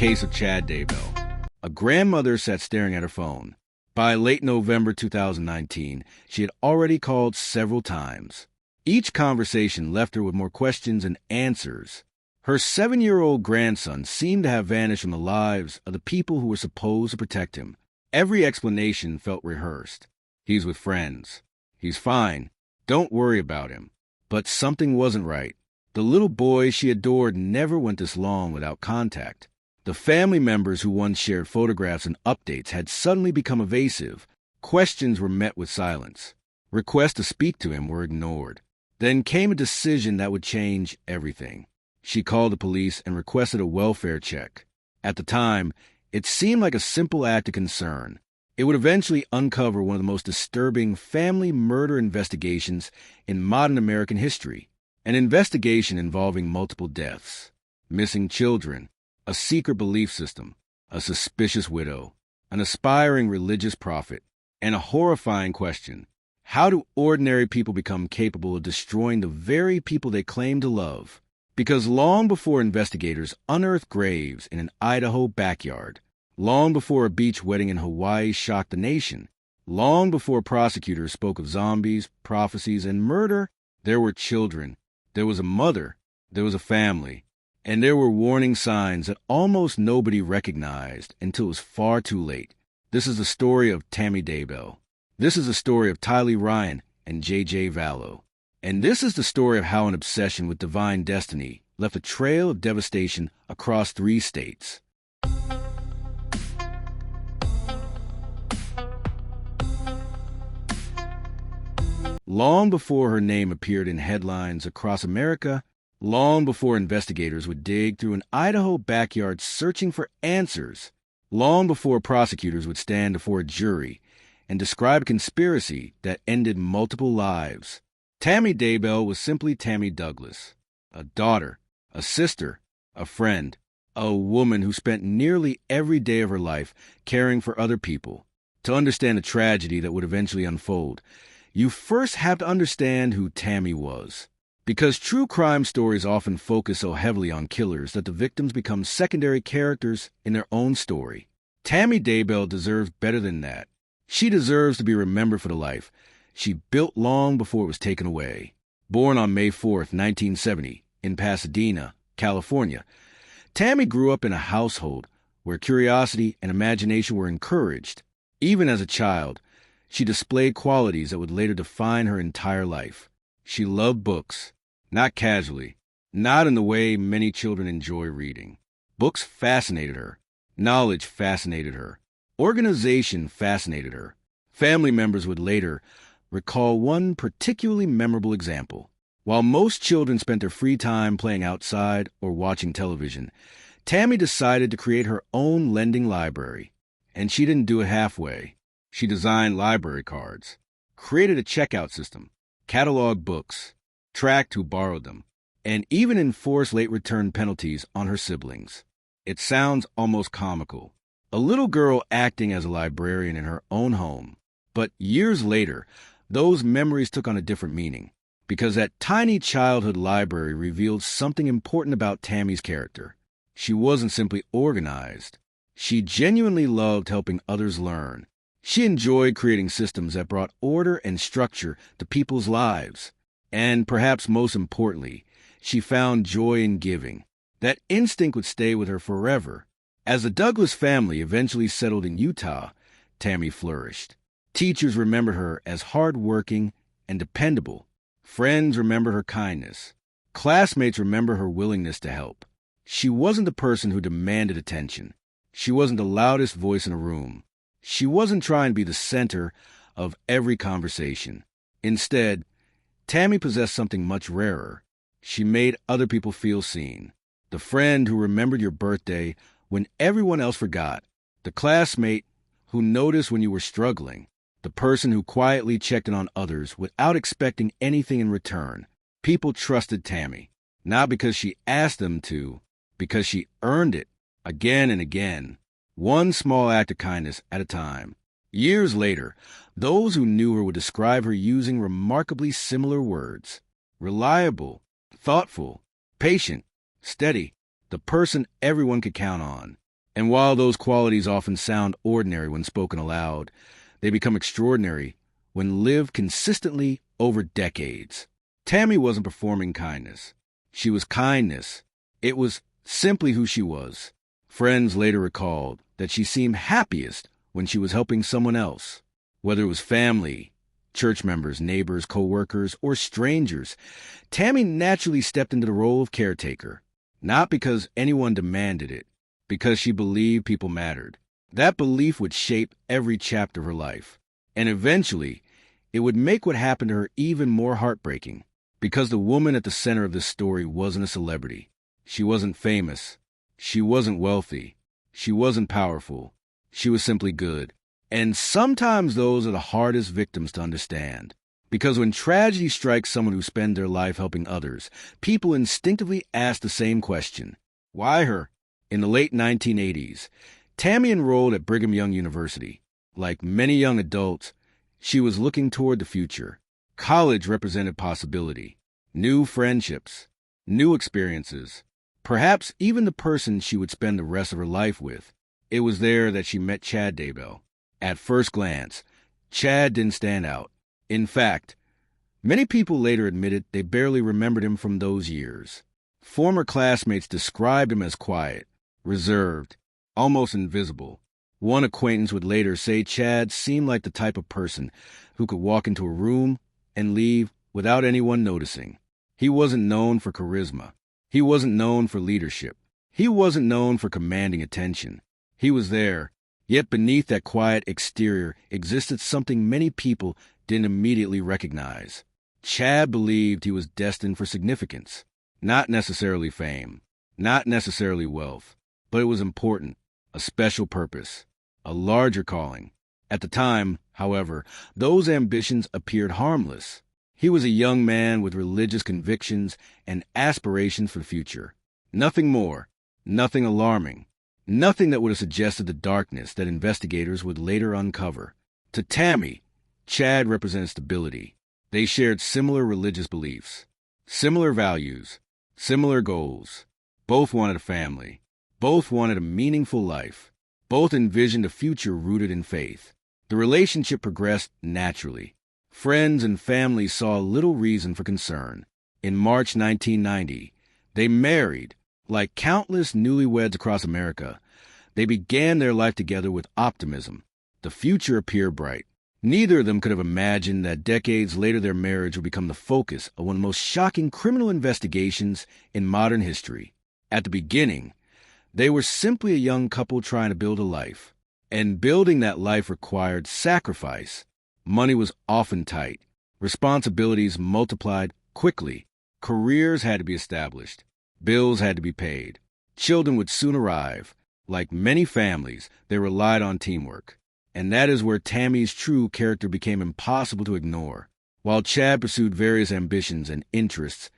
case of Chad Daybell. A grandmother sat staring at her phone. By late November 2019, she had already called several times. Each conversation left her with more questions and answers. Her 7-year-old grandson seemed to have vanished from the lives of the people who were supposed to protect him. Every explanation felt rehearsed. He's with friends. He's fine. Don't worry about him. But something wasn't right. The little boy she adored never went this long without contact. The family members who once shared photographs and updates had suddenly become evasive. Questions were met with silence. Requests to speak to him were ignored. Then came a decision that would change everything. She called the police and requested a welfare check. At the time, it seemed like a simple act of concern. It would eventually uncover one of the most disturbing family murder investigations in modern American history. An investigation involving multiple deaths, missing children, a secret belief system, a suspicious widow, an aspiring religious prophet, and a horrifying question: how do ordinary people become capable of destroying the very people they claim to love? Because long before investigators unearthed graves in an Idaho backyard, long before a beach wedding in Hawaii shocked the nation, long before prosecutors spoke of zombies, prophecies, and murder, there were children, there was a mother, there was a family, and there were warning signs that almost nobody recognized until it was far too late. This is the story of Tammy Daybell. This is the story of Tylee Ryan and JJ Vallow. And this is the story of how an obsession with divine destiny left a trail of devastation across 3 states. Long before her name appeared in headlines across America, long before investigators would dig through an Idaho backyard searching for answers, long before prosecutors would stand before a jury and describe a conspiracy that ended multiple lives, Tammy Daybell was simply Tammy Douglas, a daughter, a sister, a friend, a woman who spent nearly every day of her life caring for other people. To understand the tragedy that would eventually unfold, you first have to understand who Tammy was. Because true crime stories often focus so heavily on killers that the victims become secondary characters in their own story. Tammy Daybell deserves better than that. She deserves to be remembered for the life she built long before it was taken away. Born on May 4th, 1970, in Pasadena, California, Tammy grew up in a household where curiosity and imagination were encouraged. Even as a child, she displayed qualities that would later define her entire life. She loved books, not casually, not in the way many children enjoy reading. Books fascinated her. Knowledge fascinated her. Organization fascinated her. Family members would later recall one particularly memorable example. While most children spent their free time playing outside or watching television, Tammy decided to create her own lending library. And she didn't do it halfway. She designed library cards, created a checkout system, cataloged books, tracked who borrowed them, and even enforced late return penalties on her siblings. It sounds almost comical. A little girl acting as a librarian in her own home. But years later, those memories took on a different meaning, because that tiny childhood library revealed something important about Tammy's character. She wasn't simply organized. She genuinely loved helping others learn. She enjoyed creating systems that brought order and structure to people's lives. And perhaps most importantly, she found joy in giving. That instinct would stay with her forever. As the Douglas family eventually settled in Utah, Tammy flourished. Teachers remembered her as hardworking and dependable. Friends remembered her kindness. Classmates remember her willingness to help. She wasn't the person who demanded attention. She wasn't the loudest voice in a room. She wasn't trying to be the center of every conversation. Instead, Tammy possessed something much rarer. She made other people feel seen. The friend who remembered your birthday when everyone else forgot. The classmate who noticed when you were struggling. The person who quietly checked in on others without expecting anything in return. People trusted Tammy, not because she asked them to, because she earned it again and again. One small act of kindness at a time. Years later, those who knew her would describe her using remarkably similar words. Reliable, thoughtful, patient, steady, the person everyone could count on. And while those qualities often sound ordinary when spoken aloud, they become extraordinary when lived consistently over decades. Tammy wasn't performing kindness. She was kindness. It was simply who she was. Friends later recalled that she seemed happiest when she was helping someone else, whether it was family, church members, neighbors, co-workers, or strangers. Tammy naturally stepped into the role of caretaker, not because anyone demanded it, because she believed people mattered. That belief would shape every chapter of her life, and eventually, it would make what happened to her even more heartbreaking, because the woman at the center of this story wasn't a celebrity. She wasn't famous. She wasn't wealthy. She wasn't powerful. She was simply good. And sometimes those are the hardest victims to understand. Because when tragedy strikes someone who spends their life helping others, people instinctively ask the same question. Why her? In the late 1980s, Tammy enrolled at Brigham Young University. Like many young adults, she was looking toward the future. College represented possibility, new friendships, new experiences, perhaps even the person she would spend the rest of her life with. It was there that she met Chad Daybell. At first glance, Chad didn't stand out. In fact, many people later admitted they barely remembered him from those years. Former classmates described him as quiet, reserved, almost invisible. One acquaintance would later say Chad seemed like the type of person who could walk into a room and leave without anyone noticing. He wasn't known for charisma. He wasn't known for leadership. He wasn't known for commanding attention. He was there, yet beneath that quiet exterior existed something many people didn't immediately recognize. Chad believed he was destined for significance. Not necessarily fame, not necessarily wealth, but it was important, a special purpose, a larger calling. At the time, however, those ambitions appeared harmless. He was a young man with religious convictions and aspirations for the future. Nothing more, nothing alarming, nothing that would have suggested the darkness that investigators would later uncover. To Tammy, Chad represented stability. They shared similar religious beliefs, similar values, similar goals. Both wanted a family. Both wanted a meaningful life. Both envisioned a future rooted in faith. The relationship progressed naturally. Friends and family saw little reason for concern. In March 1990, they married. Like countless newlyweds across America, they began their life together with optimism. The future appeared bright. Neither of them could have imagined that decades later their marriage would become the focus of one of the most shocking criminal investigations in modern history. At the beginning, they were simply a young couple trying to build a life. And building that life required sacrifice. Money was often tight. Responsibilities multiplied quickly. Careers had to be established. Bills had to be paid. Children would soon arrive. Like many families, they relied on teamwork. And that is where Tammy's true character became impossible to ignore. While Chad pursued various ambitions and interests,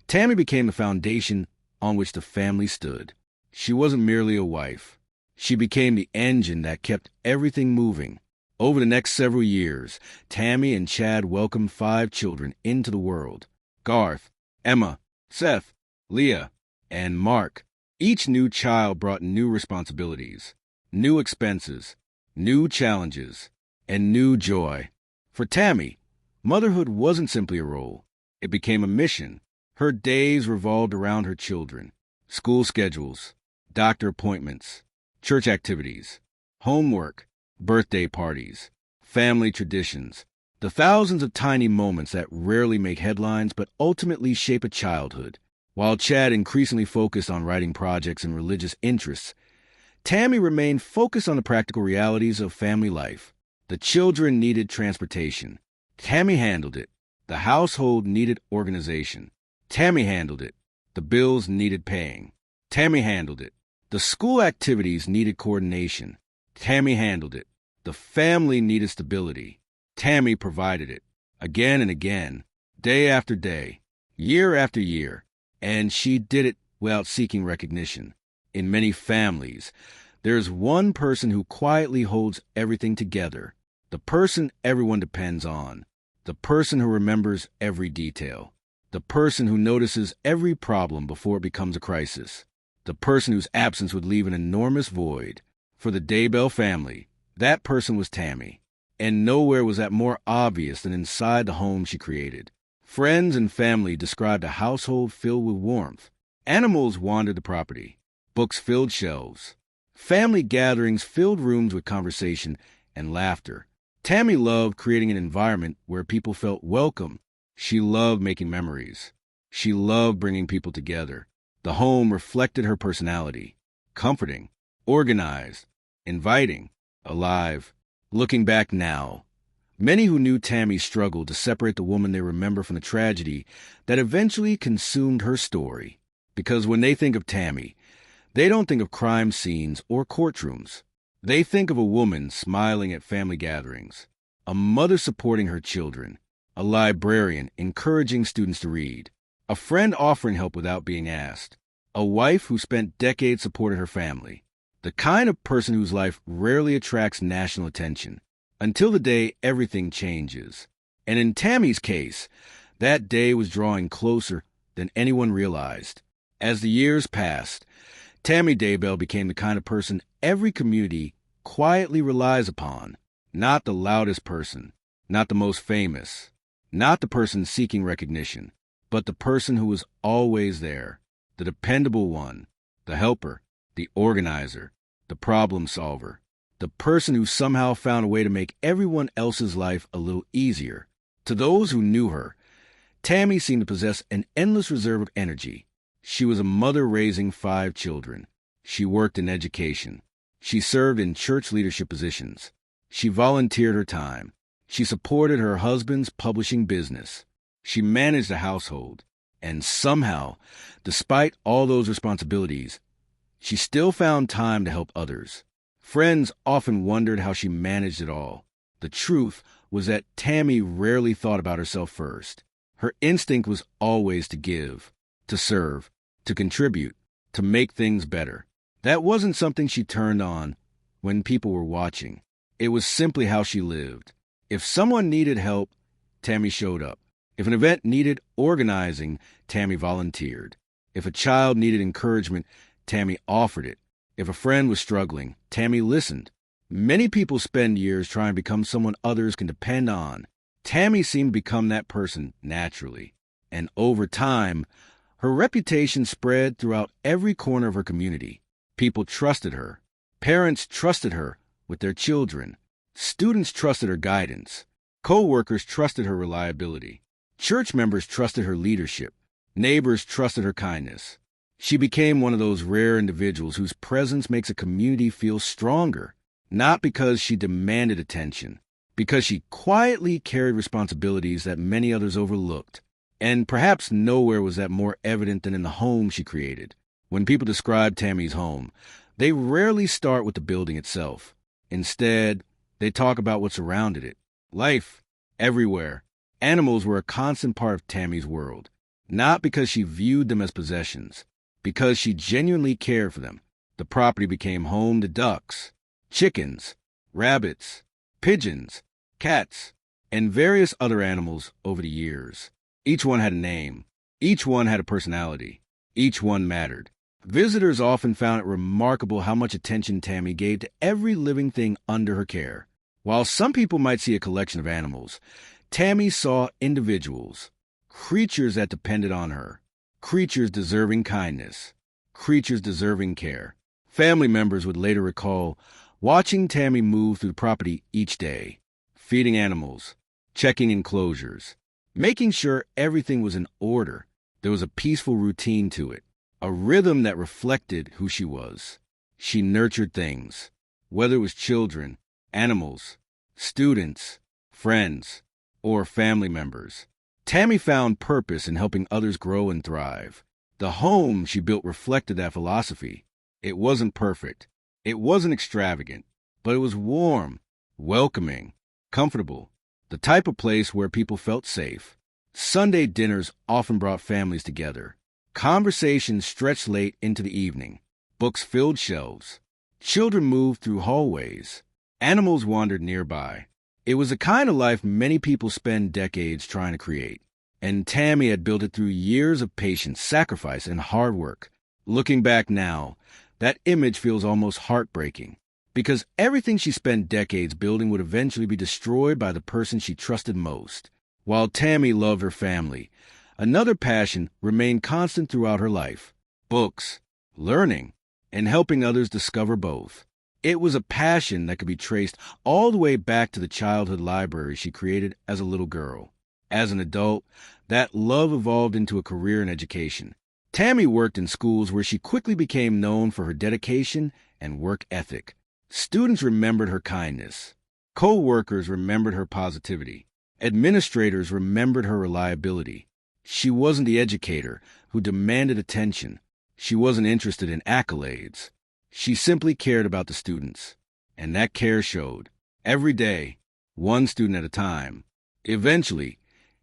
Tammy became the foundation on which the family stood. She wasn't merely a wife. She became the engine that kept everything moving. Over the next several years, Tammy and Chad welcomed 5 children into the world. Garth, Emma, Seth, Leah, and Mark. Each new child brought new responsibilities, new expenses, new challenges, and new joy. For Tammy, motherhood wasn't simply a role. It became a mission. Her days revolved around her children. School schedules, doctor appointments, church activities, homework, birthday parties, family traditions, the thousands of tiny moments that rarely make headlines but ultimately shape a childhood. While Chad increasingly focused on writing projects and religious interests, Tammy remained focused on the practical realities of family life. The children needed transportation. Tammy handled it. The household needed organization. Tammy handled it. The bills needed paying. Tammy handled it. The school activities needed coordination. Tammy handled it. The family needed stability. Tammy provided it. Again and again, day after day, year after year. And she did it without seeking recognition. In many families, there's one person who quietly holds everything together. The person everyone depends on. The person who remembers every detail. The person who notices every problem before it becomes a crisis. the person whose absence would leave an enormous void. For the Daybell family, that person was Tammy, and nowhere was that more obvious than inside the home she created. Friends and family described a household filled with warmth. Animals wandered the property. Books filled shelves. Family gatherings filled rooms with conversation and laughter. Tammy loved creating an environment where people felt welcome. She loved making memories. She loved bringing people together. The home reflected her personality: comforting, organized, inviting, alive. Looking back now, many who knew Tammy struggled to separate the woman they remember from the tragedy that eventually consumed her story. Because when they think of Tammy, they don't think of crime scenes or courtrooms. They think of a woman smiling at family gatherings, a mother supporting her children, a librarian encouraging students to read, a friend offering help without being asked, a wife who spent decades supporting her family, the kind of person whose life rarely attracts national attention, until the day everything changes. And in Tammy's case, that day was drawing closer than anyone realized. As the years passed, Tammy Daybell became the kind of person every community quietly relies upon. Not the loudest person, not the most famous, not the person seeking recognition, but the person who was always there, the dependable one, the helper, the organizer, the problem solver, the person who somehow found a way to make everyone else's life a little easier. To those who knew her, Tammy seemed to possess an endless reserve of energy. She was a mother raising 5 children. She worked in education. She served in church leadership positions. She volunteered her time. She supported her husband's publishing business. She managed a household. And somehow, despite all those responsibilities, she still found time to help others. Friends often wondered how she managed it all. The truth was that Tammy rarely thought about herself first. Her instinct was always to give, to serve, to contribute, to make things better. That wasn't something she turned on when people were watching. It was simply how she lived. If someone needed help, Tammy showed up. If an event needed organizing, Tammy volunteered. If a child needed encouragement, Tammy offered it. If a friend was struggling, Tammy listened. Many people spend years trying to become someone others can depend on. Tammy seemed to become that person naturally. And over time, her reputation spread throughout every corner of her community. People trusted her. Parents trusted her with their children. Students trusted her guidance. Co-workers trusted her reliability. Church members trusted her leadership. Neighbors trusted her kindness. She became one of those rare individuals whose presence makes a community feel stronger, not because she demanded attention, because she quietly carried responsibilities that many others overlooked. And perhaps nowhere was that more evident than in the home she created. When people describe Tammy's home, they rarely start with the building itself. Instead, they talk about what surrounded it. Life, everywhere. Animals were a constant part of Tammy's world, not because she viewed them as possessions, because she genuinely cared for them. The property became home to ducks, chickens, rabbits, pigeons, cats, and various other animals over the years. Each one had a name. Each one had a personality. Each one mattered. Visitors often found it remarkable how much attention Tammy gave to every living thing under her care. While some people might see a collection of animals, Tammy saw individuals, creatures that depended on her, creatures deserving kindness, creatures deserving care. Family members would later recall watching Tammy move through the property each day, feeding animals, checking enclosures, making sure everything was in order. There was a peaceful routine to it, a rhythm that reflected who she was. She nurtured things, whether it was children, animals, students, friends, or family members. Tammy found purpose in helping others grow and thrive. The home she built reflected that philosophy. It wasn't perfect. It wasn't extravagant, but it was warm, welcoming, comfortable, the type of place where people felt safe. Sunday dinners often brought families together. Conversations stretched late into the evening. Books filled shelves. Children moved through hallways. Animals wandered nearby. It was a kind of life many people spend decades trying to create. And Tammy had built it through years of patience, sacrifice, and hard work. Looking back now, that image feels almost heartbreaking, because everything she spent decades building would eventually be destroyed by the person she trusted most. While Tammy loved her family, another passion remained constant throughout her life: books, learning, and helping others discover both. It was a passion that could be traced all the way back to the childhood library she created as a little girl. As an adult, that love evolved into a career in education. Tammy worked in schools where she quickly became known for her dedication and work ethic. Students remembered her kindness. Co-workers remembered her positivity. Administrators remembered her reliability. She wasn't the educator who demanded attention. She wasn't interested in accolades. She simply cared about the students, and that care showed. Every day, one student at a time. Eventually,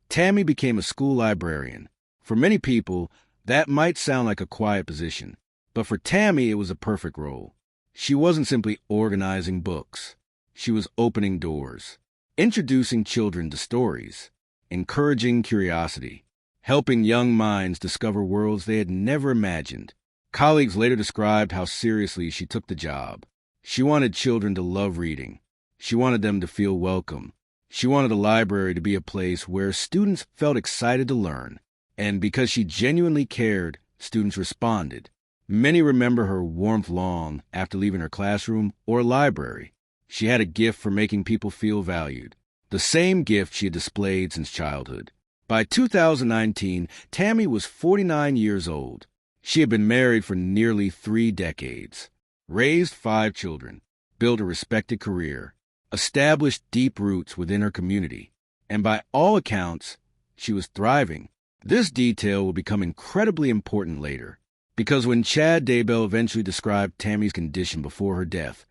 Tammy became a school librarian. For many people, that might sound like a quiet position, but for Tammy, it was a perfect role. She wasn't simply organizing books. She was opening doors, introducing children to stories, encouraging curiosity, helping young minds discover worlds they had never imagined. Colleagues later described how seriously she took the job. She wanted children to love reading. She wanted them to feel welcome. She wanted the library to be a place where students felt excited to learn. And because she genuinely cared, students responded. Many remember her warmth long after leaving her classroom or library. She had a gift for making people feel valued, the same gift she had displayed since childhood. By 2019, Tammy was 49 years old. She had been married for nearly 3 decades, raised 5 children, built a respected career, established deep roots within her community, and by all accounts, she was thriving. This detail will become incredibly important later, because when Chad Daybell eventually described Tammy's condition before her death,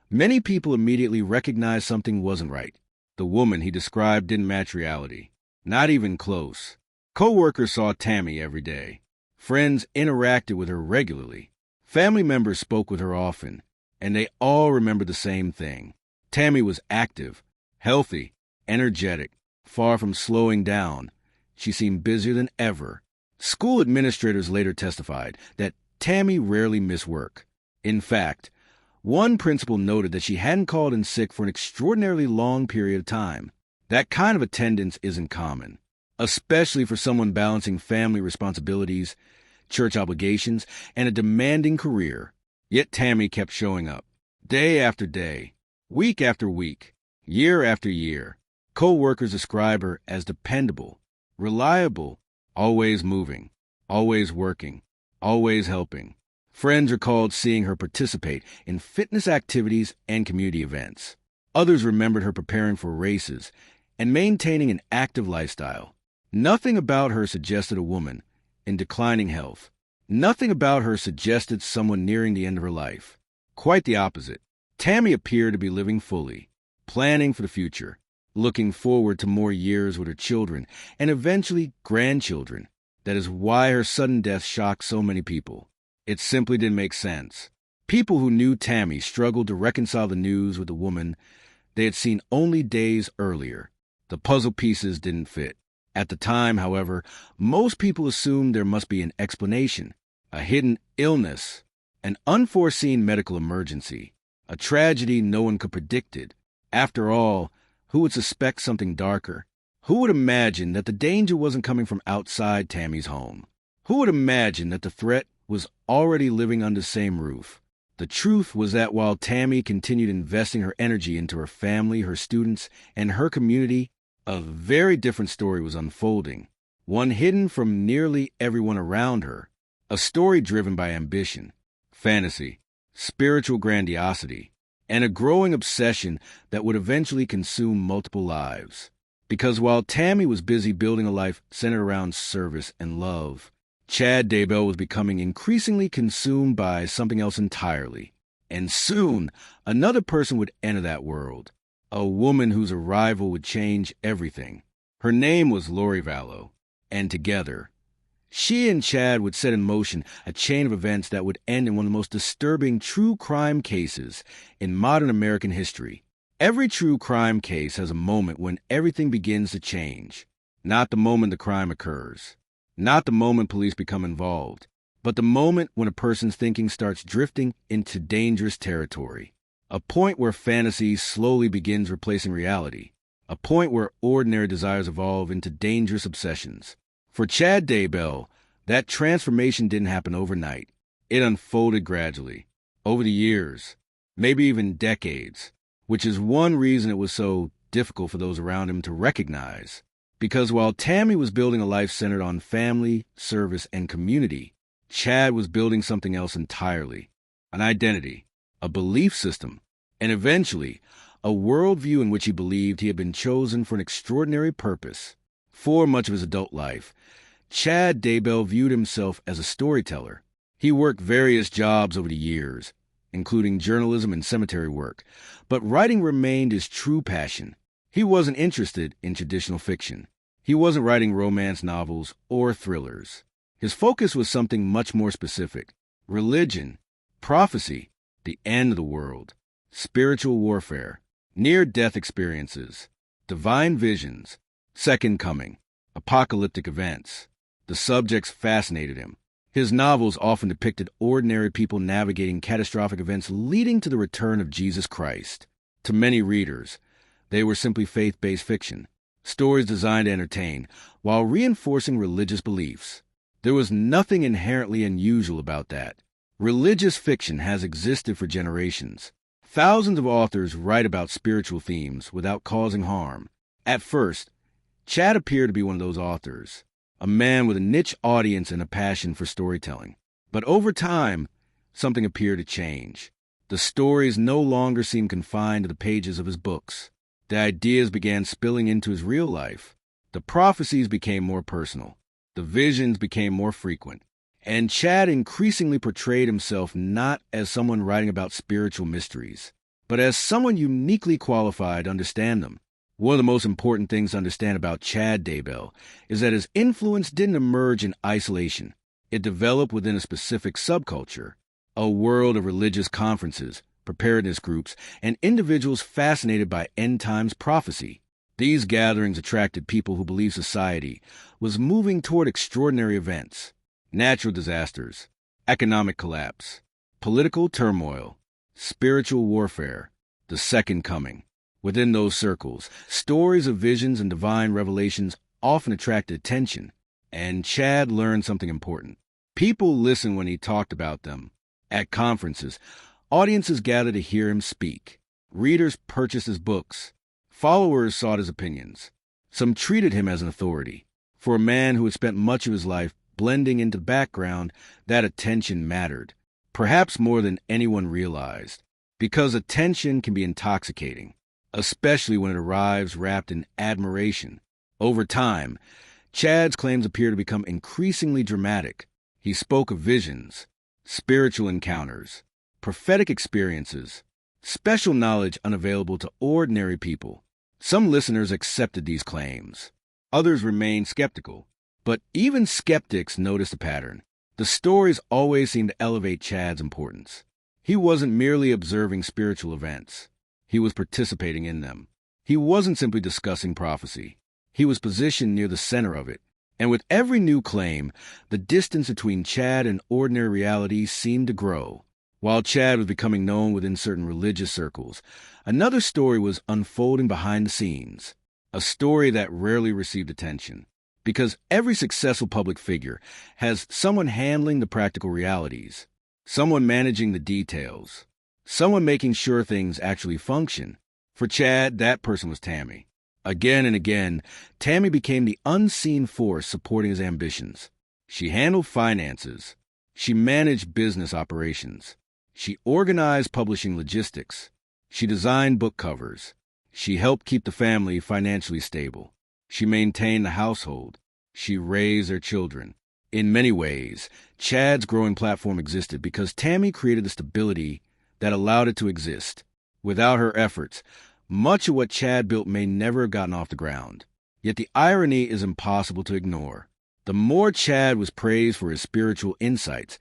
many people immediately recognized something wasn't right. The woman he described didn't match reality, not even close. Co-workers saw Tammy every day. Friends interacted with her regularly. Family members spoke with her often, and they all remembered the same thing. Tammy was active, healthy, energetic, far from slowing down. She seemed busier than ever. School administrators later testified that Tammy rarely missed work. In fact, one principal noted that she hadn't called in sick for an extraordinarily long period of time. That kind of attendance isn't common, especially for someone balancing family responsibilities, church obligations, and a demanding career. Yet Tammy kept showing up, day after day, week after week, year after year. Co-workers describe her as dependable, reliable, always moving, always working, always helping. Friends recalled seeing her participate in fitness activities and community events. Others remembered her preparing for races and maintaining an active lifestyle. Nothing about her suggested a woman in declining health. Nothing about her suggested someone nearing the end of her life. Quite the opposite. Tammy appeared to be living fully, planning for the future, looking forward to more years with her children and eventually grandchildren. That is why her sudden death shocked so many people. It simply didn't make sense. People who knew Tammy struggled to reconcile the news with the woman they had seen only days earlier. The puzzle pieces didn't fit. At the time, however, most people assumed there must be an explanation, a hidden illness, an unforeseen medical emergency, a tragedy no one could predict it. After all, who would suspect something darker? Who would imagine that the danger wasn't coming from outside Tammy's home? Who would imagine that the threat was already living under the same roof? The truth was that while Tammy continued investing her energy into her family, her students, and her community, a very different story was unfolding, one hidden from nearly everyone around her, a story driven by ambition, fantasy, spiritual grandiosity, and a growing obsession that would eventually consume multiple lives. Because while Tammy was busy building a life centered around service and love, Chad Daybell was becoming increasingly consumed by something else entirely. And soon, another person would enter that world, a woman whose arrival would change everything. Her name was Lori Vallow, and together, she and Chad would set in motion a chain of events that would end in one of the most disturbing true crime cases in modern American history. Every true crime case has a moment when everything begins to change. Not the moment the crime occurs, not the moment police become involved, but the moment when a person's thinking starts drifting into dangerous territory. A point where fantasy slowly begins replacing reality. A point where ordinary desires evolve into dangerous obsessions. For Chad Daybell, that transformation didn't happen overnight. It unfolded gradually, over the years, maybe even decades, which is one reason it was so difficult for those around him to recognize. Because while Tammy was building a life centered on family, service, and community, Chad was building something else entirely. An identity, a belief system, and eventually, a worldview in which he believed he had been chosen for an extraordinary purpose. For much of his adult life, Chad Daybell viewed himself as a storyteller. He worked various jobs over the years, including journalism and cemetery work, but writing remained his true passion. He wasn't interested in traditional fiction. He wasn't writing romance novels or thrillers. His focus was something much more specific: religion, prophecy, the end of the world, spiritual warfare, near-death experiences, divine visions, second coming, apocalyptic events. The subjects fascinated him. His novels often depicted ordinary people navigating catastrophic events leading to the return of Jesus Christ. To many readers, they were simply faith-based fiction, stories designed to entertain while reinforcing religious beliefs. There was nothing inherently unusual about that. Religious fiction has existed for generations. Thousands of authors write about spiritual themes without causing harm. At first, Chad appeared to be one of those authors, a man with a niche audience and a passion for storytelling. But over time, something appeared to change. The stories no longer seemed confined to the pages of his books. The ideas began spilling into his real life. The prophecies became more personal. The visions became more frequent. And Chad increasingly portrayed himself not as someone writing about spiritual mysteries, but as someone uniquely qualified to understand them. One of the most important things to understand about Chad Daybell is that his influence didn't emerge in isolation. It developed within a specific subculture, a world of religious conferences, preparedness groups, and individuals fascinated by end-times prophecy. These gatherings attracted people who believed society was moving toward extraordinary events: natural disasters, economic collapse, political turmoil, spiritual warfare, the second coming. Within those circles, stories of visions and divine revelations often attracted attention, and Chad learned something important. People listened when he talked about them. At conferences, audiences gathered to hear him speak. Readers purchased his books. Followers sought his opinions. Some treated him as an authority. For a man who had spent much of his life blending into the background, that attention mattered, perhaps more than anyone realized, because attention can be intoxicating, especially when it arrives wrapped in admiration. Over time, Chad's claims appear to become increasingly dramatic. He spoke of visions, spiritual encounters, prophetic experiences, special knowledge unavailable to ordinary people. Some listeners accepted these claims. Others remained skeptical. But even skeptics noticed a pattern. The stories always seemed to elevate Chad's importance. He wasn't merely observing spiritual events. He was participating in them. He wasn't simply discussing prophecy. He was positioned near the center of it. And with every new claim, the distance between Chad and ordinary reality seemed to grow. While Chad was becoming known within certain religious circles, another story was unfolding behind the scenes. A story that rarely received attention. Because every successful public figure has someone handling the practical realities, someone managing the details, someone making sure things actually function. For Chad, that person was Tammy. Again and again, Tammy became the unseen force supporting his ambitions. She handled finances. She managed business operations. She organized publishing logistics. She designed book covers. She helped keep the family financially stable. She maintained the household. She raised their children. In many ways, Chad's growing platform existed because Tammy created the stability that allowed it to exist. Without her efforts, much of what Chad built may never have gotten off the ground. Yet the irony is impossible to ignore. The more Chad was praised for his spiritual insights,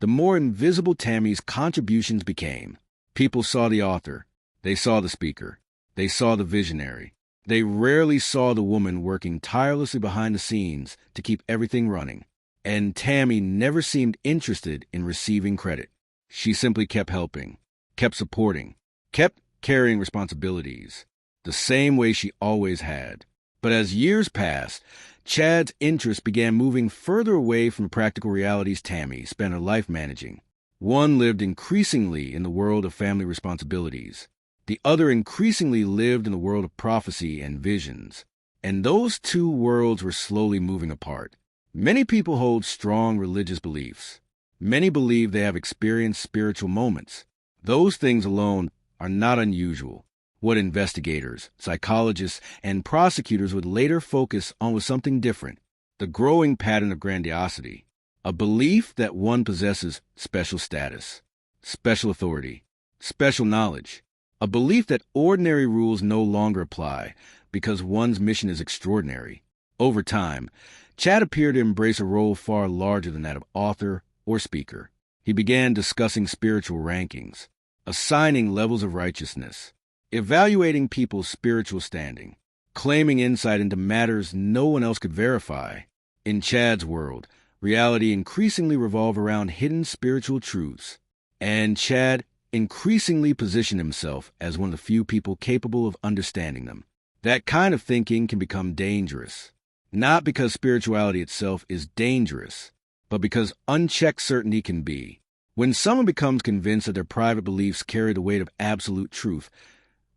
the more invisible Tammy's contributions became. People saw the author. They saw the speaker. They saw the visionary. They rarely saw the woman working tirelessly behind the scenes to keep everything running. And Tammy never seemed interested in receiving credit. She simply kept helping, kept supporting, kept carrying responsibilities, the same way she always had. But as years passed, Chad's interest began moving further away from the practical realities Tammy spent her life managing. One lived increasingly in the world of family responsibilities. The other increasingly lived in the world of prophecy and visions. And those two worlds were slowly moving apart. Many people hold strong religious beliefs. Many believe they have experienced spiritual moments. Those things alone are not unusual. What investigators, psychologists, and prosecutors would later focus on was something different: the growing pattern of grandiosity, a belief that one possesses special status, special authority, special knowledge, a belief that ordinary rules no longer apply because one's mission is extraordinary. Over time, Chad appeared to embrace a role far larger than that of author or speaker. He began discussing spiritual rankings, assigning levels of righteousness, evaluating people's spiritual standing, claiming insight into matters no one else could verify. In Chad's world, reality increasingly revolved around hidden spiritual truths, and Chad increasingly positioned himself as one of the few people capable of understanding them. That kind of thinking can become dangerous, not because spirituality itself is dangerous, but because unchecked certainty can be. When someone becomes convinced that their private beliefs carry the weight of absolute truth,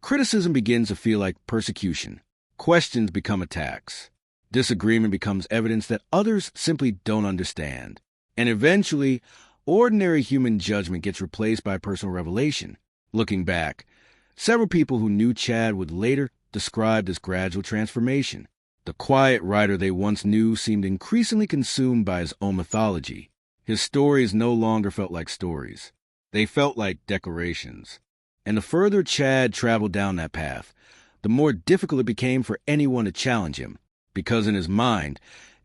criticism begins to feel like persecution. Questions become attacks. Disagreement becomes evidence that others simply don't understand. And eventually, ordinary human judgment gets replaced by personal revelation. Looking back, several people who knew Chad would later describe this gradual transformation. The quiet writer they once knew seemed increasingly consumed by his own mythology. His stories no longer felt like stories. They felt like declarations. And the further Chad traveled down that path, the more difficult it became for anyone to challenge him. Because in his mind,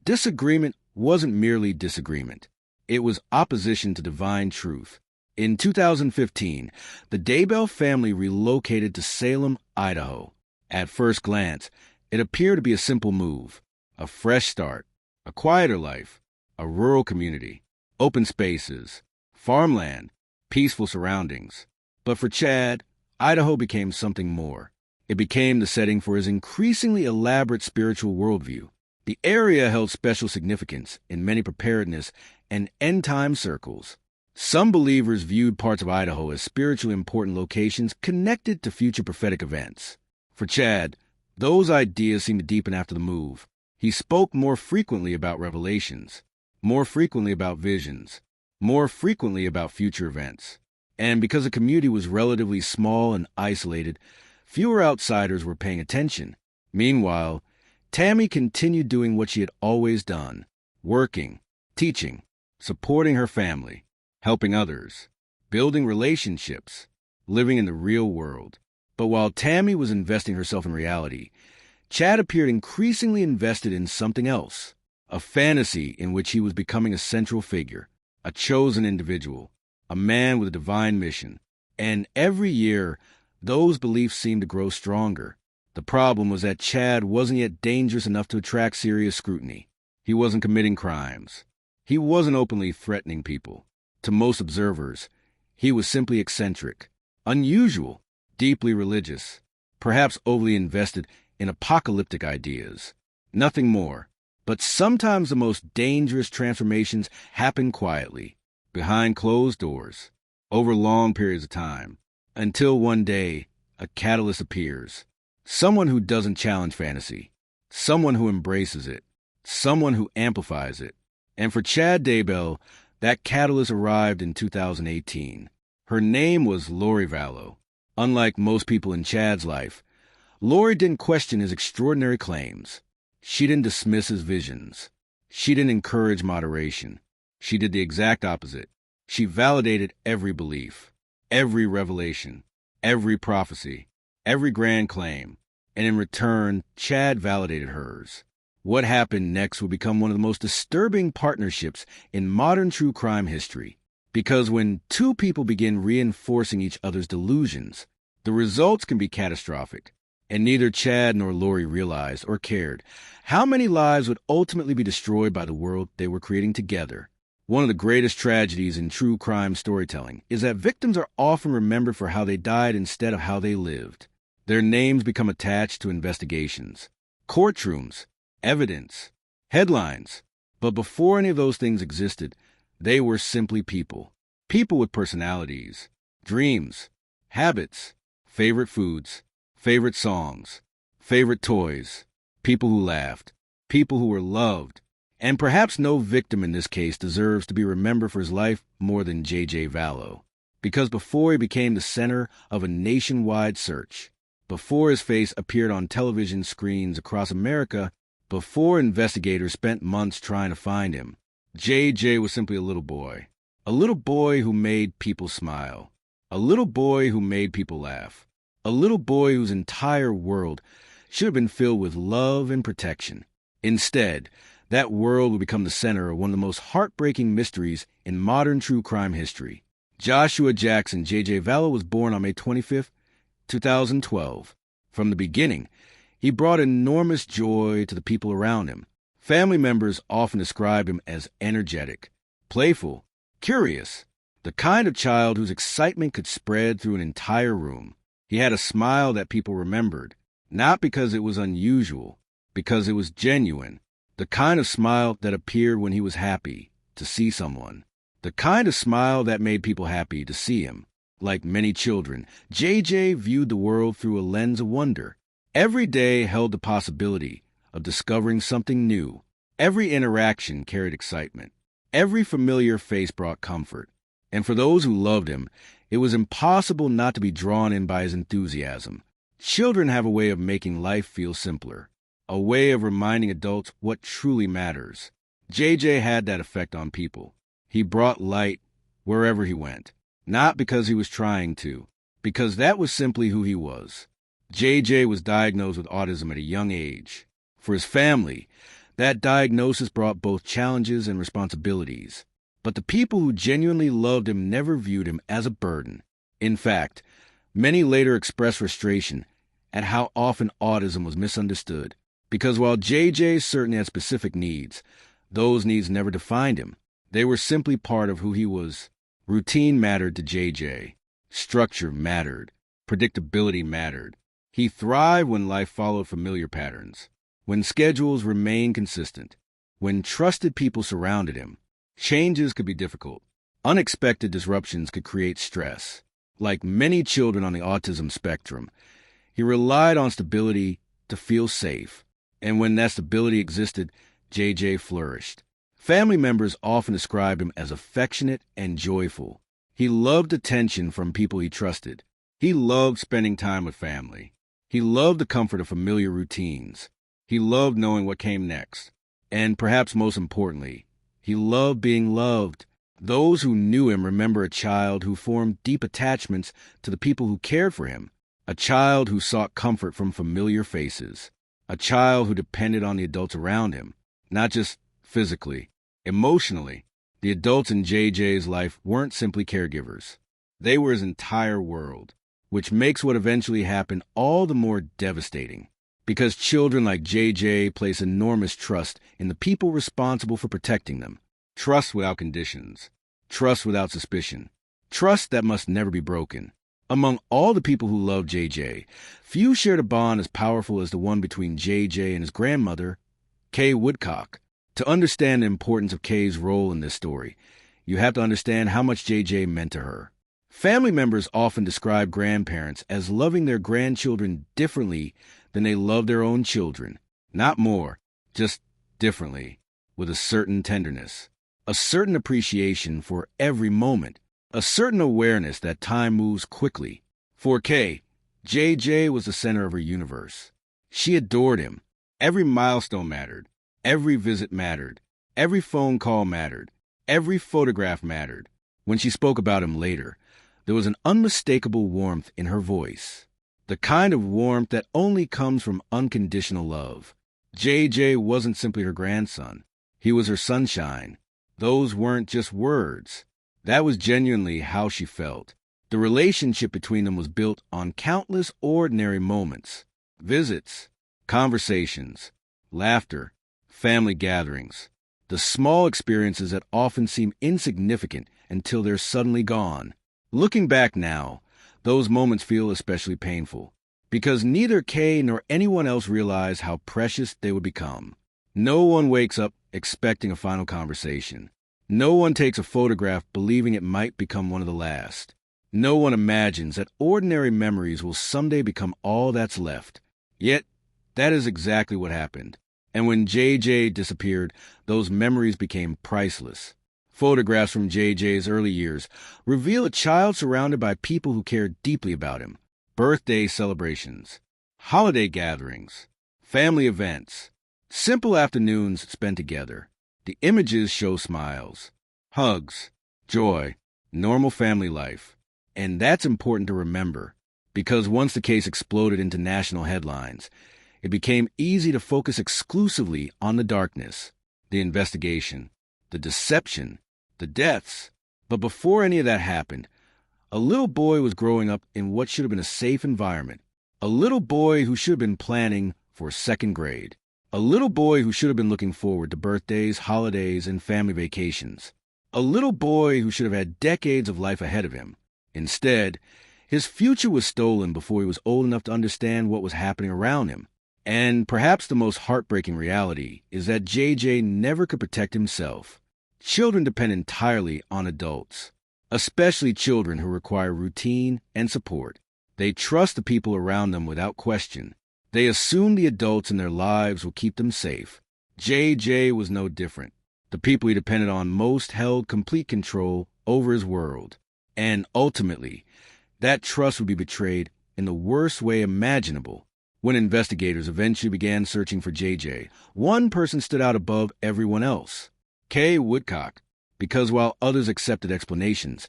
disagreement wasn't merely disagreement. It was opposition to divine truth. In 2015, the Daybell family relocated to Salem, Idaho. At first glance, it appeared to be a simple move, a fresh start, a quieter life, a rural community, open spaces, farmland, peaceful surroundings. But for Chad, Idaho became something more. It became the setting for his increasingly elaborate spiritual worldview. The area held special significance in many preparedness and end-time circles. Some believers viewed parts of Idaho as spiritually important locations connected to future prophetic events. For Chad, those ideas seemed to deepen after the move. He spoke more frequently about revelations, more frequently about visions, more frequently about future events. And because the community was relatively small and isolated, fewer outsiders were paying attention. Meanwhile, Tammy continued doing what she had always done: working, teaching, supporting her family, helping others, building relationships, living in the real world. But while Tammy was investing herself in reality, Chad appeared increasingly invested in something else, a fantasy in which he was becoming a central figure, a chosen individual, a man with a divine mission. And every year, those beliefs seemed to grow stronger. The problem was that Chad wasn't yet dangerous enough to attract serious scrutiny. He wasn't committing crimes. He wasn't openly threatening people. To most observers, he was simply eccentric, unusual, deeply religious, perhaps overly invested in apocalyptic ideas. Nothing more. But sometimes the most dangerous transformations happen quietly, behind closed doors, over long periods of time, until one day a catalyst appears. Someone who doesn't challenge fantasy, someone who embraces it, someone who amplifies it. And for Chad Daybell, that catalyst arrived in 2018. Her name was Tylee Vallow. Unlike most people in Chad's life, Lori didn't question his extraordinary claims. She didn't dismiss his visions. She didn't encourage moderation. She did the exact opposite. She validated every belief, every revelation, every prophecy, every grand claim, and in return, Chad validated hers. What happened next would become one of the most disturbing partnerships in modern true crime history. Because when two people begin reinforcing each other's delusions, the results can be catastrophic. And neither Chad nor Lori realized or cared how many lives would ultimately be destroyed by the world they were creating together. One of the greatest tragedies in true crime storytelling is that victims are often remembered for how they died instead of how they lived. Their names become attached to investigations, courtrooms, evidence, headlines. But before any of those things existed, they were simply people. People with personalities, dreams, habits, favorite foods, favorite songs, favorite toys, people who laughed, people who were loved. And perhaps no victim in this case deserves to be remembered for his life more than JJ Vallow. Because before he became the center of a nationwide search, before his face appeared on television screens across America, before investigators spent months trying to find him, JJ was simply a little boy. A little boy who made people smile. A little boy who made people laugh. A little boy whose entire world should have been filled with love and protection. Instead, that world would become the center of one of the most heartbreaking mysteries in modern true crime history. Joshua Jackson JJ Vallow was born on May 25, 2012. From the beginning, he brought enormous joy to the people around him. Family members often described him as energetic, playful, curious, the kind of child whose excitement could spread through an entire room. He had a smile that people remembered, not because it was unusual, because it was genuine. The kind of smile that appeared when he was happy to see someone. The kind of smile that made people happy to see him. Like many children, JJ viewed the world through a lens of wonder. Every day held the possibility of discovering something new. Every interaction carried excitement. Every familiar face brought comfort. And for those who loved him, it was impossible not to be drawn in by his enthusiasm. Children have a way of making life feel simpler, a way of reminding adults what truly matters. JJ had that effect on people. He brought light wherever he went, not because he was trying to, because that was simply who he was. JJ was diagnosed with autism at a young age. For his family, that diagnosis brought both challenges and responsibilities. But the people who genuinely loved him never viewed him as a burden. In fact, many later expressed frustration at how often autism was misunderstood. Because while JJ certainly had specific needs, those needs never defined him. They were simply part of who he was. Routine mattered to JJ. Structure mattered. Predictability mattered. He thrived when life followed familiar patterns, when schedules remained consistent, when trusted people surrounded him. Changes could be difficult. Unexpected disruptions could create stress. Like many children on the autism spectrum, he relied on stability to feel safe. And when that stability existed, JJ flourished. Family members often described him as affectionate and joyful. He loved attention from people he trusted. He loved spending time with family. He loved the comfort of familiar routines. He loved knowing what came next. And perhaps most importantly, he loved being loved. Those who knew him remember a child who formed deep attachments to the people who cared for him. A child who sought comfort from familiar faces. A child who depended on the adults around him, not just physically, emotionally. The adults in JJ's life weren't simply caregivers. They were his entire world, which makes what eventually happened all the more devastating. Because children like JJ place enormous trust in the people responsible for protecting them. Trust without conditions. Trust without suspicion. Trust that must never be broken. Among all the people who loved JJ, few shared a bond as powerful as the one between JJ and his grandmother, Kay Woodcock. To understand the importance of Kay's role in this story, you have to understand how much JJ meant to her. Family members often describe grandparents as loving their grandchildren differently than they love their own children. Not more, just differently, with a certain tenderness, a certain appreciation for every moment, a certain awareness that time moves quickly. For Kay, JJ was the center of her universe. She adored him. Every milestone mattered. Every visit mattered. Every phone call mattered. Every photograph mattered. When she spoke about him later, there was an unmistakable warmth in her voice. The kind of warmth that only comes from unconditional love. JJ wasn't simply her grandson. He was her sunshine. Those weren't just words. That was genuinely how she felt. The relationship between them was built on countless ordinary moments. Visits, conversations, laughter, family gatherings. The small experiences that often seem insignificant until they're suddenly gone. Looking back now, those moments feel especially painful, because neither Kay nor anyone else realized how precious they would become. No one wakes up expecting a final conversation. No one takes a photograph believing it might become one of the last. No one imagines that ordinary memories will someday become all that's left. Yet, that is exactly what happened. And when JJ disappeared, those memories became priceless. Photographs from JJ's early years reveal a child surrounded by people who cared deeply about him. Birthday celebrations, holiday gatherings, family events, simple afternoons spent together. The images show smiles, hugs, joy, normal family life. And that's important to remember, because once the case exploded into national headlines, it became easy to focus exclusively on the darkness, the investigation, the deception, the deaths. But before any of that happened, a little boy was growing up in what should have been a safe environment. A little boy who should have been planning for second grade. A little boy who should have been looking forward to birthdays, holidays, and family vacations. A little boy who should have had decades of life ahead of him. Instead, his future was stolen before he was old enough to understand what was happening around him. And perhaps the most heartbreaking reality is that JJ never could protect himself. Children depend entirely on adults, especially children who require routine and support. They trust the people around them without question. They assume the adults in their lives will keep them safe. JJ was no different. The people he depended on most held complete control over his world. And ultimately, that trust would be betrayed in the worst way imaginable. When investigators eventually began searching for JJ, one person stood out above everyone else. Kay Woodcock. Because while others accepted explanations,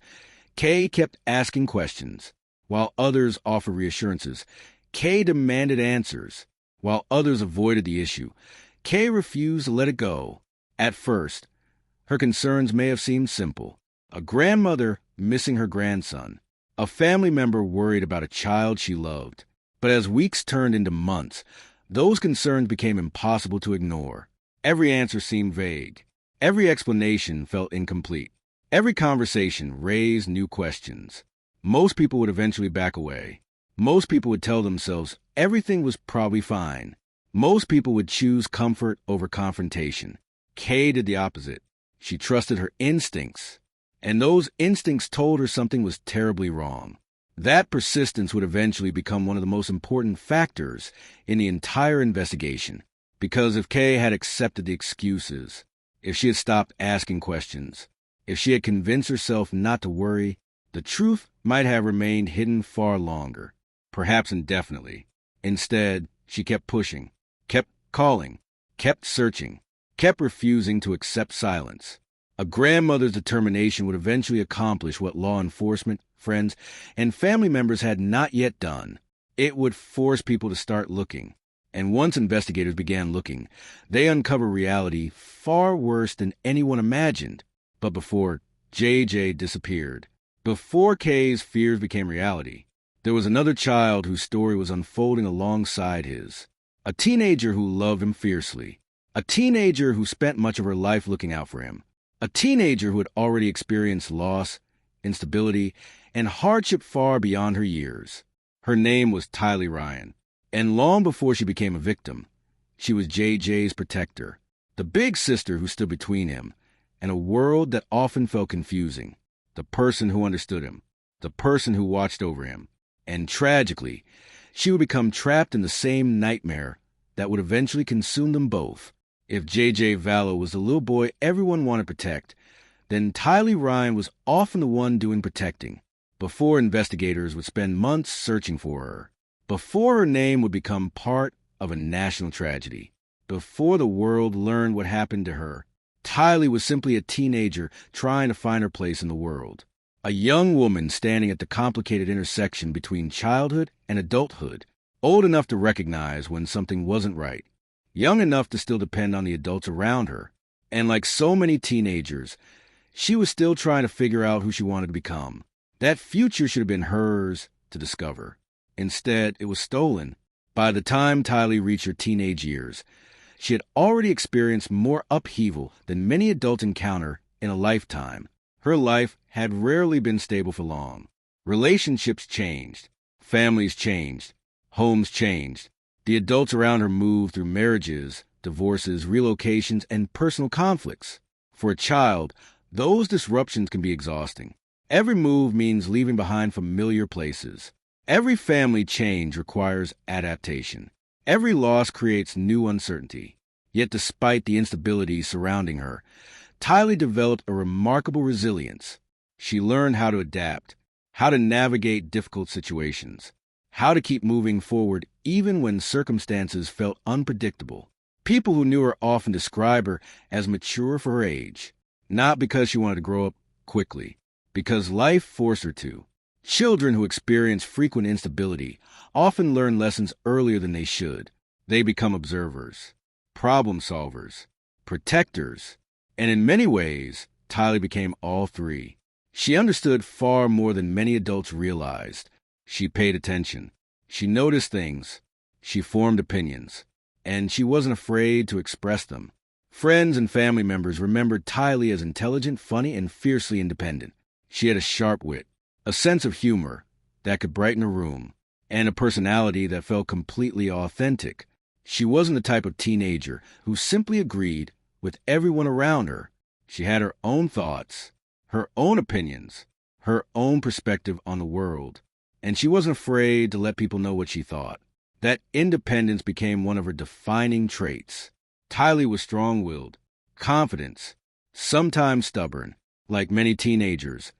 Kay kept asking questions. While others offered reassurances, Kay demanded answers. While others avoided the issue, Kay refused to let it go. At first, her concerns may have seemed simple. A grandmother missing her grandson. A family member worried about a child she loved. But as weeks turned into months, those concerns became impossible to ignore. Every answer seemed vague. Every explanation felt incomplete. Every conversation raised new questions. Most people would eventually back away. Most people would tell themselves everything was probably fine. Most people would choose comfort over confrontation. Kay did the opposite. She trusted her instincts, and those instincts told her something was terribly wrong. That persistence would eventually become one of the most important factors in the entire investigation, because if Kay had accepted the excuses, if she had stopped asking questions, if she had convinced herself not to worry, the truth might have remained hidden far longer, perhaps indefinitely. Instead, she kept pushing, kept calling, kept searching, kept refusing to accept silence. A grandmother's determination would eventually accomplish what law enforcement, friends, and family members had not yet done. It would force people to start looking. And once investigators began looking, they uncovered reality far worse than anyone imagined. But before JJ disappeared, before Kay's fears became reality, there was another child whose story was unfolding alongside his. A teenager who loved him fiercely. A teenager who spent much of her life looking out for him. A teenager who had already experienced loss, instability, and hardship far beyond her years. Her name was Tylee Ryan, and long before she became a victim, she was JJ's protector, the big sister who stood between him and a world that often felt confusing, the person who understood him, the person who watched over him. And tragically, she would become trapped in the same nightmare that would eventually consume them both. If JJ Vallow was the little boy everyone wanted to protect, then Tylee Ryan was often the one doing protecting, before investigators would spend months searching for her, before her name would become part of a national tragedy, before the world learned what happened to her. Tylee was simply a teenager trying to find her place in the world, a young woman standing at the complicated intersection between childhood and adulthood, old enough to recognize when something wasn't right, young enough to still depend on the adults around her. And like so many teenagers, she was still trying to figure out who she wanted to become. That future should have been hers to discover. Instead, it was stolen. By the time Tylee reached her teenage years, she had already experienced more upheaval than many adults encounter in a lifetime. Her life had rarely been stable for long. Relationships changed. Families changed. Homes changed. The adults around her moved through marriages, divorces, relocations, and personal conflicts. For a child, those disruptions can be exhausting. Every move means leaving behind familiar places. Every family change requires adaptation. Every loss creates new uncertainty. Yet despite the instability surrounding her, Tylee developed a remarkable resilience. She learned how to adapt, how to navigate difficult situations, how to keep moving forward even when circumstances felt unpredictable. People who knew her often describe her as mature for her age, not because she wanted to grow up quickly, because life forced her to. Children who experience frequent instability often learn lessons earlier than they should. They become observers, problem solvers, protectors, and in many ways, Tylee became all three. She understood far more than many adults realized. She paid attention. She noticed things. She formed opinions. And she wasn't afraid to express them. Friends and family members remembered Tylee as intelligent, funny, and fiercely independent. She had a sharp wit, a sense of humor that could brighten a room, and a personality that felt completely authentic. She wasn't the type of teenager who simply agreed with everyone around her. She had her own thoughts, her own opinions, her own perspective on the world, and she wasn't afraid to let people know what she thought. That independence became one of her defining traits. Tylee was strong-willed, confident, sometimes stubborn. Like many teenagers,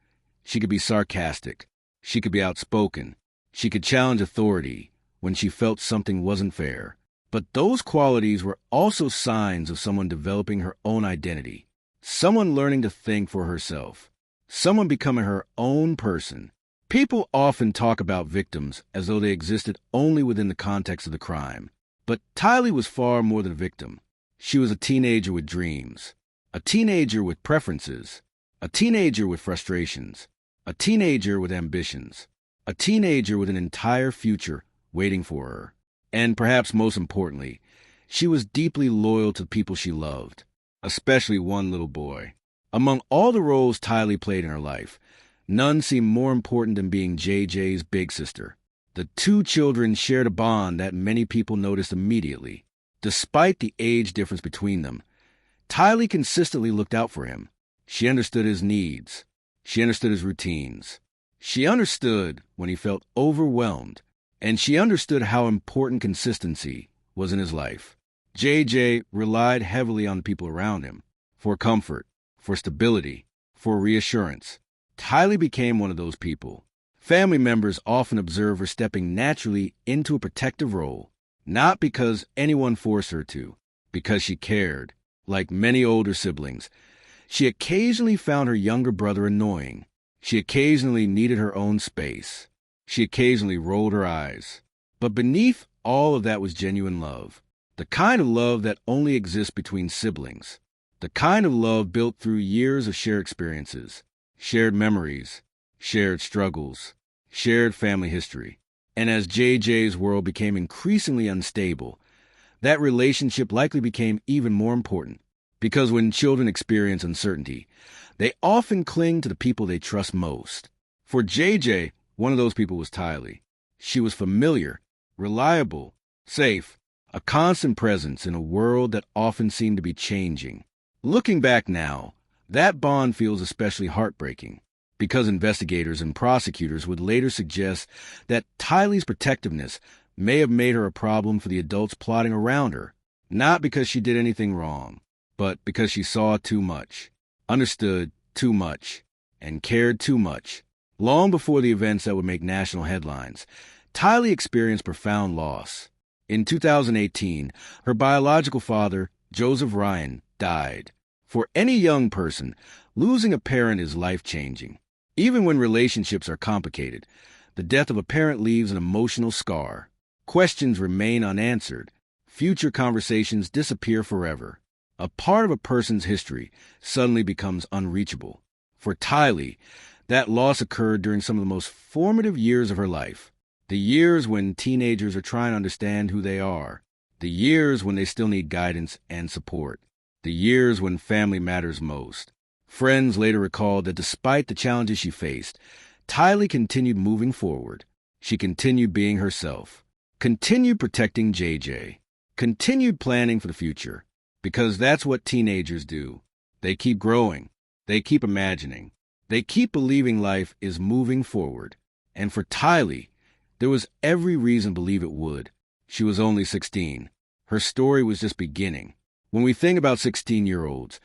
she could be sarcastic. She could be outspoken. She could challenge authority when she felt something wasn't fair. But those qualities were also signs of someone developing her own identity, someone learning to think for herself, someone becoming her own person. People often talk about victims as though they existed only within the context of the crime. But Tylee was far more than a victim. She was a teenager with dreams, a teenager with preferences, a teenager with frustrations, a teenager with ambitions, a teenager with an entire future waiting for her. And perhaps most importantly, she was deeply loyal to the people she loved, especially one little boy. Among all the roles Tylee played in her life, none seemed more important than being JJ's big sister. The two children shared a bond that many people noticed immediately. Despite the age difference between them, Tylee consistently looked out for him. She understood his needs. She understood his routines. She understood when he felt overwhelmed, and she understood how important consistency was in his life. JJ relied heavily on the people around him for comfort, for stability, for reassurance. Tylee became one of those people. Family members often observe her stepping naturally into a protective role, not because anyone forced her to, because she cared. Like many older siblings, she occasionally found her younger brother annoying. She occasionally needed her own space. She occasionally rolled her eyes. But beneath all of that was genuine love. The kind of love that only exists between siblings. The kind of love built through years of shared experiences, shared memories, shared struggles, shared family history. And as JJ's world became increasingly unstable, that relationship likely became even more important. Because when children experience uncertainty, they often cling to the people they trust most. For JJ, one of those people was Tylee. She was familiar, reliable, safe, a constant presence in a world that often seemed to be changing. Looking back now, that bond feels especially heartbreaking, because investigators and prosecutors would later suggest that Tylee's protectiveness may have made her a problem for the adults plotting around her, not because she did anything wrong, but because she saw too much, understood too much, and cared too much. Long before the events that would make national headlines, Tylee experienced profound loss. In 2018, her biological father, Joseph Ryan, died. For any young person, losing a parent is life-changing. Even when relationships are complicated, the death of a parent leaves an emotional scar. Questions remain unanswered. Future conversations disappear forever. A part of a person's history suddenly becomes unreachable. For Tylee, that loss occurred during some of the most formative years of her life. The years when teenagers are trying to understand who they are. The years when they still need guidance and support. The years when family matters most. Friends later recalled that despite the challenges she faced, Tylee continued moving forward. She continued being herself, continued protecting JJ, continued planning for the future, because that's what teenagers do. They keep growing, they keep imagining, they keep believing life is moving forward. And for Tylee, there was every reason to believe it would. She was only 16. Her story was just beginning. When we think about 16-year-olds,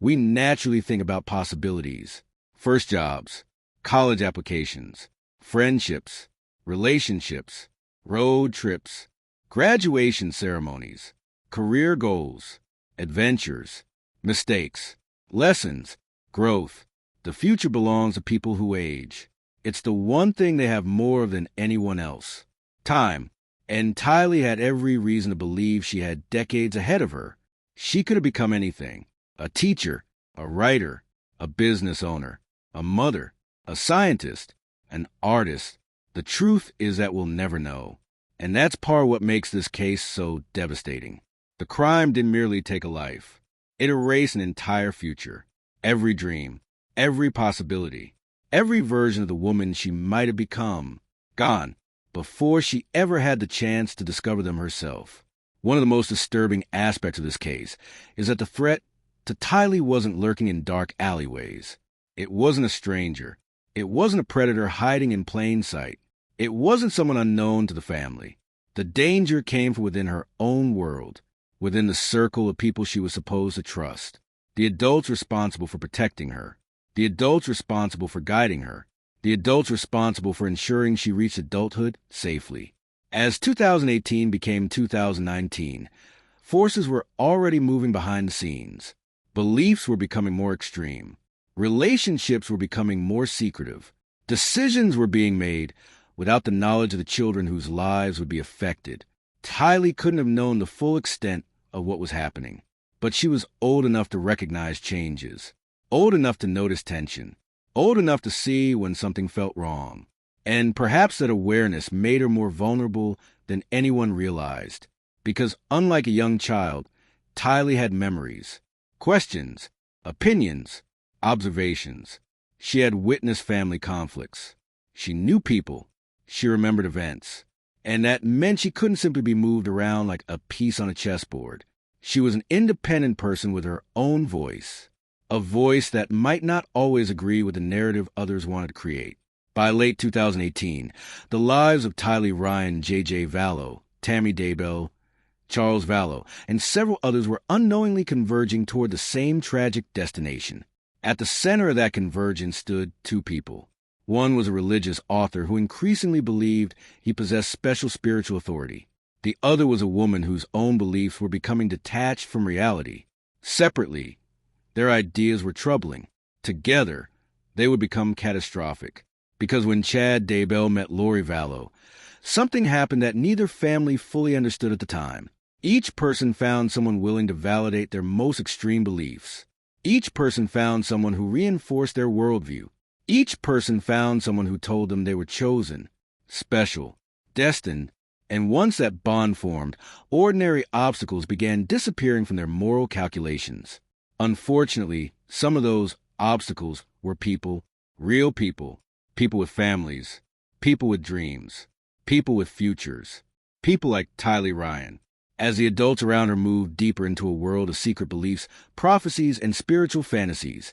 we naturally think about possibilities. First jobs, college applications, friendships, relationships, road trips, graduation ceremonies, career goals, adventures, mistakes, lessons, growth. The future belongs to people who age. It's the one thing they have more of than anyone else. Time. And Tylee had every reason to believe she had decades ahead of her. She could have become anything. A teacher, a writer, a business owner, a mother, a scientist, an artist. The truth is that we'll never know. And that's part of what makes this case so devastating. The crime didn't merely take a life. It erased an entire future. Every dream, every possibility, every version of the woman she might have become, gone, before she ever had the chance to discover them herself. One of the most disturbing aspects of this case is that the threat to Tylee wasn't lurking in dark alleyways. It wasn't a stranger. It wasn't a predator hiding in plain sight. It wasn't someone unknown to the family. The danger came from within her own world, within the circle of people she was supposed to trust. The adults responsible for protecting her. The adults responsible for guiding her. The adults responsible for ensuring she reached adulthood safely. As 2018 became 2019, forces were already moving behind the scenes. Beliefs were becoming more extreme. Relationships were becoming more secretive. Decisions were being made without the knowledge of the children whose lives would be affected. Tylee couldn't have known the full extent of what was happening, but she was old enough to recognize changes, old enough to notice tension, old enough to see when something felt wrong. And perhaps that awareness made her more vulnerable than anyone realized, because unlike a young child, Tylee had memories, questions, opinions, observations. She had witnessed family conflicts. She knew people. She remembered events. And that meant she couldn't simply be moved around like a piece on a chessboard. She was an independent person with her own voice, a voice that might not always agree with the narrative others wanted to create. By late 2018, the lives of Tylee Ryan, JJ Vallow, Tammy Daybell, Charles Vallow, and several others were unknowingly converging toward the same tragic destination. At the center of that convergence stood two people. One was a religious author who increasingly believed he possessed special spiritual authority. The other was a woman whose own beliefs were becoming detached from reality. Separately, their ideas were troubling. Together, they would become catastrophic. Because when Chad Daybell met Lori Vallow, something happened that neither family fully understood at the time. Each person found someone willing to validate their most extreme beliefs. Each person found someone who reinforced their worldview. Each person found someone who told them they were chosen, special, destined, and once that bond formed, ordinary obstacles began disappearing from their moral calculations. Unfortunately, some of those obstacles were people, real people, people with families, people with dreams, people with futures, people like Tylee Ryan. As the adults around her moved deeper into a world of secret beliefs, prophecies, and spiritual fantasies,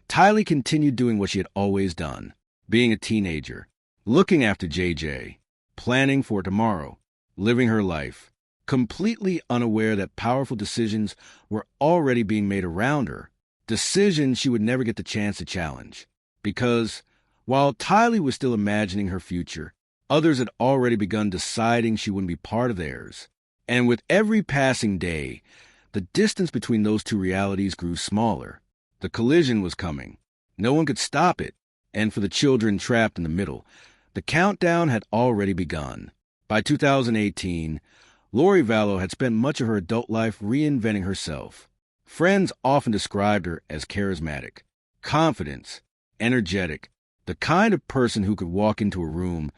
Tylee continued doing what she had always done, being a teenager, looking after JJ, planning for tomorrow, living her life, completely unaware that powerful decisions were already being made around her, decisions she would never get the chance to challenge. Because while Tylee was still imagining her future, others had already begun deciding she wouldn't be part of theirs. And with every passing day, the distance between those two realities grew smaller. The collision was coming. No one could stop it. And for the children trapped in the middle, the countdown had already begun. By 2018, Lori Vallow had spent much of her adult life reinventing herself. Friends often described her as charismatic, confident, energetic, the kind of person who could walk into a room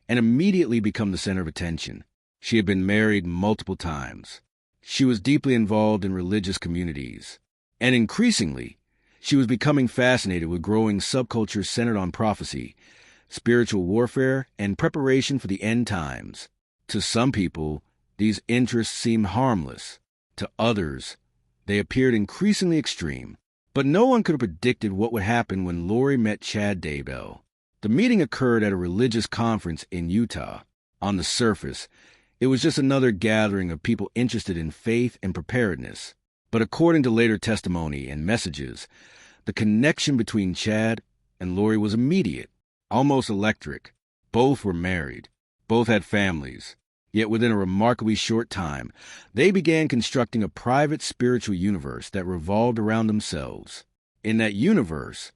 and immediately become the center of attention. She had been married multiple times. She was deeply involved in religious communities. And increasingly, she was becoming fascinated with growing subcultures centered on prophecy, spiritual warfare, and preparation for the end times. To some people, these interests seemed harmless. To others, they appeared increasingly extreme. But no one could have predicted what would happen when Lori met Chad Daybell. The meeting occurred at a religious conference in Utah. On the surface, it was just another gathering of people interested in faith and preparedness. But according to later testimony and messages, the connection between Chad and Lori was immediate, almost electric. Both were married. Both had families. Yet within a remarkably short time, they began constructing a private spiritual universe that revolved around themselves. In that universe,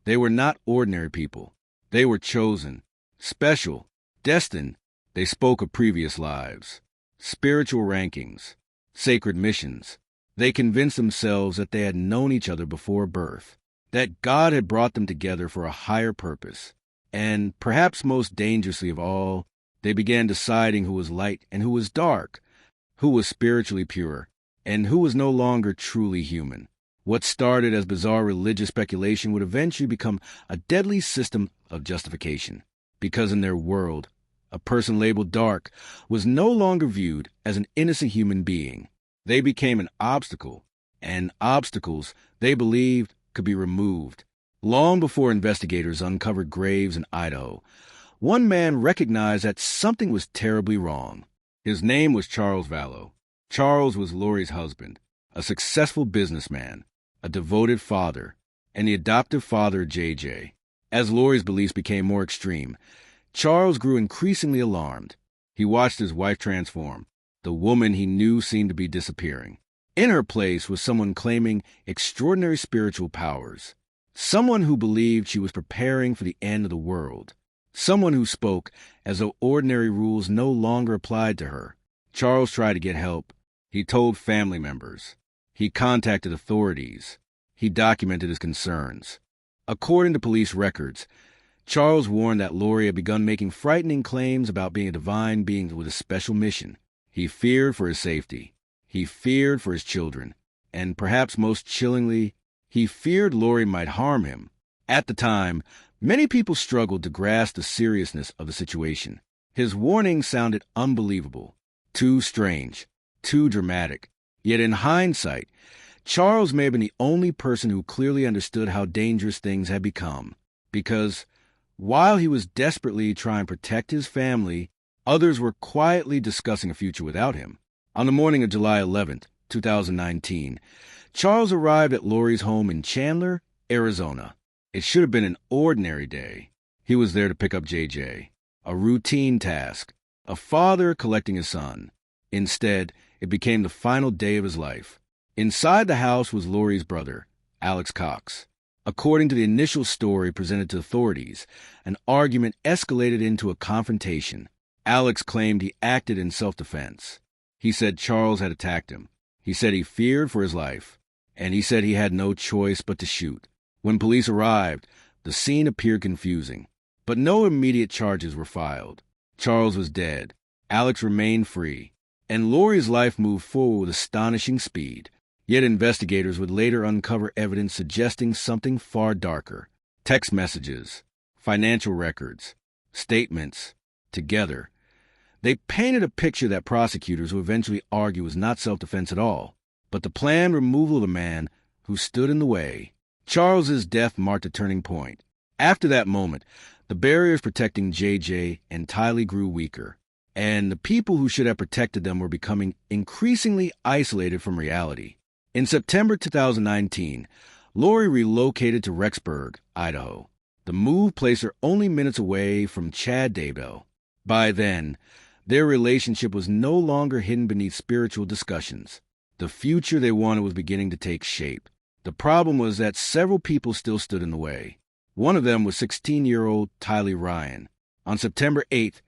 they were not ordinary people. They were chosen, special, destined. They spoke of previous lives, spiritual rankings, sacred missions. They convinced themselves that they had known each other before birth, that God had brought them together for a higher purpose. And, perhaps most dangerously of all, they began deciding who was light and who was dark, who was spiritually pure, and who was no longer truly human. What started as bizarre religious speculation would eventually become a deadly system of justification, because in their world, a person labeled dark was no longer viewed as an innocent human being. They became an obstacle, and obstacles, they believed, could be removed. Long before investigators uncovered graves in Idaho, one man recognized that something was terribly wrong. His name was Charles Vallow. Charles was Lori's husband, a successful businessman, a devoted father, and the adoptive father of JJ. As Lori's beliefs became more extreme, Charles grew increasingly alarmed. He watched his wife transform. The woman he knew seemed to be disappearing. In her place was someone claiming extraordinary spiritual powers, someone who believed she was preparing for the end of the world. Someone who spoke as though ordinary rules no longer applied to her. Charles tried to get help. He told family members. He contacted authorities. He documented his concerns. According to police records, Charles warned that Lori had begun making frightening claims about being a divine being with a special mission. He feared for his safety. He feared for his children. And perhaps most chillingly, he feared Lori might harm him. At the time, many people struggled to grasp the seriousness of the situation. His warning sounded unbelievable, too strange, too dramatic. Yet in hindsight, Charles may have been the only person who clearly understood how dangerous things had become. Because while he was desperately trying to protect his family, others were quietly discussing a future without him. On the morning of July 11th, 2019, Charles arrived at Lori's home in Chandler, Arizona. It should have been an ordinary day. He was there to pick up JJ, a routine task, a father collecting his son. Instead, it became the final day of his life. Inside the house was Lori's brother, Alex Cox. According to the initial story presented to authorities, an argument escalated into a confrontation. Alex claimed he acted in self-defense. He said Charles had attacked him. He said he feared for his life. And he said he had no choice but to shoot. When police arrived, the scene appeared confusing. But no immediate charges were filed. Charles was dead. Alex remained free. And Lori's life moved forward with astonishing speed. Yet investigators would later uncover evidence suggesting something far darker. Text messages, financial records, statements. Together, they painted a picture that prosecutors would eventually argue was not self-defense at all, but the planned removal of the man who stood in the way. Charles's death marked a turning point. After that moment, the barriers protecting JJ and Tylee grew weaker, and the people who should have protected them were becoming increasingly isolated from reality. In September 2019, Lori relocated to Rexburg, Idaho. The move placed her only minutes away from Chad Daybell. By then, their relationship was no longer hidden beneath spiritual discussions. The future they wanted was beginning to take shape. The problem was that several people still stood in the way. One of them was 16-year-old Tylee Ryan. On September 8th,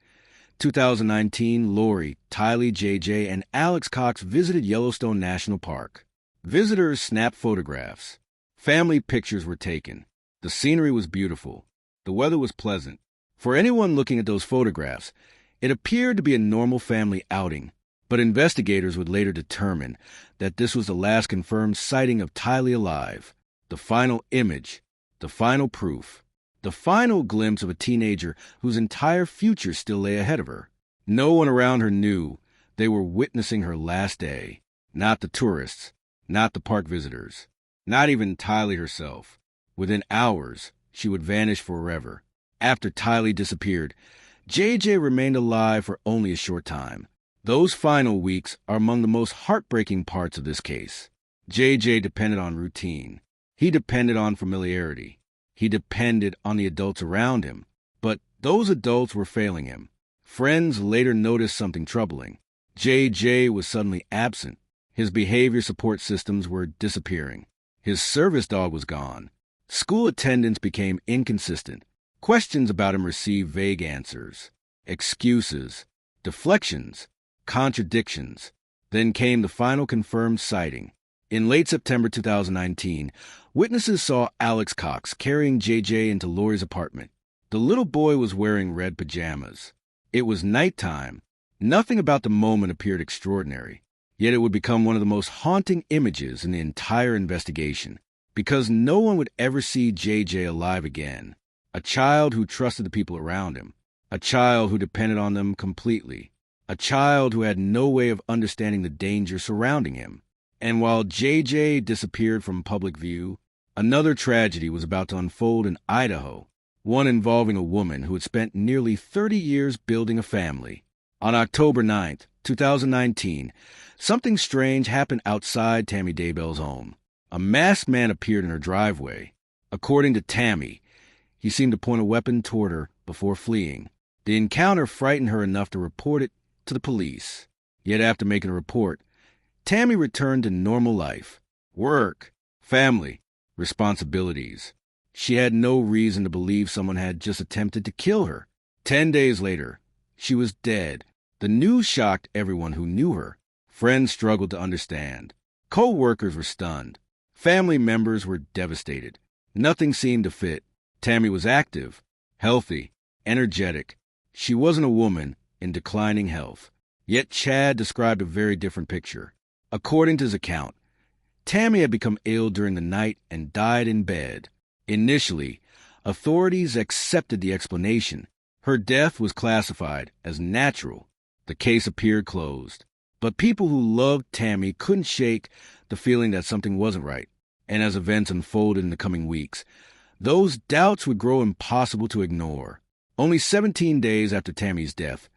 2019, Lori, Tylee, JJ, and Alex Cox visited Yellowstone National Park. Visitors snapped photographs. Family pictures were taken. The scenery was beautiful. The weather was pleasant. For anyone looking at those photographs, it appeared to be a normal family outing, but investigators would later determine that this was the last confirmed sighting of Tylee alive, the final image, the final proof, the final glimpse of a teenager whose entire future still lay ahead of her. No one around her knew they were witnessing her last day. Not the tourists, not the park visitors, not even Tylee herself. Within hours, she would vanish forever. After Tylee disappeared, JJ remained alive for only a short time. Those final weeks are among the most heartbreaking parts of this case. JJ depended on routine. He depended on familiarity. He depended on the adults around him. But those adults were failing him. Friends later noticed something troubling. JJ was suddenly absent. His behavior support systems were disappearing. His service dog was gone. School attendance became inconsistent. Questions about him received vague answers. Excuses, deflections, contradictions. Then came the final confirmed sighting. In late September 2019, witnesses saw Alex Cox carrying JJ into Lori's apartment. The little boy was wearing red pajamas. It was nighttime. Nothing about the moment appeared extraordinary. Yet it would become one of the most haunting images in the entire investigation, because no one would ever see JJ alive again. A child who trusted the people around him. A child who depended on them completely. A child who had no way of understanding the danger surrounding him. And while JJ disappeared from public view, another tragedy was about to unfold in Idaho, one involving a woman who had spent nearly 30 years building a family. On October 9th, 2019, something strange happened outside Tammy Daybell's home. A masked man appeared in her driveway. According to Tammy, he seemed to point a weapon toward her before fleeing. The encounter frightened her enough to report it to the police. Yet after making a report, Tammy returned to normal life. Work, family, responsibilities. She had no reason to believe someone had just attempted to kill her. 10 days later, she was dead. The news shocked everyone who knew her. Friends struggled to understand. Co-workers were stunned. Family members were devastated. Nothing seemed to fit. Tammy was active, healthy, energetic. She wasn't a woman in declining health. Yet Chad described a very different picture. According to his account, Tammy had become ill during the night and died in bed. Initially, authorities accepted the explanation. Her death was classified as natural. The case appeared closed. But people who loved Tammy couldn't shake the feeling that something wasn't right. And as events unfolded in the coming weeks, those doubts would grow impossible to ignore. Only 17 days after Tammy's death,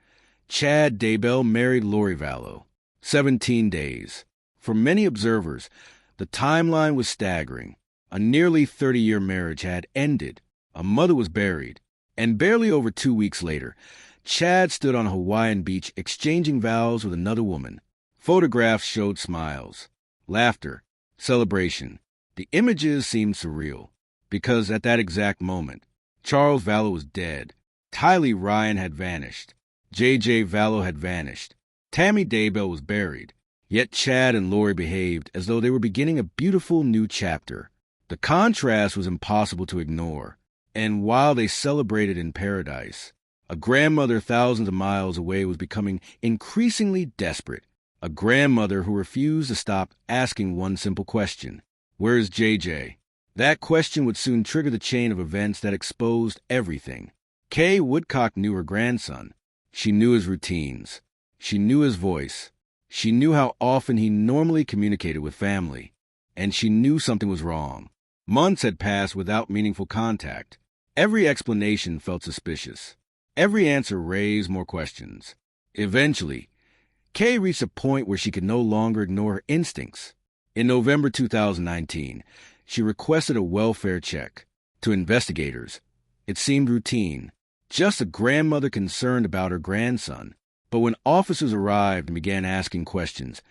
Chad Daybell married Lori Vallow. 17 days. For many observers, the timeline was staggering. A nearly 30-year marriage had ended. A mother was buried. And barely over 2 weeks later, Chad stood on a Hawaiian beach exchanging vows with another woman. Photographs showed smiles, laughter, celebration. The images seemed surreal, because at that exact moment, Charles Vallow was dead. Tylee Ryan had vanished. JJ Vallow had vanished. Tammy Daybell was buried. Yet Chad and Lori behaved as though they were beginning a beautiful new chapter. The contrast was impossible to ignore. And while they celebrated in paradise, a grandmother thousands of miles away was becoming increasingly desperate. A grandmother who refused to stop asking one simple question. Where's JJ? That question would soon trigger the chain of events that exposed everything. Kay Woodcock knew her grandson. She knew his routines. She knew his voice. She knew how often he normally communicated with family. And she knew something was wrong. Months had passed without meaningful contact. Every explanation felt suspicious. Every answer raised more questions. Eventually, Kay reached a point where she could no longer ignore her instincts. In November 2019, she requested a welfare check. To investigators, it seemed routine, just a grandmother concerned about her grandson. But when officers arrived and began asking questions,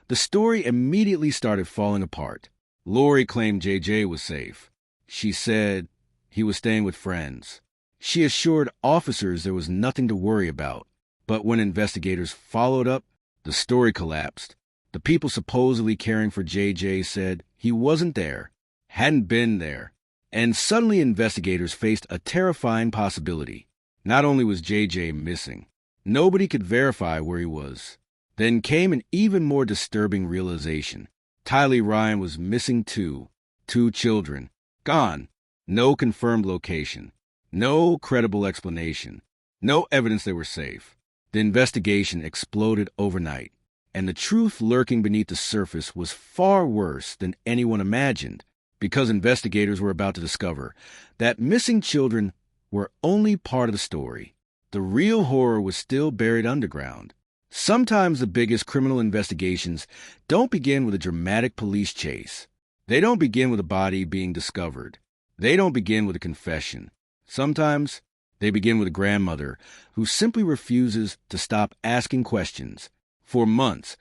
the story immediately started falling apart. Lori claimed JJ was safe. She said he was staying with friends. She assured officers there was nothing to worry about. But when investigators followed up, the story collapsed. The people supposedly caring for JJ said he wasn't there, hadn't been there. And suddenly investigators faced a terrifying possibility. Not only was JJ missing, nobody could verify where he was. Then came an even more disturbing realization. Tylee Ryan was missing too. 2 children. Gone. No confirmed location. No credible explanation. No evidence they were safe. The investigation exploded overnight, and the truth lurking beneath the surface was far worse than anyone imagined, because investigators were about to discover that missing children were only part of the story. The real horror was still buried underground. Sometimes the biggest criminal investigations don't begin with a dramatic police chase. They don't begin with a body being discovered. They don't begin with a confession. Sometimes they begin with a grandmother who simply refuses to stop asking questions. For months,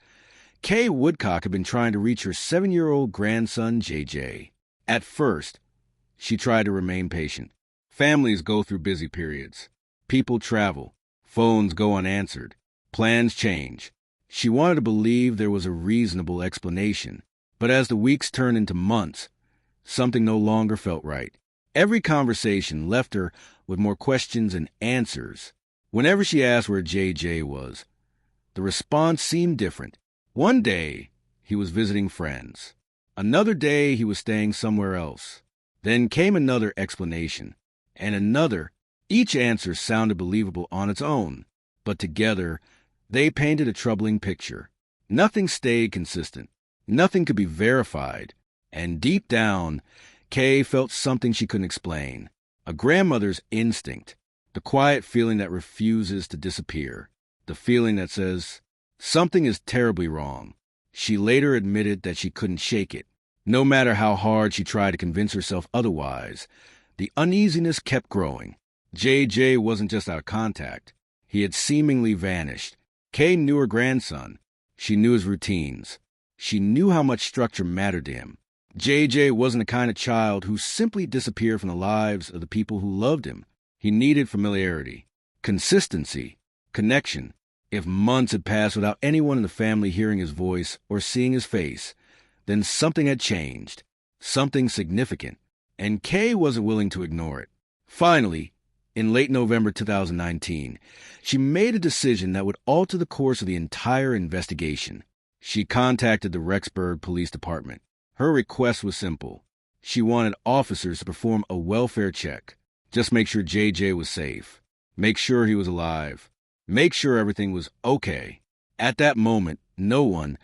Kay Woodcock had been trying to reach her 7-year-old grandson, JJ. At first, she tried to remain patient. Families go through busy periods. People travel. Phones go unanswered. Plans change. She wanted to believe there was a reasonable explanation. But as the weeks turned into months, something no longer felt right. Every conversation left her with more questions than answers. Whenever she asked where JJ was, the response seemed different. One day, he was visiting friends. Another day, he was staying somewhere else. Then came another explanation, and another. Each answer sounded believable on its own, but together, they painted a troubling picture. Nothing stayed consistent. Nothing could be verified. And deep down, Kay felt something she couldn't explain. A grandmother's instinct. The quiet feeling that refuses to disappear. The feeling that says, something is terribly wrong. She later admitted that she couldn't shake it. No matter how hard she tried to convince herself otherwise, the uneasiness kept growing. JJ wasn't just out of contact. He had seemingly vanished. Kay knew her grandson. She knew his routines. She knew how much structure mattered to him. JJ wasn't the kind of child who simply disappeared from the lives of the people who loved him. He needed familiarity, consistency, connection. If months had passed without anyone in the family hearing his voice or seeing his face, then something had changed, something significant, and Kay wasn't willing to ignore it. Finally, in late November 2019, she made a decision that would alter the course of the entire investigation. She contacted the Rexburg Police Department. Her request was simple. She wanted officers to perform a welfare check. Just make sure JJ was safe. Make sure he was alive. Make sure everything was okay. At that moment, no one,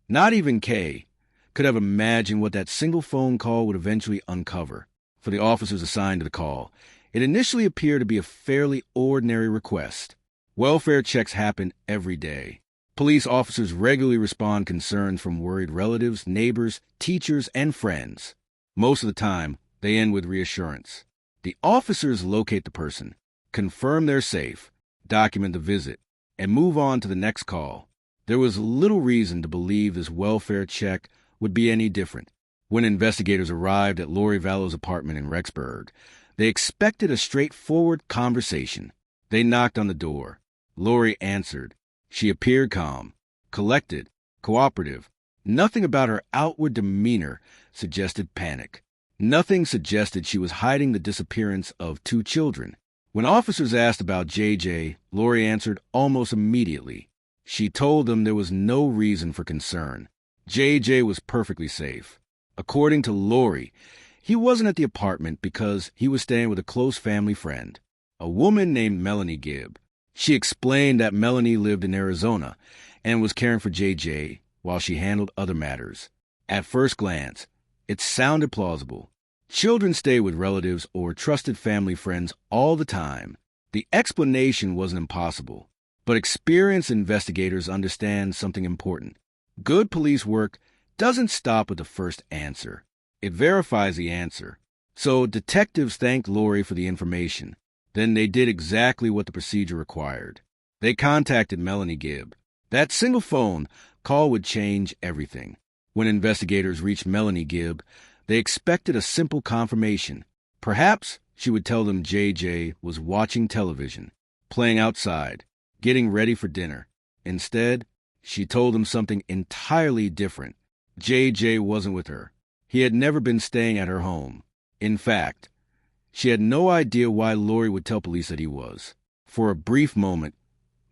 not even Kay, could have imagined what that single phone call would eventually uncover. For the officers assigned to the call, it initially appeared to be a fairly ordinary request. Welfare checks happen every day. Police officers regularly respond to concerns from worried relatives, neighbors, teachers, and friends. Most of the time, they end with reassurance. The officers locate the person, confirm they're safe, document the visit, and move on to the next call. There was little reason to believe this welfare check would be any different. When investigators arrived at Lori Vallow's apartment in Rexburg, they expected a straightforward conversation. They knocked on the door. Lori answered. She appeared calm, collected, cooperative. Nothing about her outward demeanor suggested panic. Nothing suggested she was hiding the disappearance of 2 children. When officers asked about JJ, Lori answered almost immediately. She told them there was no reason for concern. JJ was perfectly safe. According to Lori, he wasn't at the apartment because he was staying with a close family friend, a woman named Melanie Gibb. She explained that Melanie lived in Arizona and was caring for JJ while she handled other matters. At first glance, it sounded plausible. Children stay with relatives or trusted family friends all the time. The explanation wasn't impossible, but experienced investigators understand something important. Good police work doesn't stop with the first answer. It verifies the answer. So detectives thanked Lori for the information. Then they did exactly what the procedure required. They contacted Melanie Gibb. That single phone call would change everything. When investigators reached Melanie Gibb, they expected a simple confirmation. Perhaps she would tell them JJ was watching television, playing outside, getting ready for dinner. Instead, she told them something entirely different. JJ wasn't with her. He had never been staying at her home. In fact, she had no idea why Lori would tell police that he was. For a brief moment,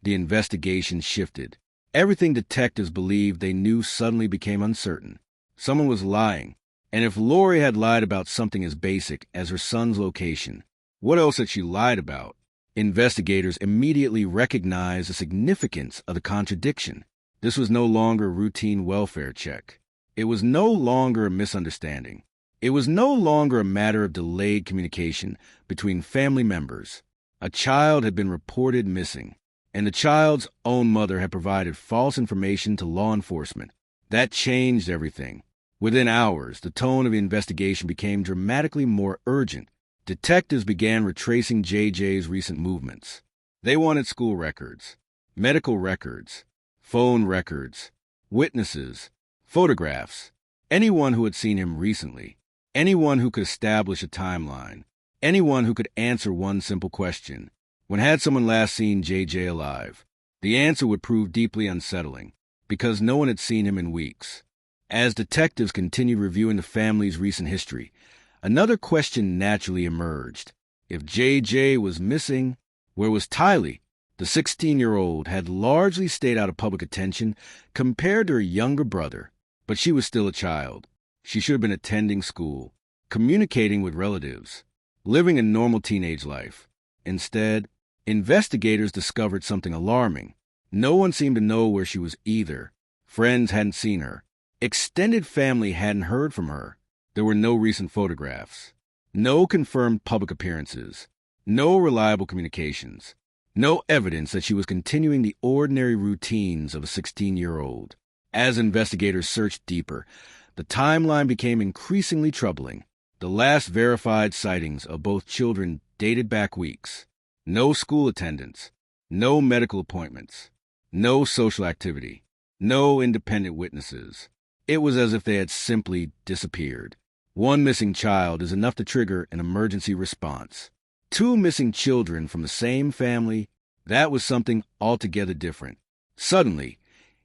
the investigation shifted. Everything detectives believed they knew suddenly became uncertain. Someone was lying, and if Lori had lied about something as basic as her son's location, what else had she lied about? Investigators immediately recognized the significance of the contradiction. This was no longer a routine welfare check. It was no longer a misunderstanding. It was no longer a matter of delayed communication between family members. A child had been reported missing, and the child's own mother had provided false information to law enforcement. That changed everything. Within hours, the tone of the investigation became dramatically more urgent. Detectives began retracing JJ's recent movements. They wanted school records, medical records, phone records, witnesses, photographs, anyone who had seen him recently, anyone who could establish a timeline, anyone who could answer one simple question. When had someone last seen JJ alive? The answer would prove deeply unsettling, because no one had seen him in weeks. As detectives continued reviewing the family's recent history, another question naturally emerged. If JJ was missing, where was Tylee? The 16-year-old had largely stayed out of public attention compared to her younger brother, but she was still a child. She should have been attending school, communicating with relatives, living a normal teenage life. Instead, investigators discovered something alarming. No one seemed to know where she was either. Friends hadn't seen her. Extended family hadn't heard from her. There were no recent photographs, no confirmed public appearances, no reliable communications, no evidence that she was continuing the ordinary routines of a 16-year-old. As investigators searched deeper, the timeline became increasingly troubling. The last verified sightings of both children dated back weeks. No school attendance, no medical appointments, no social activity, no independent witnesses. It was as if they had simply disappeared. One missing child is enough to trigger an emergency response. Two missing children from the same family, that was something altogether different. Suddenly,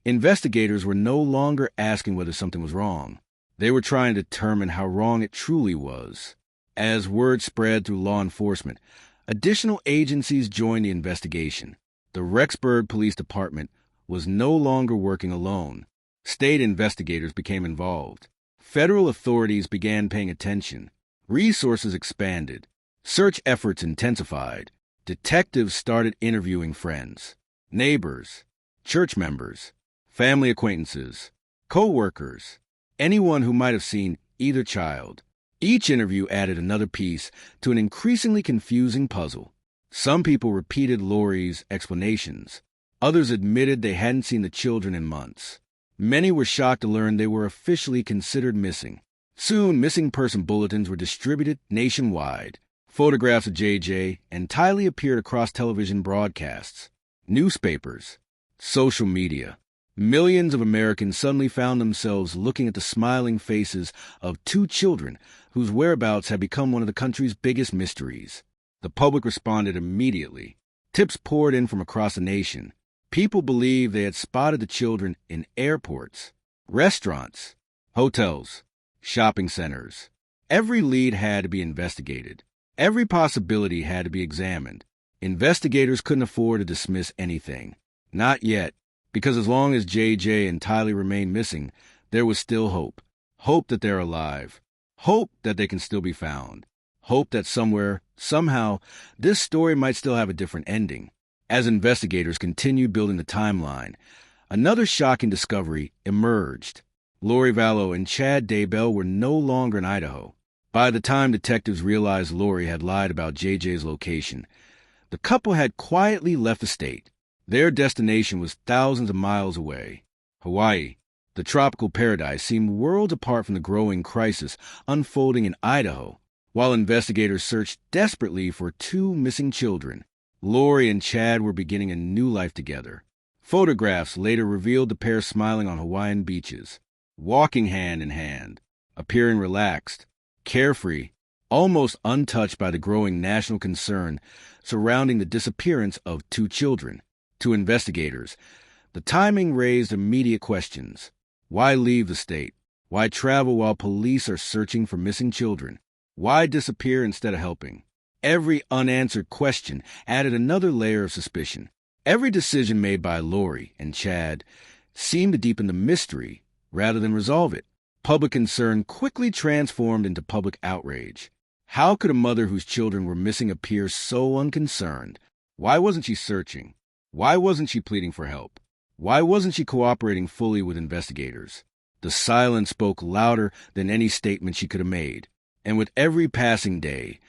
investigators were no longer asking whether something was wrong. They were trying to determine how wrong it truly was. As word spread through law enforcement, additional agencies joined the investigation. The Rexburg Police Department was no longer working alone. State investigators became involved. Federal authorities began paying attention. Resources expanded. Search efforts intensified. Detectives started interviewing friends, neighbors, church members, family acquaintances, co-workers, anyone who might have seen either child. Each interview added another piece to an increasingly confusing puzzle. Some people repeated Lori's explanations. Others admitted they hadn't seen the children in months. Many were shocked to learn they were officially considered missing. Soon, missing person bulletins were distributed nationwide. Photographs of JJ and Tylee appeared across television broadcasts, newspapers, social media. Millions of Americans suddenly found themselves looking at the smiling faces of two children whose whereabouts had become one of the country's biggest mysteries. The public responded immediately. Tips poured in from across the nation. People believed they had spotted the children in airports, restaurants, hotels, shopping centers. Every lead had to be investigated. Every possibility had to be examined. Investigators couldn't afford to dismiss anything. Not yet, because as long as JJ and Tylee remained missing, there was still hope. Hope that they're alive. Hope that they can still be found. Hope that somewhere, somehow, this story might still have a different ending. As investigators continued building the timeline, another shocking discovery emerged. Lori Vallow and Chad Daybell were no longer in Idaho. By the time detectives realized Lori had lied about JJ's location, the couple had quietly left the state. Their destination was thousands of miles away. Hawaii, the tropical paradise, seemed worlds apart from the growing crisis unfolding in Idaho. While investigators searched desperately for two missing children, Lori and Chad were beginning a new life together. Photographs later revealed the pair smiling on Hawaiian beaches, walking hand in hand, appearing relaxed, carefree, almost untouched by the growing national concern surrounding the disappearance of two children. To investigators, the timing raised immediate questions. Why leave the state? Why travel while police are searching for missing children? Why disappear instead of helping? Every unanswered question added another layer of suspicion. Every decision made by Lori and Chad seemed to deepen the mystery rather than resolve it. Public concern quickly transformed into public outrage. How could a mother whose children were missing appear so unconcerned? Why wasn't she searching? Why wasn't she pleading for help? Why wasn't she cooperating fully with investigators? The silence spoke louder than any statement she could have made. And with every passing day,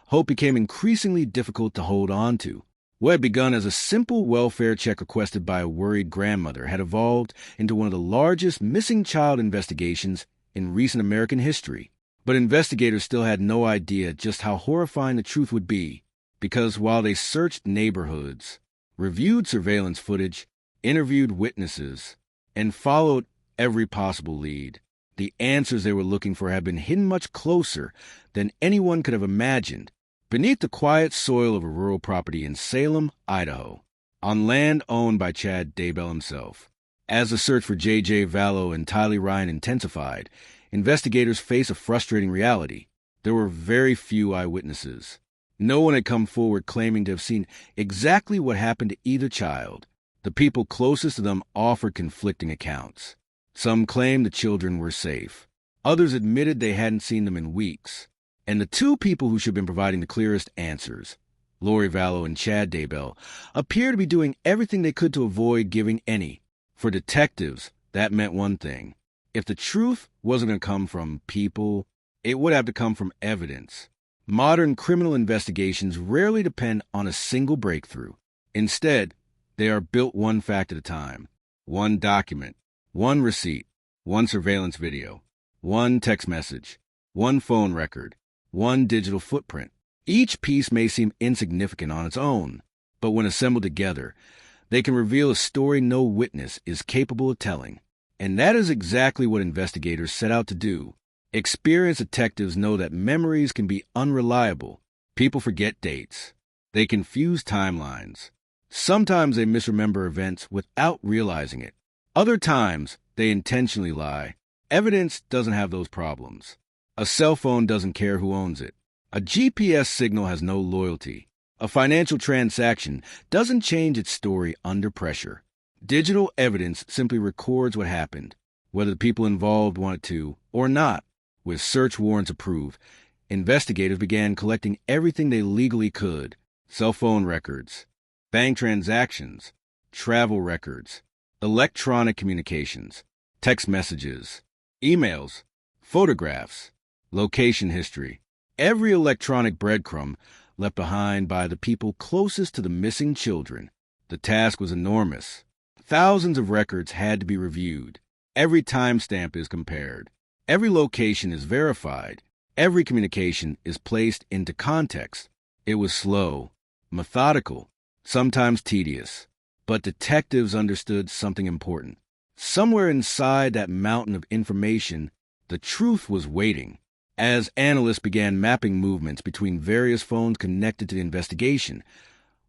hope became increasingly difficult to hold on to. What had begun as a simple welfare check requested by a worried grandmother had evolved into one of the largest missing child investigations in recent American history. But investigators still had no idea just how horrifying the truth would be, because while they searched neighborhoods, reviewed surveillance footage, interviewed witnesses, and followed every possible lead, the answers they were looking for had been hidden much closer than anyone could have imagined, beneath the quiet soil of a rural property in Salem, Idaho, on land owned by Chad Daybell himself. As the search for JJ Vallow and Tylee Ryan intensified, investigators faced a frustrating reality. There were very few eyewitnesses. No one had come forward claiming to have seen exactly what happened to either child. The people closest to them offered conflicting accounts. Some claimed the children were safe. Others admitted they hadn't seen them in weeks. And the two people who should have been providing the clearest answers, Lori Vallow and Chad Daybell, appear to be doing everything they could to avoid giving any. For detectives, that meant one thing. If the truth wasn't going to come from people, it would have to come from evidence. Modern criminal investigations rarely depend on a single breakthrough. Instead, they are built one fact at a time. One document, one receipt, one surveillance video, one text message, one phone record, one digital footprint. Each piece may seem insignificant on its own, but when assembled together, they can reveal a story no witness is capable of telling. And that is exactly what investigators set out to do. Experienced detectives know that memories can be unreliable. People forget dates. They confuse timelines. Sometimes they misremember events without realizing it. Other times, they intentionally lie. Evidence doesn't have those problems. A cell phone doesn't care who owns it. A GPS signal has no loyalty. A financial transaction doesn't change its story under pressure. Digital evidence simply records what happened, whether the people involved wanted to or not. With search warrants approved, investigators began collecting everything they legally could: cell phone records, bank transactions, travel records, electronic communications, text messages, emails, photographs, location history, every electronic breadcrumb left behind by the people closest to the missing children. The task was enormous. Thousands of records had to be reviewed. Every timestamp is compared. Every location is verified. Every communication is placed into context. It was slow, methodical, sometimes tedious. But detectives understood something important. Somewhere inside that mountain of information, the truth was waiting. As analysts began mapping movements between various phones connected to the investigation,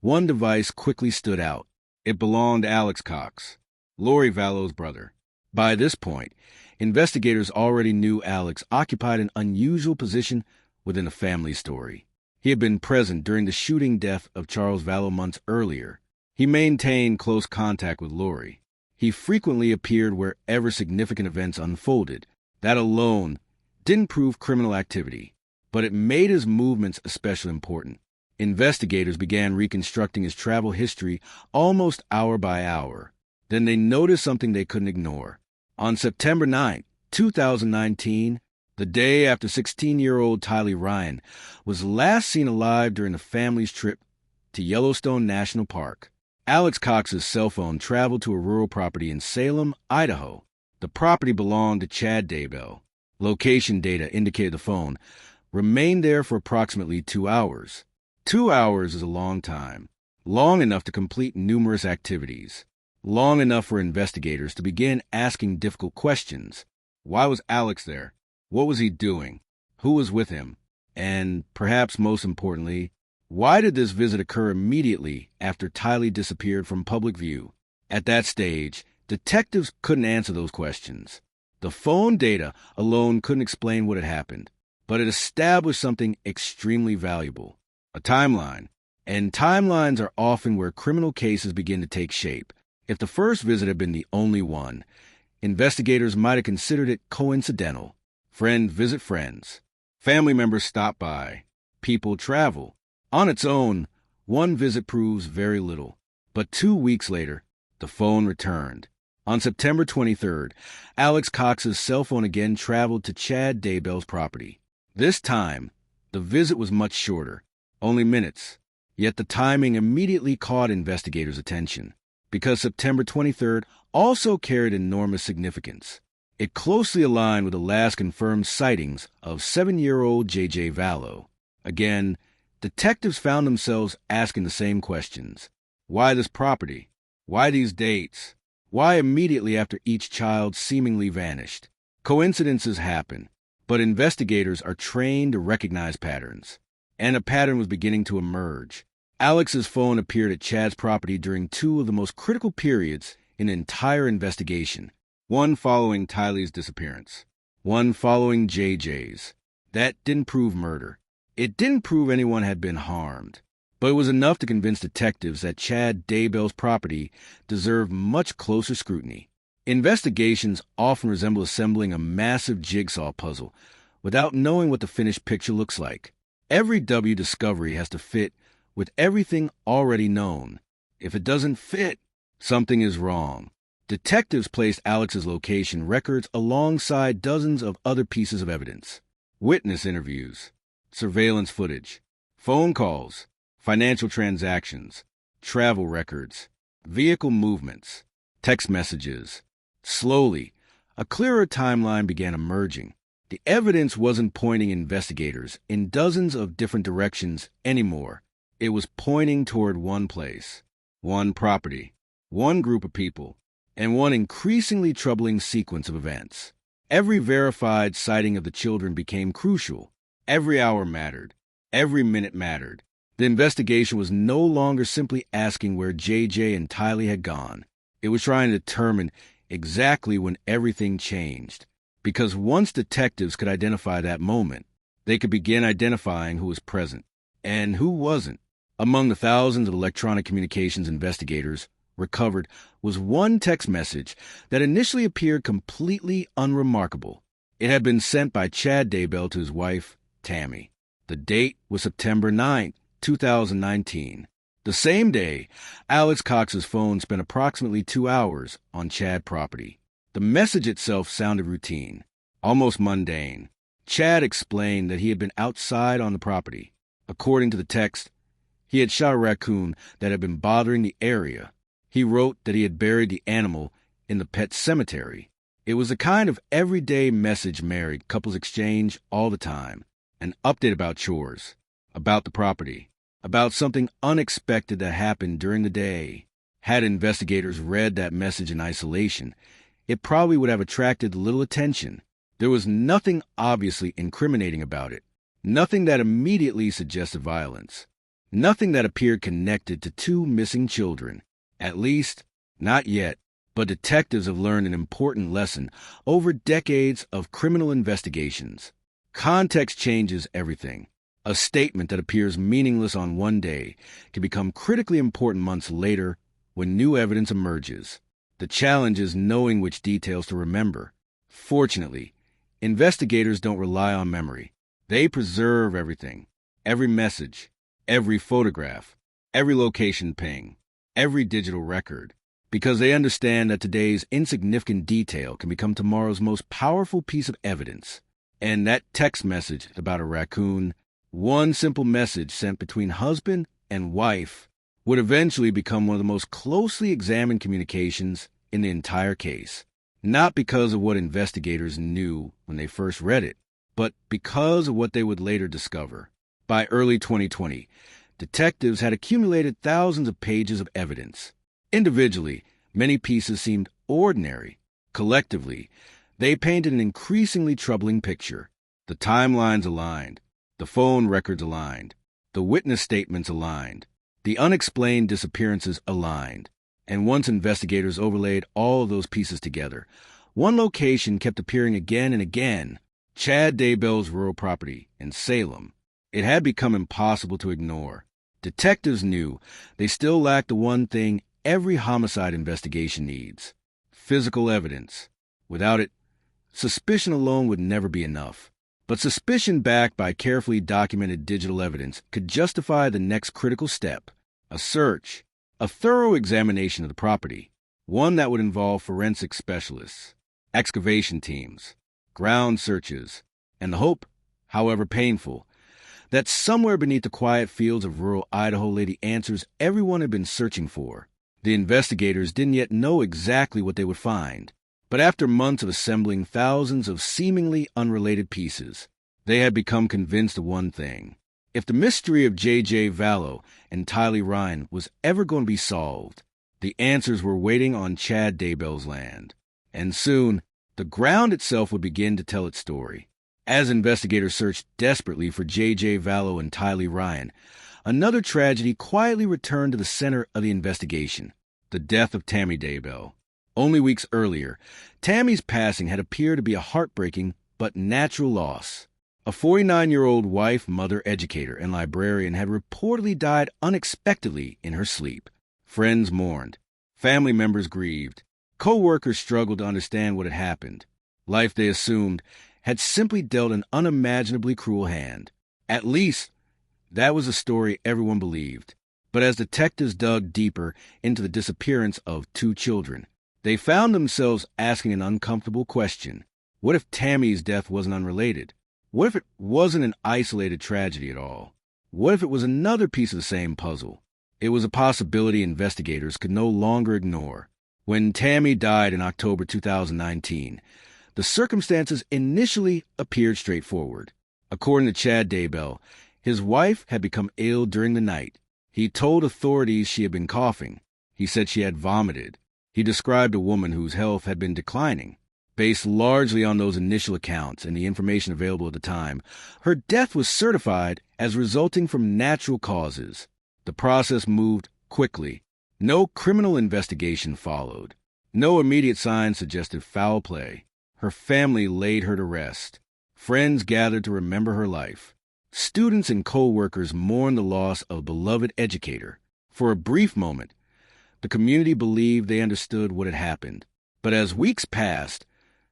one device quickly stood out. It belonged to Alex Cox, Lori Vallow's brother. By this point, investigators already knew Alex occupied an unusual position within the family story. He had been present during the shooting death of Charles Vallow months earlier. He maintained close contact with Lori. He frequently appeared wherever significant events unfolded. That alone didn't prove criminal activity, but it made his movements especially important. Investigators began reconstructing his travel history almost hour by hour. Then they noticed something they couldn't ignore. On September 9, 2019, the day after 16-year-old Tylee Ryan was last seen alive during the family's trip to Yellowstone National Park, Alex Cox's cell phone traveled to a rural property in Salem, Idaho. The property belonged to Chad Daybell. Location data indicated the phone remained there for approximately 2 hours. 2 hours is a long time, long enough to complete numerous activities, long enough for investigators to begin asking difficult questions. Why was Alex there? What was he doing? Who was with him? And, perhaps most importantly, why did this visit occur immediately after Tylee disappeared from public view? At that stage, detectives couldn't answer those questions. The phone data alone couldn't explain what had happened, but it established something extremely valuable. a timeline. And timelines are often where criminal cases begin to take shape. If the first visit had been the only one, investigators might have considered it coincidental. Friends visit friends. Family members stop by. People travel. On its own, one visit proves very little. But 2 weeks later, the phone returned. On September 23rd, Alex Cox's cell phone again traveled to Chad Daybell's property. This time, the visit was much shorter, only minutes. Yet the timing immediately caught investigators' attention, because September 23rd also carried enormous significance. It closely aligned with the last confirmed sightings of 7-year-old JJ Vallow. Again, detectives found themselves asking the same questions. Why this property? Why these dates? Why immediately after each child seemingly vanished? Coincidences happen, but investigators are trained to recognize patterns. And a pattern was beginning to emerge. Alex's phone appeared at Chad's property during 2 of the most critical periods in the entire investigation. One following Tylee's disappearance. One following JJ's. That didn't prove murder. It didn't prove anyone had been harmed. But it was enough to convince detectives that Chad Daybell's property deserved much closer scrutiny. Investigations often resemble assembling a massive jigsaw puzzle without knowing what the finished picture looks like. Every W discovery has to fit with everything already known. If it doesn't fit, something is wrong. Detectives placed Alex's location records alongside dozens of other pieces of evidence. Witness interviews, surveillance footage, phone calls, financial transactions, travel records, vehicle movements, text messages. Slowly, a clearer timeline began emerging. The evidence wasn't pointing investigators in dozens of different directions anymore. It was pointing toward one place, one property, one group of people, and one increasingly troubling sequence of events. Every verified sighting of the children became crucial. Every hour mattered. Every minute mattered. The investigation was no longer simply asking where JJ and Tylee had gone. It was trying to determine exactly when everything changed. Because once detectives could identify that moment, they could begin identifying who was present and who wasn't. Among the thousands of electronic communications investigators recovered was one text message that initially appeared completely unremarkable. It had been sent by Chad Daybell to his wife, Tammy. The date was September 9th, 2019. The same day, Alex Cox's phone spent approximately 2 hours on Chad property. The message itself sounded routine, almost mundane. Chad explained that he had been outside on the property. According to the text, he had shot a raccoon that had been bothering the area. He wrote that he had buried the animal in the pet cemetery. It was the kind of everyday message married couples exchange all the time. An update about chores, about the property, about something unexpected that happened during the day. Had investigators read that message in isolation, it probably would have attracted little attention. There was nothing obviously incriminating about it, nothing that immediately suggested violence, nothing that appeared connected to 2 missing children. At least, not yet. But detectives have learned an important lesson over decades of criminal investigations. Context changes everything. A statement that appears meaningless on one day can become critically important months later when new evidence emerges. The challenge is knowing which details to remember. Fortunately, investigators don't rely on memory. They preserve everything. Every message, every photograph, every location ping, every digital record. Because they understand that today's insignificant detail can become tomorrow's most powerful piece of evidence. And that text message about a raccoon, one simple message sent between husband and wife, would eventually become one of the most closely examined communications in the entire case. Not because of what investigators knew when they first read it, but because of what they would later discover. By early 2020, detectives had accumulated thousands of pages of evidence. Individually, many pieces seemed ordinary. Collectively, they painted an increasingly troubling picture. The timelines aligned, the phone records aligned, the witness statements aligned, the unexplained disappearances aligned. And once investigators overlaid all of those pieces together, one location kept appearing again and again: Chad Daybell's rural property in Salem. It had become impossible to ignore. Detectives knew they still lacked the one thing every homicide investigation needs: physical evidence. Without it, suspicion alone would never be enough. But suspicion backed by carefully documented digital evidence could justify the next critical step: a search, a thorough examination of the property, one that would involve forensic specialists, excavation teams, ground searches, and the hope, however painful, that somewhere beneath the quiet fields of rural Idaho lay the answers everyone had been searching for. The investigators didn't yet know exactly what they would find, but after months of assembling thousands of seemingly unrelated pieces, they had become convinced of one thing: if the mystery of JJ Vallow and Tylee Ryan was ever going to be solved, the answers were waiting on Chad Daybell's land. And soon, the ground itself would begin to tell its story. As investigators searched desperately for JJ Vallow and Tylee Ryan, another tragedy quietly returned to the center of the investigation: the death of Tammy Daybell. Only weeks earlier, Tammy's passing had appeared to be a heartbreaking but natural loss. A 49-year-old wife, mother, educator, and librarian had reportedly died unexpectedly in her sleep. Friends mourned. Family members grieved. Co-workers struggled to understand what had happened. Life, they assumed, had simply dealt an unimaginably cruel hand. At least, that was the story everyone believed. But as detectives dug deeper into the disappearance of two children, they found themselves asking an uncomfortable question. What if Tammy's death wasn't unrelated? What if it wasn't an isolated tragedy at all? What if it was another piece of the same puzzle? It was a possibility investigators could no longer ignore. When Tammy died in October 2019, the circumstances initially appeared straightforward. According to Chad Daybell, his wife had become ill during the night. He told authorities she had been coughing. He said she had vomited. He described a woman whose health had been declining. Based largely on those initial accounts and the information available at the time, her death was certified as resulting from natural causes. The process moved quickly. No criminal investigation followed. No immediate signs suggested foul play. Her family laid her to rest. Friends gathered to remember her life. Students and co-workers mourned the loss of a beloved educator. For a brief moment, the community believed they understood what had happened. But as weeks passed,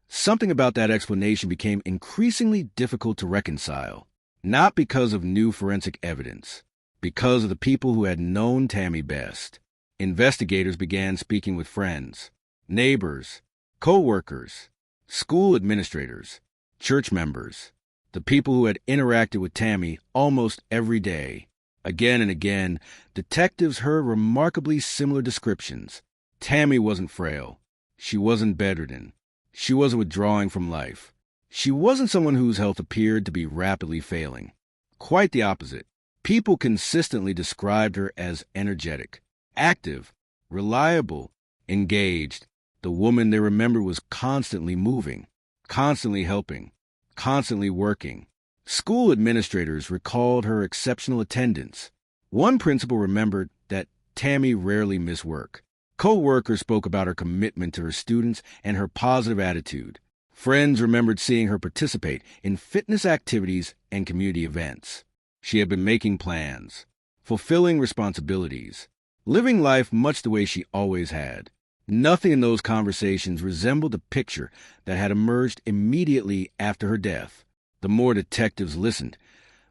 something about that explanation became increasingly difficult to reconcile. Not because of new forensic evidence, because of the people who had known Tammy best. Investigators began speaking with friends, neighbors, co-workers, school administrators, church members, the people who had interacted with Tammy almost every day. Again and again, detectives heard remarkably similar descriptions. Tammy wasn't frail. She wasn't bedridden. She wasn't withdrawing from life. She wasn't someone whose health appeared to be rapidly failing. Quite the opposite. People consistently described her as energetic, active, reliable, engaged. The woman they remembered was constantly moving, constantly helping, constantly working. School administrators recalled her exceptional attendance. One principal remembered that Tammy rarely missed work. Co-workers spoke about her commitment to her students and her positive attitude. Friends remembered seeing her participate in fitness activities and community events. She had been making plans, fulfilling responsibilities, living life much the way she always had. Nothing in those conversations resembled the picture that had emerged immediately after her death. The more detectives listened,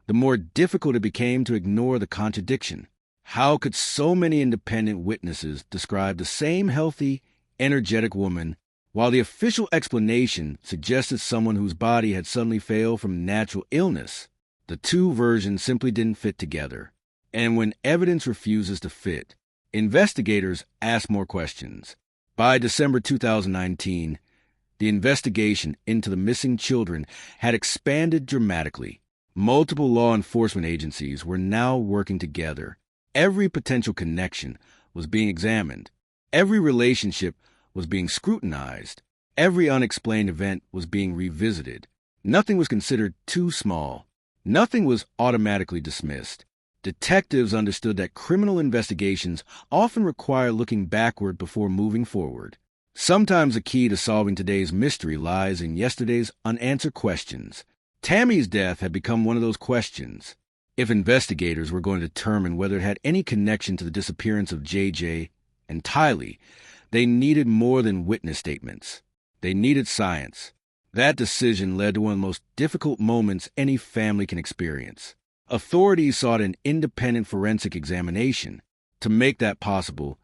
the more difficult it became to ignore the contradiction. How could so many independent witnesses describe the same healthy, energetic woman, while the official explanation suggested someone whose body had suddenly failed from natural illness? The two versions simply didn't fit together. And when evidence refuses to fit, investigators ask more questions. By December 2019, the investigation into the missing children had expanded dramatically. Multiple law enforcement agencies were now working together. Every potential connection was being examined. Every relationship was being scrutinized. Every unexplained event was being revisited. Nothing was considered too small. Nothing was automatically dismissed. Detectives understood that criminal investigations often require looking backward before moving forward. Sometimes the key to solving today's mystery lies in yesterday's unanswered questions. Tammy's death had become one of those questions. If investigators were going to determine whether it had any connection to the disappearance of JJ and Tylee, they needed more than witness statements. They needed science. That decision led to one of the most difficult moments any family can experience. Authorities sought an independent forensic examination. To make that possible,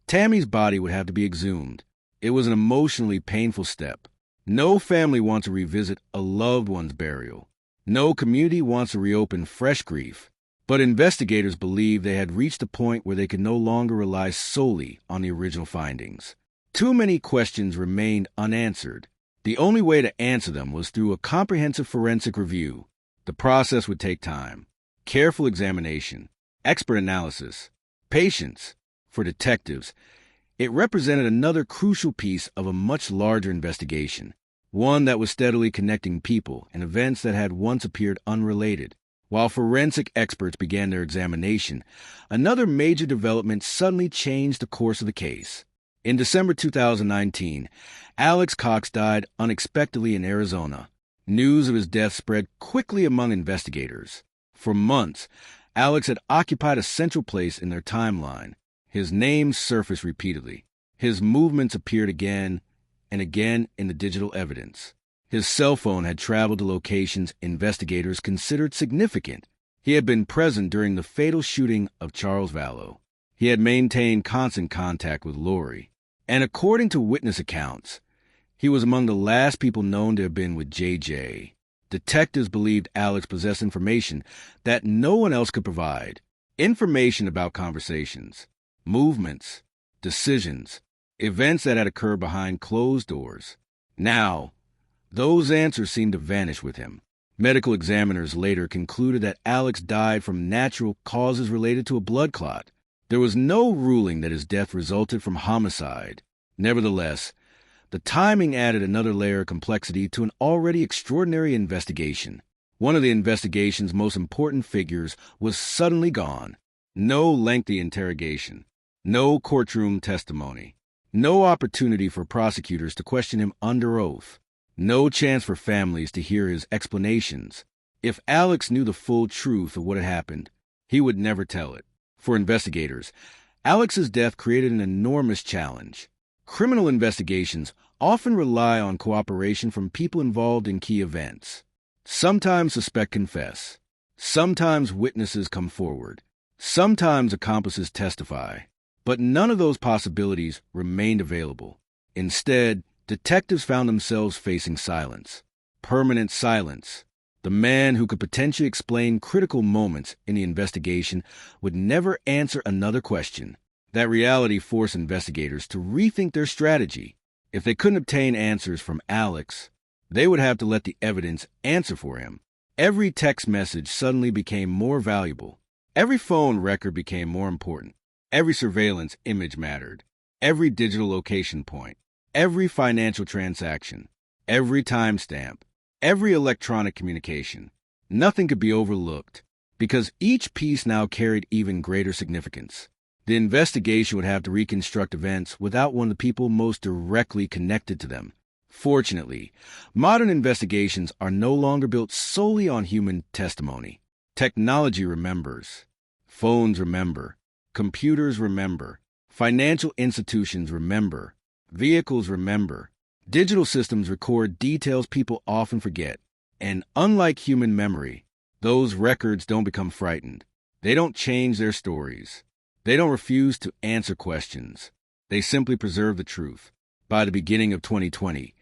Tammy's body would have to be exhumed. It was an emotionally painful step. No family wants to revisit a loved one's burial. No community wants to reopen fresh grief. But investigators believed they had reached a point where they could no longer rely solely on the original findings. Too many questions remained unanswered. The only way to answer them was through a comprehensive forensic review. The process would take time, careful examination, expert analysis, patience. For detectives, it represented another crucial piece of a much larger investigation, one that was steadily connecting people and events that had once appeared unrelated. While forensic experts began their examination, another major development suddenly changed the course of the case. In December 2019, Alex Cox died unexpectedly in Arizona. News of his death spread quickly among investigators. For months, Alex had occupied a central place in their timeline. His name surfaced repeatedly. His movements appeared again and again in the digital evidence. His cell phone had traveled to locations investigators considered significant. He had been present during the fatal shooting of Charles Vallow. He had maintained constant contact with Lori. And according to witness accounts, he was among the last people known to have been with JJ. Detectives believed Alex possessed information that no one else could provide. Information about conversations, movements, decisions, events that had occurred behind closed doors. Now, those answers seemed to vanish with him. Medical examiners later concluded that Alex died from natural causes related to a blood clot. There was no ruling that his death resulted from homicide. Nevertheless, the timing added another layer of complexity to an already extraordinary investigation. One of the investigation's most important figures was suddenly gone. No lengthy interrogation, no courtroom testimony, no opportunity for prosecutors to question him under oath, no chance for families to hear his explanations. If Alex knew the full truth of what had happened, he would never tell it. For investigators, Alex's death created an enormous challenge. Criminal investigations often rely on cooperation from people involved in key events. Sometimes suspects confess. Sometimes witnesses come forward. Sometimes accomplices testify. But none of those possibilities remained available. Instead, detectives found themselves facing silence. Permanent silence. The man who could potentially explain critical moments in the investigation would never answer another question. That reality forced investigators to rethink their strategy. If they couldn't obtain answers from Alex, they would have to let the evidence answer for him. Every text message suddenly became more valuable. Every phone record became more important. Every surveillance image mattered. Every digital location point. Every financial transaction. Every timestamp. Every electronic communication. Nothing could be overlooked, because each piece now carried even greater significance. The investigation would have to reconstruct events without one of the people most directly connected to them. Fortunately, modern investigations are no longer built solely on human testimony. Technology remembers. Phones remember. Computers remember. Financial institutions remember. Vehicles remember. Digital systems record details people often forget. And unlike human memory, those records don't become frightened. They don't change their stories. They don't refuse to answer questions. They simply preserve the truth. By the beginning of 2020,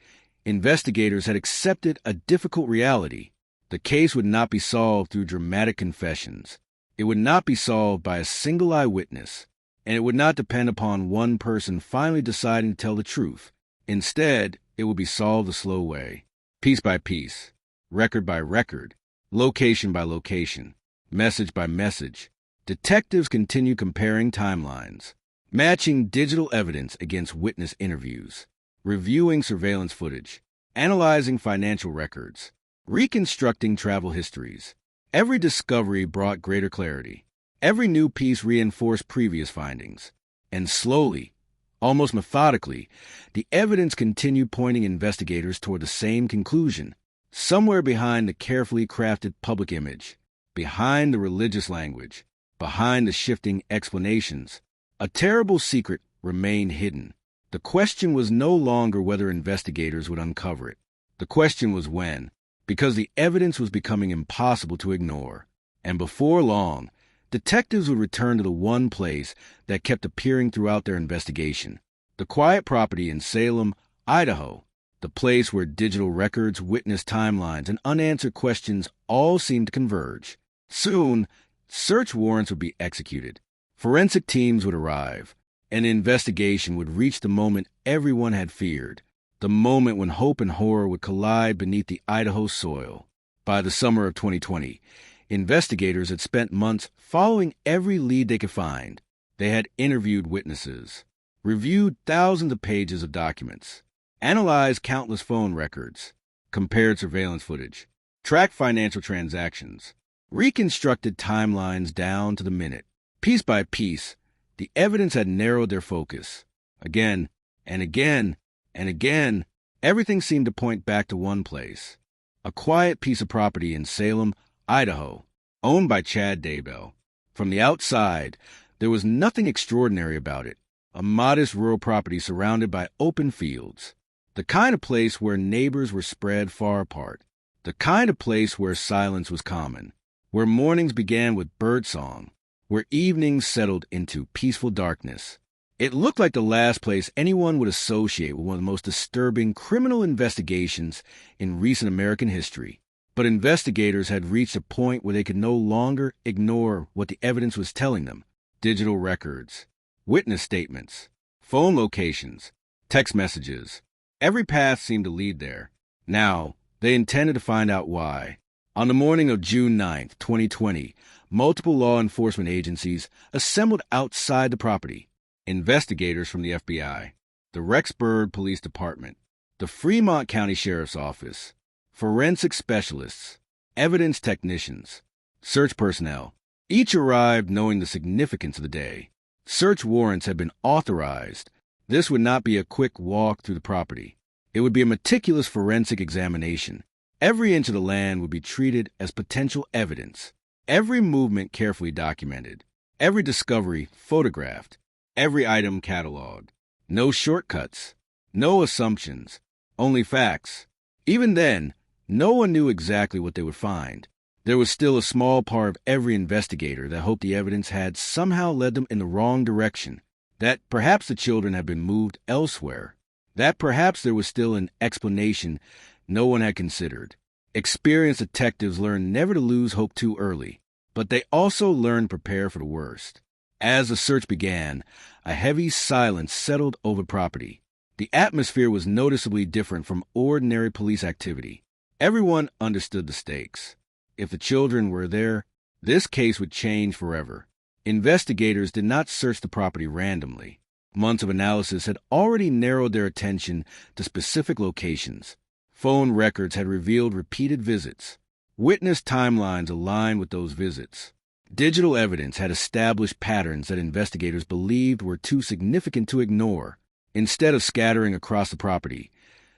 investigators had accepted a difficult reality. The case would not be solved through dramatic confessions. It would not be solved by a single eyewitness. And it would not depend upon one person finally deciding to tell the truth. Instead, it would be solved the slow way, piece by piece, record by record, location by location, message by message. Detectives continue comparing timelines, matching digital evidence against witness interviews, reviewing surveillance footage, analyzing financial records, reconstructing travel histories. Every discovery brought greater clarity. Every new piece reinforced previous findings. And slowly, almost methodically, the evidence continued pointing investigators toward the same conclusion. Somewhere behind the carefully crafted public image, behind the religious language, behind the shifting explanations, a terrible secret remained hidden. The question was no longer whether investigators would uncover it. The question was when, because the evidence was becoming impossible to ignore. And before long, detectives would return to the one place that kept appearing throughout their investigation, the quiet property in Salem, Idaho, the place where digital records, witness timelines, and unanswered questions all seemed to converge. Soon, search warrants would be executed. Forensic teams would arrive, and the investigation would reach the moment everyone had feared, the moment when hope and horror would collide beneath the Idaho soil. By the summer of 2020, investigators had spent months following every lead they could find. They had interviewed witnesses, reviewed thousands of pages of documents, analyzed countless phone records, compared surveillance footage, tracked financial transactions, reconstructed timelines down to the minute. Piece by piece, the evidence had narrowed their focus. Again and again and again, everything seemed to point back to one place, a quiet piece of property in Salem, Idaho, owned by Chad Daybell. From the outside, there was nothing extraordinary about it, a modest rural property surrounded by open fields, the kind of place where neighbors were spread far apart, the kind of place where silence was common, where mornings began with birdsong, where evenings settled into peaceful darkness. It looked like the last place anyone would associate with one of the most disturbing criminal investigations in recent American history. But investigators had reached a point where they could no longer ignore what the evidence was telling them. Digital records, witness statements, phone locations, text messages. Every path seemed to lead there. Now, they intended to find out why. On the morning of June 9th, 2020, multiple law enforcement agencies assembled outside the property. Investigators from the FBI, the Rexburg Police Department, the Fremont County Sheriff's Office, forensic specialists, evidence technicians, search personnel. Each arrived knowing the significance of the day. Search warrants had been authorized. This would not be a quick walk through the property. It would be a meticulous forensic examination. Every inch of the land would be treated as potential evidence. Every movement carefully documented. Every discovery photographed. Every item cataloged. No shortcuts. No assumptions. Only facts. Even then, no one knew exactly what they would find. There was still a small part of every investigator that hoped the evidence had somehow led them in the wrong direction, that perhaps the children had been moved elsewhere, that perhaps there was still an explanation no one had considered. Experienced detectives learned never to lose hope too early, but they also learned to prepare for the worst. As the search began, a heavy silence settled over the property. The atmosphere was noticeably different from ordinary police activity. Everyone understood the stakes. If the children were there, this case would change forever. Investigators did not search the property randomly. Months of analysis had already narrowed their attention to specific locations. Phone records had revealed repeated visits. Witness timelines aligned with those visits. Digital evidence had established patterns that investigators believed were too significant to ignore. Instead of scattering across the property,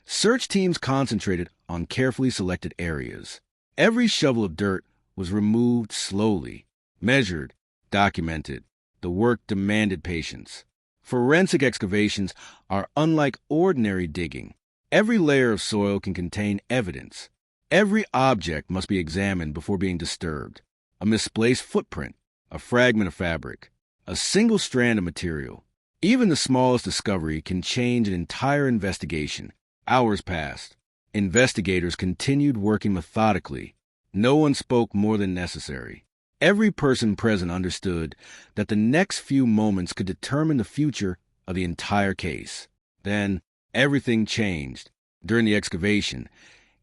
search teams concentrated on carefully selected areas. Every shovel of dirt was removed slowly, measured, documented. The work demanded patience. Forensic excavations are unlike ordinary digging. Every layer of soil can contain evidence. Every object must be examined before being disturbed. A misplaced footprint, a fragment of fabric, a single strand of material. Even the smallest discovery can change an entire investigation. Hours passed. Investigators continued working methodically. No one spoke more than necessary. Every person present understood that the next few moments could determine the future of the entire case. Then, everything changed. During the excavation,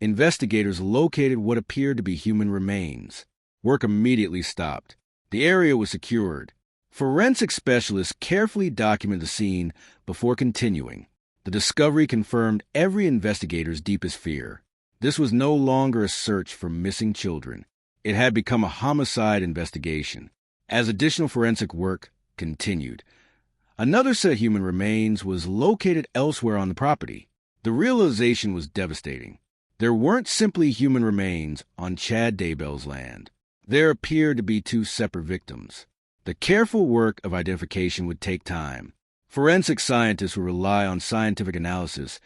investigators located what appeared to be human remains. Work immediately stopped. The area was secured. Forensic specialists carefully documented the scene before continuing. The discovery confirmed every investigator's deepest fear. This was no longer a search for missing children. It had become a homicide investigation. As additional forensic work continued, another set of human remains was located elsewhere on the property. The realization was devastating. There weren't simply human remains on Chad Daybell's land. There appeared to be two separate victims. The careful work of identification would take time. Forensic scientists would rely on scientific analysis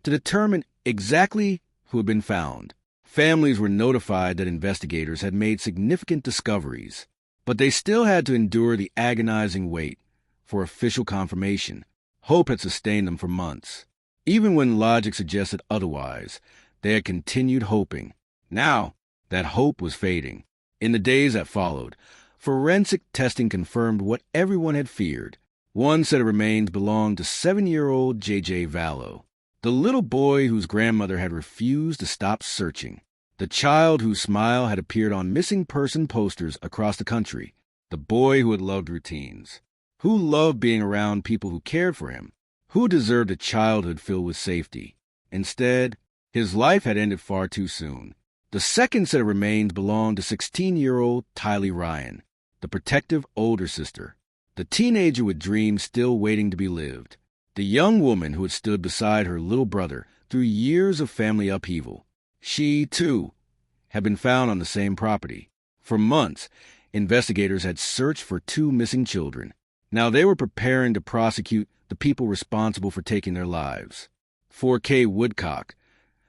to determine exactly who had been found. Families were notified that investigators had made significant discoveries, but they still had to endure the agonizing wait for official confirmation. Hope had sustained them for months. Even when logic suggested otherwise, they had continued hoping. Now, that hope was fading. In the days that followed, forensic testing confirmed what everyone had feared. One set of remains belonged to 7-year-old JJ Vallow, the little boy whose grandmother had refused to stop searching, the child whose smile had appeared on missing person posters across the country, the boy who had loved routines, who loved being around people who cared for him, who deserved a childhood filled with safety. Instead, his life had ended far too soon. The second set of remains belonged to 16-year-old Tylee Ryan, the protective older sister, the teenager with dreams still waiting to be lived, the young woman who had stood beside her little brother through years of family upheaval. She, too, had been found on the same property. For months, investigators had searched for two missing children. Now they were preparing to prosecute the people responsible for taking their lives. For Kay Woodcock,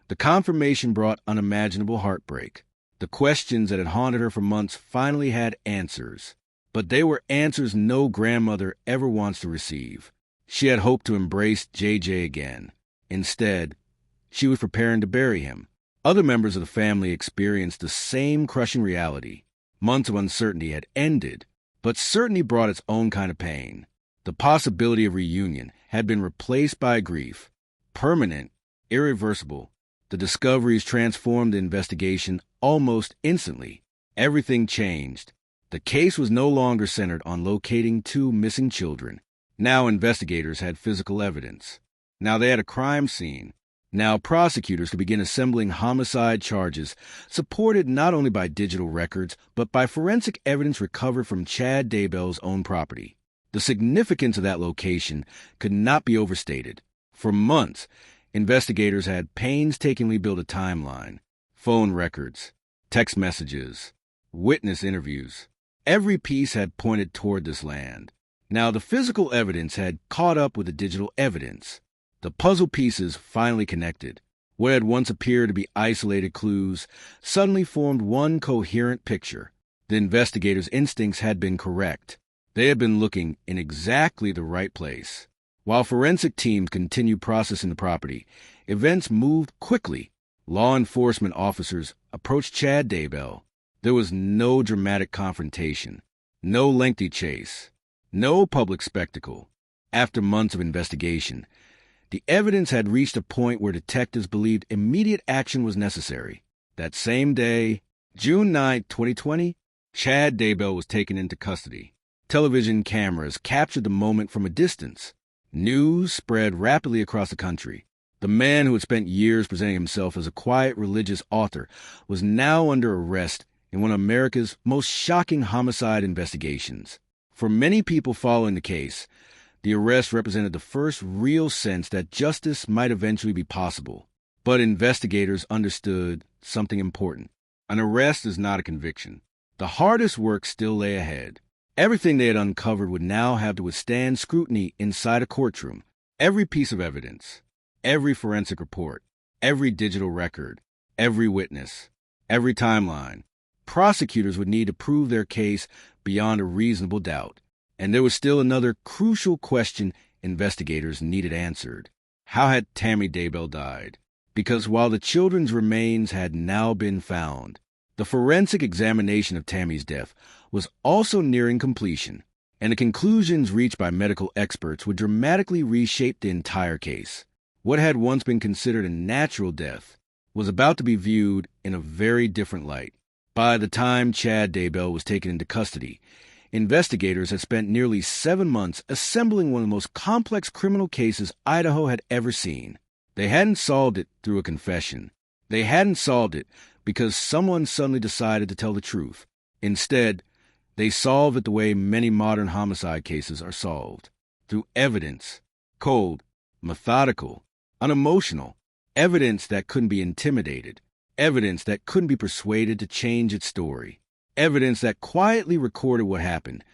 the confirmation brought unimaginable heartbreak. The questions that had haunted her for months finally had answers. But they were answers no grandmother ever wants to receive. She had hoped to embrace JJ again. Instead, she was preparing to bury him. Other members of the family experienced the same crushing reality. Months of uncertainty had ended, but certainty brought its own kind of pain. The possibility of reunion had been replaced by grief. Permanent, irreversible. The discoveries transformed the investigation almost instantly. Everything changed. The case was no longer centered on locating two missing children. Now investigators had physical evidence. Now they had a crime scene. Now prosecutors could begin assembling homicide charges, supported not only by digital records, but by forensic evidence recovered from Chad Daybell's own property. The significance of that location could not be overstated. For months, investigators had painstakingly built a timeline. Phone records, text messages, witness interviews. Every piece had pointed toward this land. Now the physical evidence had caught up with the digital evidence. The puzzle pieces finally connected. What had once appeared to be isolated clues suddenly formed one coherent picture. The investigators' instincts had been correct. They had been looking in exactly the right place. While forensic teams continued processing the property, events moved quickly. Law enforcement officers approached Chad Daybell. There was no dramatic confrontation, no lengthy chase, no public spectacle. After months of investigation, the evidence had reached a point where detectives believed immediate action was necessary. That same day, June 9, 2020, Chad Daybell was taken into custody. Television cameras captured the moment from a distance. News spread rapidly across the country. The man who had spent years presenting himself as a quiet religious author was now under arrest in one of America's most shocking homicide investigations. For many people following the case, the arrest represented the first real sense that justice might eventually be possible. But investigators understood something important. An arrest is not a conviction. The hardest work still lay ahead. Everything they had uncovered would now have to withstand scrutiny inside a courtroom. Every piece of evidence, every forensic report, every digital record, every witness, every timeline. Prosecutors would need to prove their case beyond a reasonable doubt. And there was still another crucial question investigators needed answered. How had Tammy Daybell died? Because while the children's remains had now been found, the forensic examination of Tammy's death was also nearing completion, and the conclusions reached by medical experts would dramatically reshape the entire case. What had once been considered a natural death was about to be viewed in a very different light. By the time Chad Daybell was taken into custody, investigators had spent nearly 7 months assembling one of the most complex criminal cases Idaho had ever seen. They hadn't solved it through a confession. They hadn't solved it because someone suddenly decided to tell the truth. Instead, they solved it the way many modern homicide cases are solved. Through evidence. Cold, methodical, unemotional. Evidence that couldn't be intimidated. Evidence that couldn't be persuaded to change its story. evidence that quietly recorded what happened,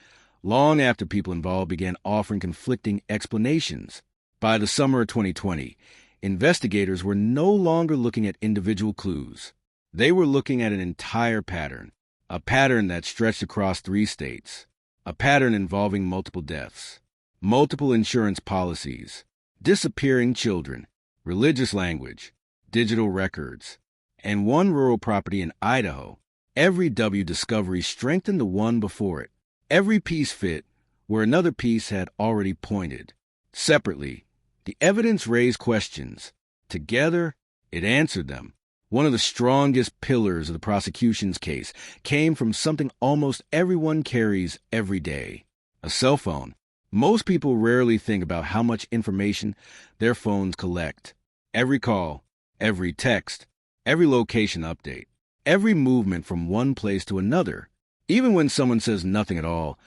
long after people involved began offering conflicting explanations. By the summer of 2020, investigators were no longer looking at individual clues. They were looking at an entire pattern, a pattern that stretched across 3 states, a pattern involving multiple deaths, multiple insurance policies, disappearing children, religious language, digital records, and one rural property in Idaho. Every W discovery strengthened the one before it. Every piece fit where another piece had already pointed. Separately, the evidence raised questions. Together, it answered them. One of the strongest pillars of the prosecution's case came from something almost everyone carries every day: a cell phone. Most people rarely think about how much information their phones collect. Every call, every text, every location update, every movement from one place to another. Even when someone says nothing at all,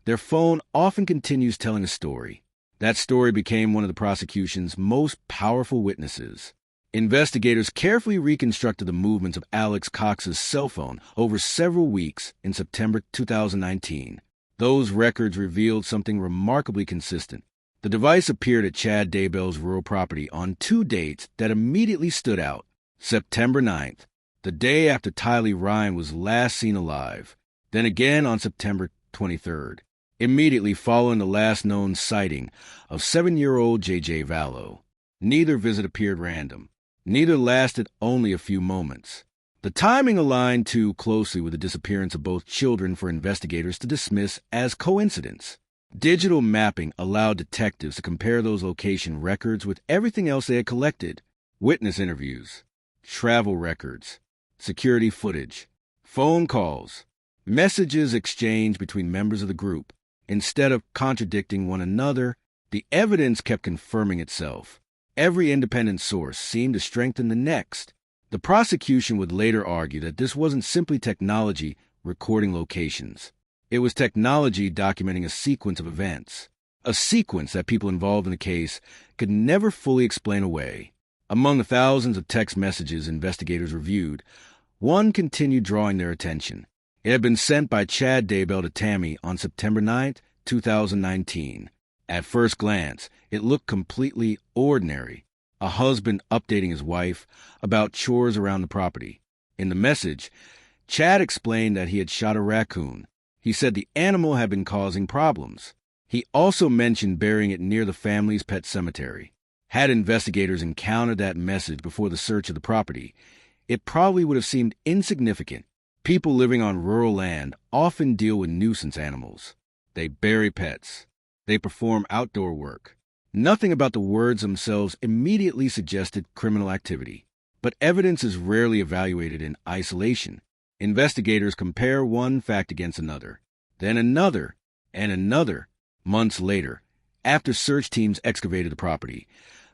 their phone often continues telling a story. That story became one of the prosecution's most powerful witnesses. Investigators carefully reconstructed the movements of Alex Cox's cell phone over several weeks in September 2019. Those records revealed something remarkably consistent. The device appeared at Chad Daybell's rural property on 2 dates that immediately stood out. September 9th, the day after Tylee Ryan was last seen alive. Then again on September 23rd, immediately following the last known sighting of 7-year-old JJ Vallow. Neither visit appeared random. Neither lasted only a few moments. The timing aligned too closely with the disappearance of both children for investigators to dismiss as coincidence. Digital mapping allowed detectives to compare those location records with everything else they had collected: witness interviews, travel records, security footage, phone calls, messages exchanged between members of the group. Instead of contradicting one another, the evidence kept confirming itself. Every independent source seemed to strengthen the next. The prosecution would later argue that this wasn't simply technology recording locations. It was technology documenting a sequence of events, a sequence that people involved in the case could never fully explain away. Among the thousands of text messages investigators reviewed, one continued drawing their attention. It had been sent by Chad Daybell to Tammy on September 9, 2019. At first glance, it looked completely ordinary. A husband updating his wife about chores around the property. In the message, Chad explained that he had shot a raccoon. He said the animal had been causing problems. He also mentioned burying it near the family's pet cemetery. Had investigators encountered that message before the search of the property, it probably would have seemed insignificant. People living on rural land often deal with nuisance animals. They bury pets. They perform outdoor work. Nothing about the words themselves immediately suggested criminal activity. But evidence is rarely evaluated in isolation. Investigators compare one fact against another, then another, and another. Months later, after search teams excavated the property,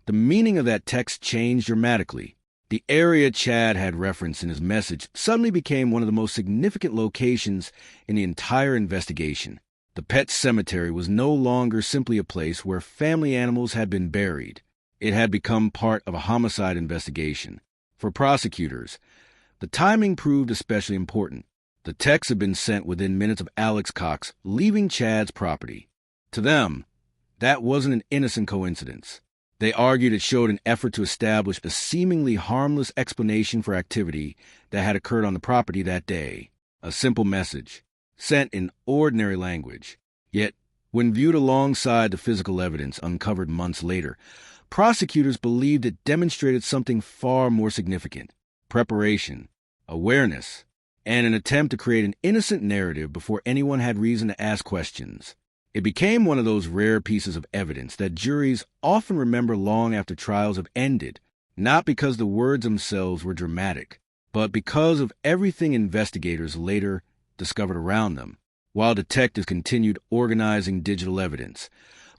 the meaning of that text changed dramatically. The area Chad had referenced in his message suddenly became one of the most significant locations in the entire investigation. The pet cemetery was no longer simply a place where family animals had been buried. It had become part of a homicide investigation. For prosecutors, the timing proved especially important. The text had been sent within minutes of Alex Cox leaving Chad's property. To them, that wasn't an innocent coincidence. They argued it showed an effort to establish a seemingly harmless explanation for activity that had occurred on the property that day. A simple message, sent in ordinary language. Yet, when viewed alongside the physical evidence uncovered months later, prosecutors believed it demonstrated something far more significant: preparation, awareness, and an attempt to create an innocent narrative before anyone had reason to ask questions. It became one of those rare pieces of evidence that juries often remember long after trials have ended, not because the words themselves were dramatic, but because of everything investigators later discovered around them. While detectives continued organizing digital evidence,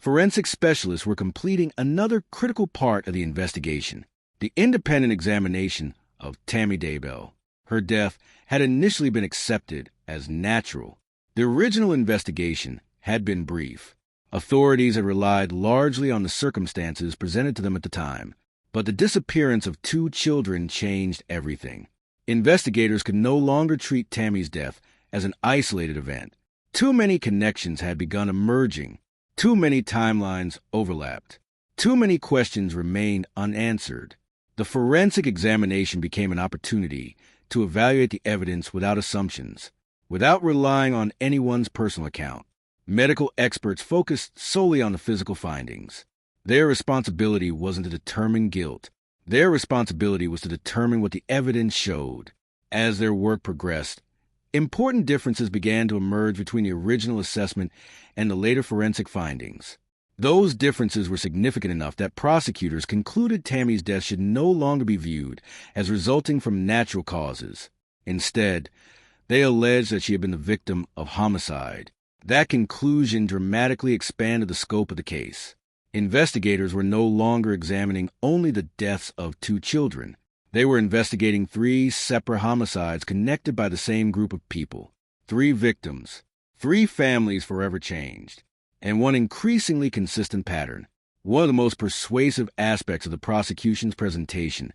forensic specialists were completing another critical part of the investigation: the independent examination of Tammy Daybell. Her death had initially been accepted as natural. The original investigation had been brief. Authorities had relied largely on the circumstances presented to them at the time, but the disappearance of 2 children changed everything. Investigators could no longer treat Tammy's death as an isolated event. Too many connections had begun emerging. Too many timelines overlapped. Too many questions remained unanswered. The forensic examination became an opportunity to evaluate the evidence without assumptions, without relying on anyone's personal account. Medical experts focused solely on the physical findings. Their responsibility wasn't to determine guilt. Their responsibility was to determine what the evidence showed. As their work progressed, important differences began to emerge between the original assessment and the later forensic findings. Those differences were significant enough that prosecutors concluded Tammy's death should no longer be viewed as resulting from natural causes. Instead, they alleged that she had been the victim of homicide. That conclusion dramatically expanded the scope of the case. Investigators were no longer examining only the deaths of 2 children. They were investigating 3 separate homicides connected by the same group of people. 3 victims, 3 families forever changed, and one increasingly consistent pattern. One of the most persuasive aspects of the prosecution's presentation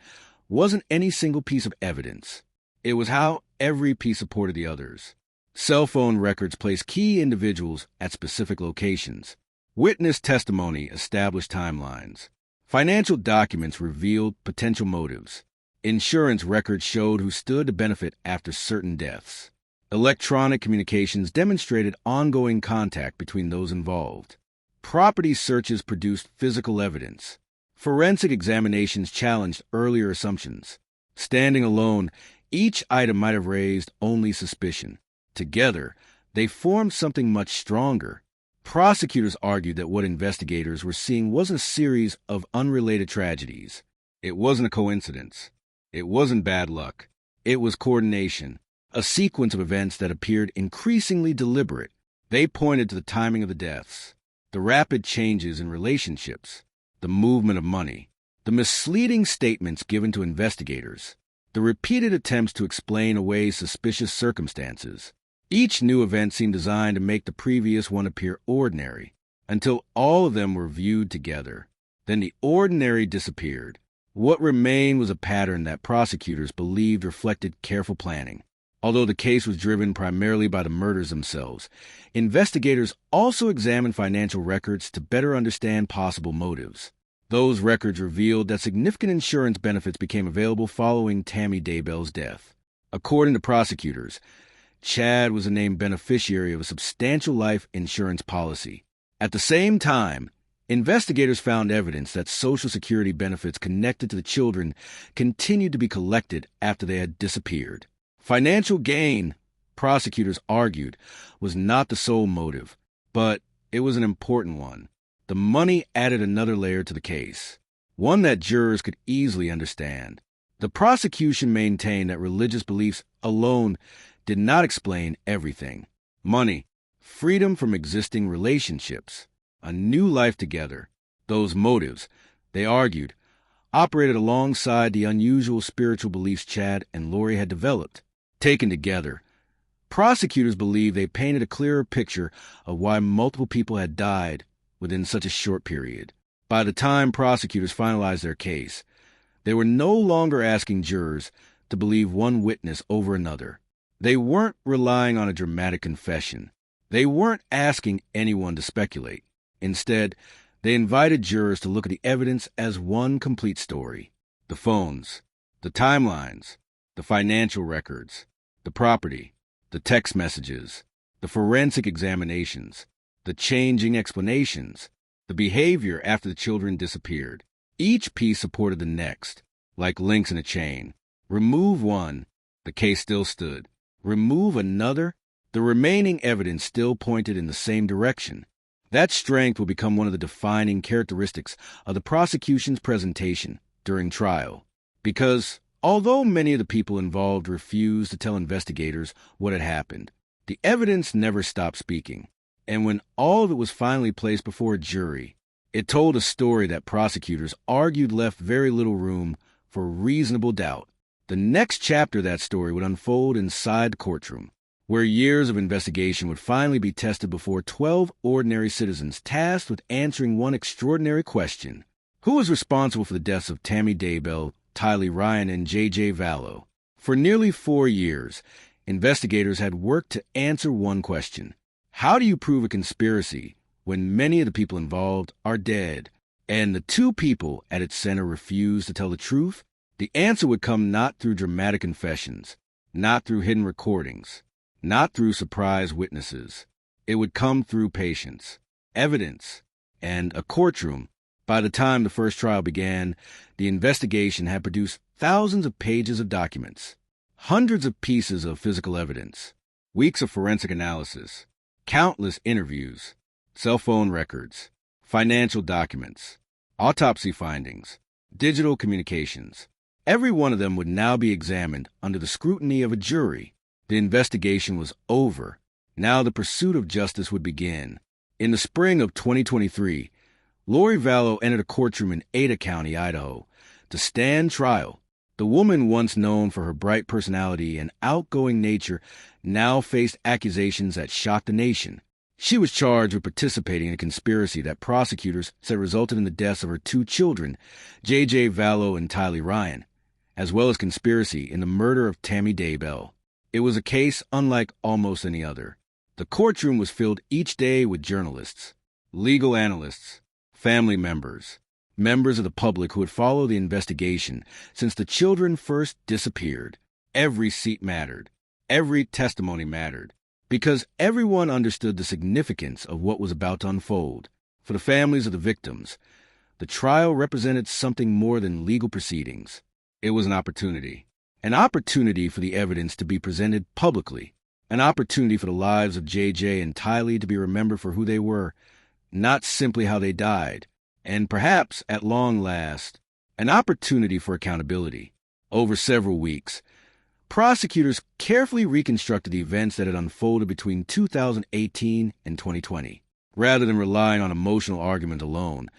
wasn't any single piece of evidence. It was how every piece supported the others. Cell phone records placed key individuals at specific locations. Witness testimony established timelines. Financial documents revealed potential motives. Insurance records showed who stood to benefit after certain deaths. Electronic communications demonstrated ongoing contact between those involved. Property searches produced physical evidence. Forensic examinations challenged earlier assumptions. Standing alone, each item might have raised only suspicion. Together, they formed something much stronger. Prosecutors argued that what investigators were seeing wasn't a series of unrelated tragedies. It wasn't a coincidence. It wasn't bad luck. It was coordination, a sequence of events that appeared increasingly deliberate. They pointed to the timing of the deaths, the rapid changes in relationships, the movement of money, the misleading statements given to investigators, the repeated attempts to explain away suspicious circumstances. Each new event seemed designed to make the previous one appear ordinary, until all of them were viewed together. Then the ordinary disappeared. What remained was a pattern that prosecutors believed reflected careful planning. Although the case was driven primarily by the murders themselves, investigators also examined financial records to better understand possible motives. Those records revealed that significant insurance benefits became available following Tammy Daybell's death. According to prosecutors, Chad was a named beneficiary of a substantial life insurance policy. At the same time, investigators found evidence that Social Security benefits connected to the children continued to be collected after they had disappeared. Financial gain, prosecutors argued, was not the sole motive, but it was an important one. The money added another layer to the case, one that jurors could easily understand. The prosecution maintained that religious beliefs alone did not explain everything. Money, freedom from existing relationships, a new life together. Those motives, they argued, operated alongside the unusual spiritual beliefs Chad and Lori had developed. Taken together, prosecutors believe they painted a clearer picture of why multiple people had died within such a short period. By the time prosecutors finalized their case, they were no longer asking jurors to believe one witness over another. They weren't relying on a dramatic confession. They weren't asking anyone to speculate. Instead, they invited jurors to look at the evidence as one complete story. The phones, the timelines, the financial records, the property, the text messages, the forensic examinations, the changing explanations, the behavior after the children disappeared. Each piece supported the next, like links in a chain. Remove one, the case still stood. Remove another, the remaining evidence still pointed in the same direction. That strength will become one of the defining characteristics of the prosecution's presentation during trial. Because although many of the people involved refused to tell investigators what had happened, the evidence never stopped speaking. And when all of it was finally placed before a jury, it told a story that prosecutors argued left very little room for reasonable doubt. The next chapter of that story would unfold inside the courtroom, where years of investigation would finally be tested before 12 ordinary citizens tasked with answering one extraordinary question. Who was responsible for the deaths of Tammy Daybell, Tylee Ryan, and JJ Vallow? For nearly 4 years, Investigators had worked to answer one question. How do you prove a conspiracy when many of the people involved are dead, and the two people at its center refuse to tell the truth? The answer would come not through dramatic confessions, not through hidden recordings, not through surprise witnesses. It would come through patience, evidence, and a courtroom. By the time the first trial began, the investigation had produced thousands of pages of documents, hundreds of pieces of physical evidence, weeks of forensic analysis, countless interviews, cell phone records, financial documents, autopsy findings, digital communications. Every one of them would now be examined under the scrutiny of a jury. The investigation was over. Now the pursuit of justice would begin. In the spring of 2023, Lori Vallow entered a courtroom in Ada County, Idaho, to stand trial. The woman, once known for her bright personality and outgoing nature, now faced accusations that shocked the nation. She was charged with participating in a conspiracy that prosecutors said resulted in the deaths of her two children, JJ Vallow and Tylee Ryan, as well as conspiracy in the murder of Tammy Daybell. It was a case unlike almost any other. The courtroom was filled each day with journalists, legal analysts, family members, members of the public who had followed the investigation since the children first disappeared. Every seat mattered. Every testimony mattered. Because everyone understood the significance of what was about to unfold. For the families of the victims, the trial represented something more than legal proceedings. It was an opportunity for the evidence to be presented publicly, an opportunity for the lives of JJ and Tylee to be remembered for who they were, not simply how they died, and perhaps, at long last, an opportunity for accountability. Over several weeks, prosecutors carefully reconstructed the events that had unfolded between 2018 and 2020. Rather than relying on emotional argument alone,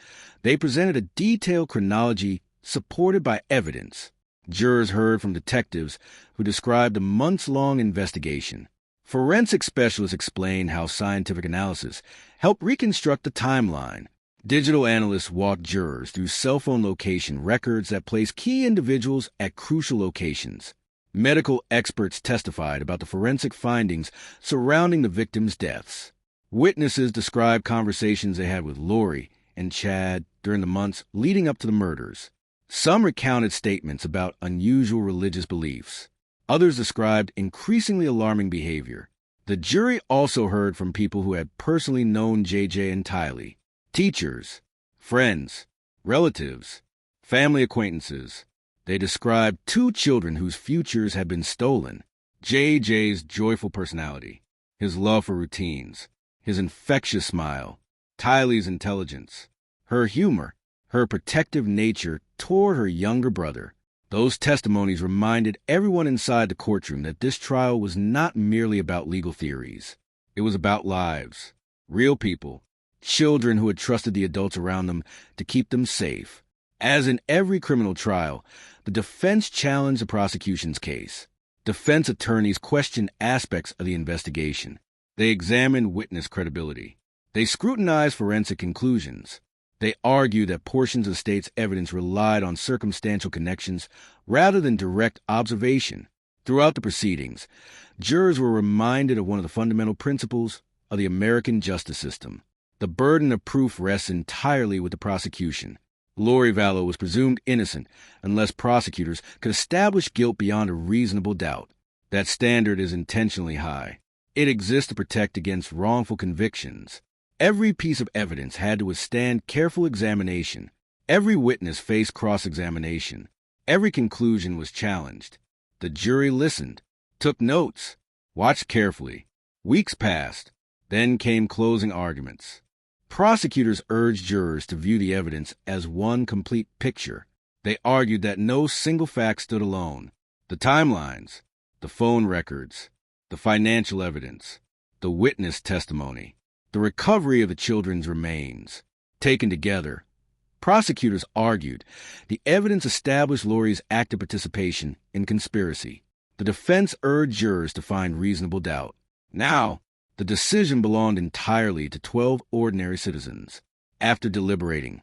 they presented a detailed chronology supported by evidence. Jurors heard from detectives who described a months-long investigation. Forensic specialists explained how scientific analysis helped reconstruct the timeline. Digital analysts walked jurors through cell phone location records that placed key individuals at crucial locations. Medical experts testified about the forensic findings surrounding the victims' deaths. Witnesses described conversations they had with Lori and Chad during the months leading up to the murders. Some recounted statements about unusual religious beliefs. Others described increasingly alarming behavior. The jury also heard from people who had personally known JJ and Tylee, teachers, friends, relatives, family acquaintances. They described two children whose futures had been stolen. JJ's joyful personality, his love for routines, his infectious smile, Tylee's intelligence, her humor, her protective nature toward her younger brother. Those testimonies reminded everyone inside the courtroom that this trial was not merely about legal theories. It was about lives, real people, children who had trusted the adults around them to keep them safe. As in every criminal trial, the defense challenged the prosecution's case. Defense attorneys questioned aspects of the investigation. They examined witness credibility. They scrutinized forensic conclusions. They argued that portions of the state's evidence relied on circumstantial connections rather than direct observation. Throughout the proceedings, jurors were reminded of one of the fundamental principles of the American justice system. The burden of proof rests entirely with the prosecution. Lori Vallow was presumed innocent unless prosecutors could establish guilt beyond a reasonable doubt. That standard is intentionally high. It exists to protect against wrongful convictions. Every piece of evidence had to withstand careful examination. Every witness faced cross-examination. Every conclusion was challenged. The jury listened, took notes, watched carefully. Weeks passed. Then came closing arguments. Prosecutors urged jurors to view the evidence as one complete picture. They argued that no single fact stood alone. The timelines, the phone records, the financial evidence, the witness testimony, the recovery of the children's remains. Taken together, prosecutors argued the evidence established Lori's active participation in conspiracy. The defense urged jurors to find reasonable doubt. Now, the decision belonged entirely to 12 ordinary citizens. After deliberating,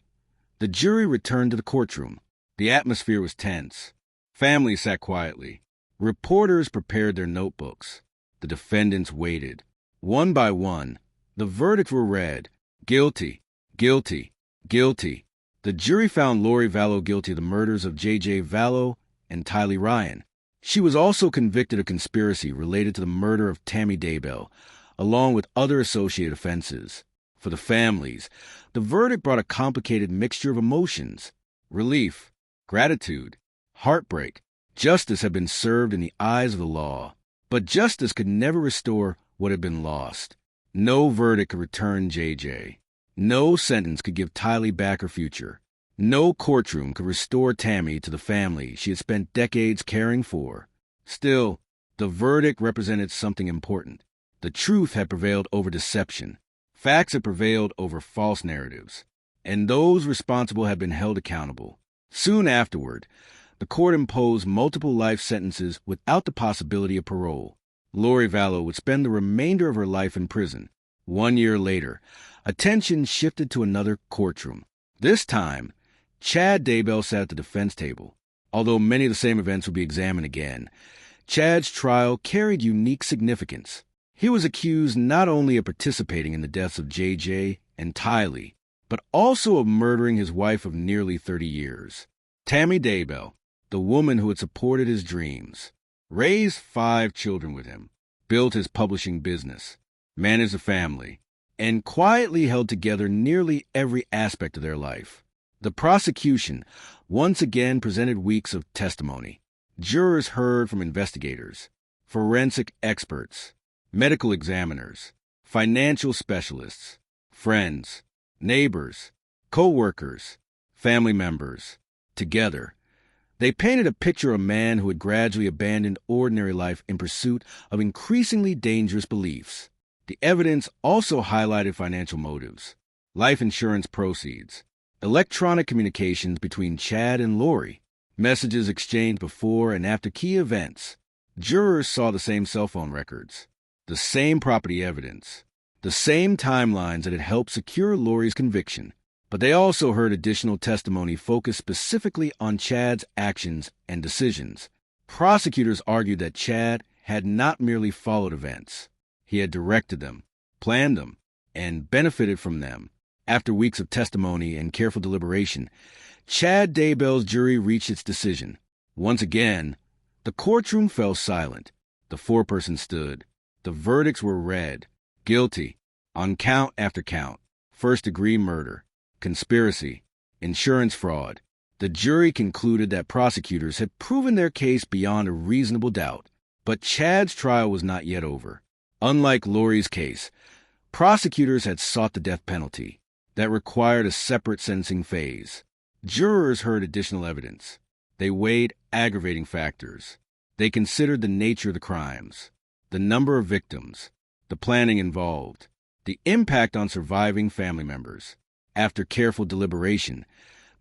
the jury returned to the courtroom. The atmosphere was tense. Families sat quietly. Reporters prepared their notebooks. The defendants waited. One by one, the verdicts were read. Guilty, guilty, guilty. The jury found Lori Vallow guilty of the murders of JJ Vallow and Tylee Ryan. She was also convicted of conspiracy related to the murder of Tammy Daybell, along with other associated offenses. For the families, the verdict brought a complicated mixture of emotions: relief, gratitude, heartbreak. Justice had been served in the eyes of the law, but justice could never restore what had been lost. No verdict could return JJ. No sentence could give Tylee back her future. No courtroom could restore Tammy to the family she had spent decades caring for. Still, the verdict represented something important. The truth had prevailed over deception. Facts had prevailed over false narratives. And those responsible had been held accountable. Soon afterward, the court imposed multiple life sentences without the possibility of parole. Lori Vallow would spend the remainder of her life in prison. 1 year later, attention shifted to another courtroom. This time, Chad Daybell sat at the defense table. Although many of the same events would be examined again, Chad's trial carried unique significance. He was accused not only of participating in the deaths of JJ and Tylee, but also of murdering his wife of nearly 30 years. Tammy Daybell, the woman who had supported his dreams, raised 5 children with him, built his publishing business, managed a family, and quietly held together nearly every aspect of their life. The prosecution once again presented weeks of testimony. Jurors heard from investigators, forensic experts, medical examiners, financial specialists, friends, neighbors, co-workers, family members. Together, they painted a picture of a man who had gradually abandoned ordinary life in pursuit of increasingly dangerous beliefs. The evidence also highlighted financial motives, life insurance proceeds, electronic communications between Chad and Lori, messages exchanged before and after key events. Jurors saw the same cell phone records, the same property evidence, the same timelines that had helped secure Lori's conviction. But they also heard additional testimony focused specifically on Chad's actions and decisions. Prosecutors argued that Chad had not merely followed events. He had directed them, planned them, and benefited from them. After weeks of testimony and careful deliberation, Chad Daybell's jury reached its decision. Once again, the courtroom fell silent. The foreperson stood. The verdicts were read. Guilty, on count after count. First-degree murder, conspiracy, insurance fraud. The jury concluded that prosecutors had proven their case beyond a reasonable doubt. But Chad's trial was not yet over. Unlike Lori's case, prosecutors had sought the death penalty. That required a separate sentencing phase. Jurors heard additional evidence. They weighed aggravating factors. They considered the nature of the crimes, the number of victims, the planning involved, the impact on surviving family members. After careful deliberation,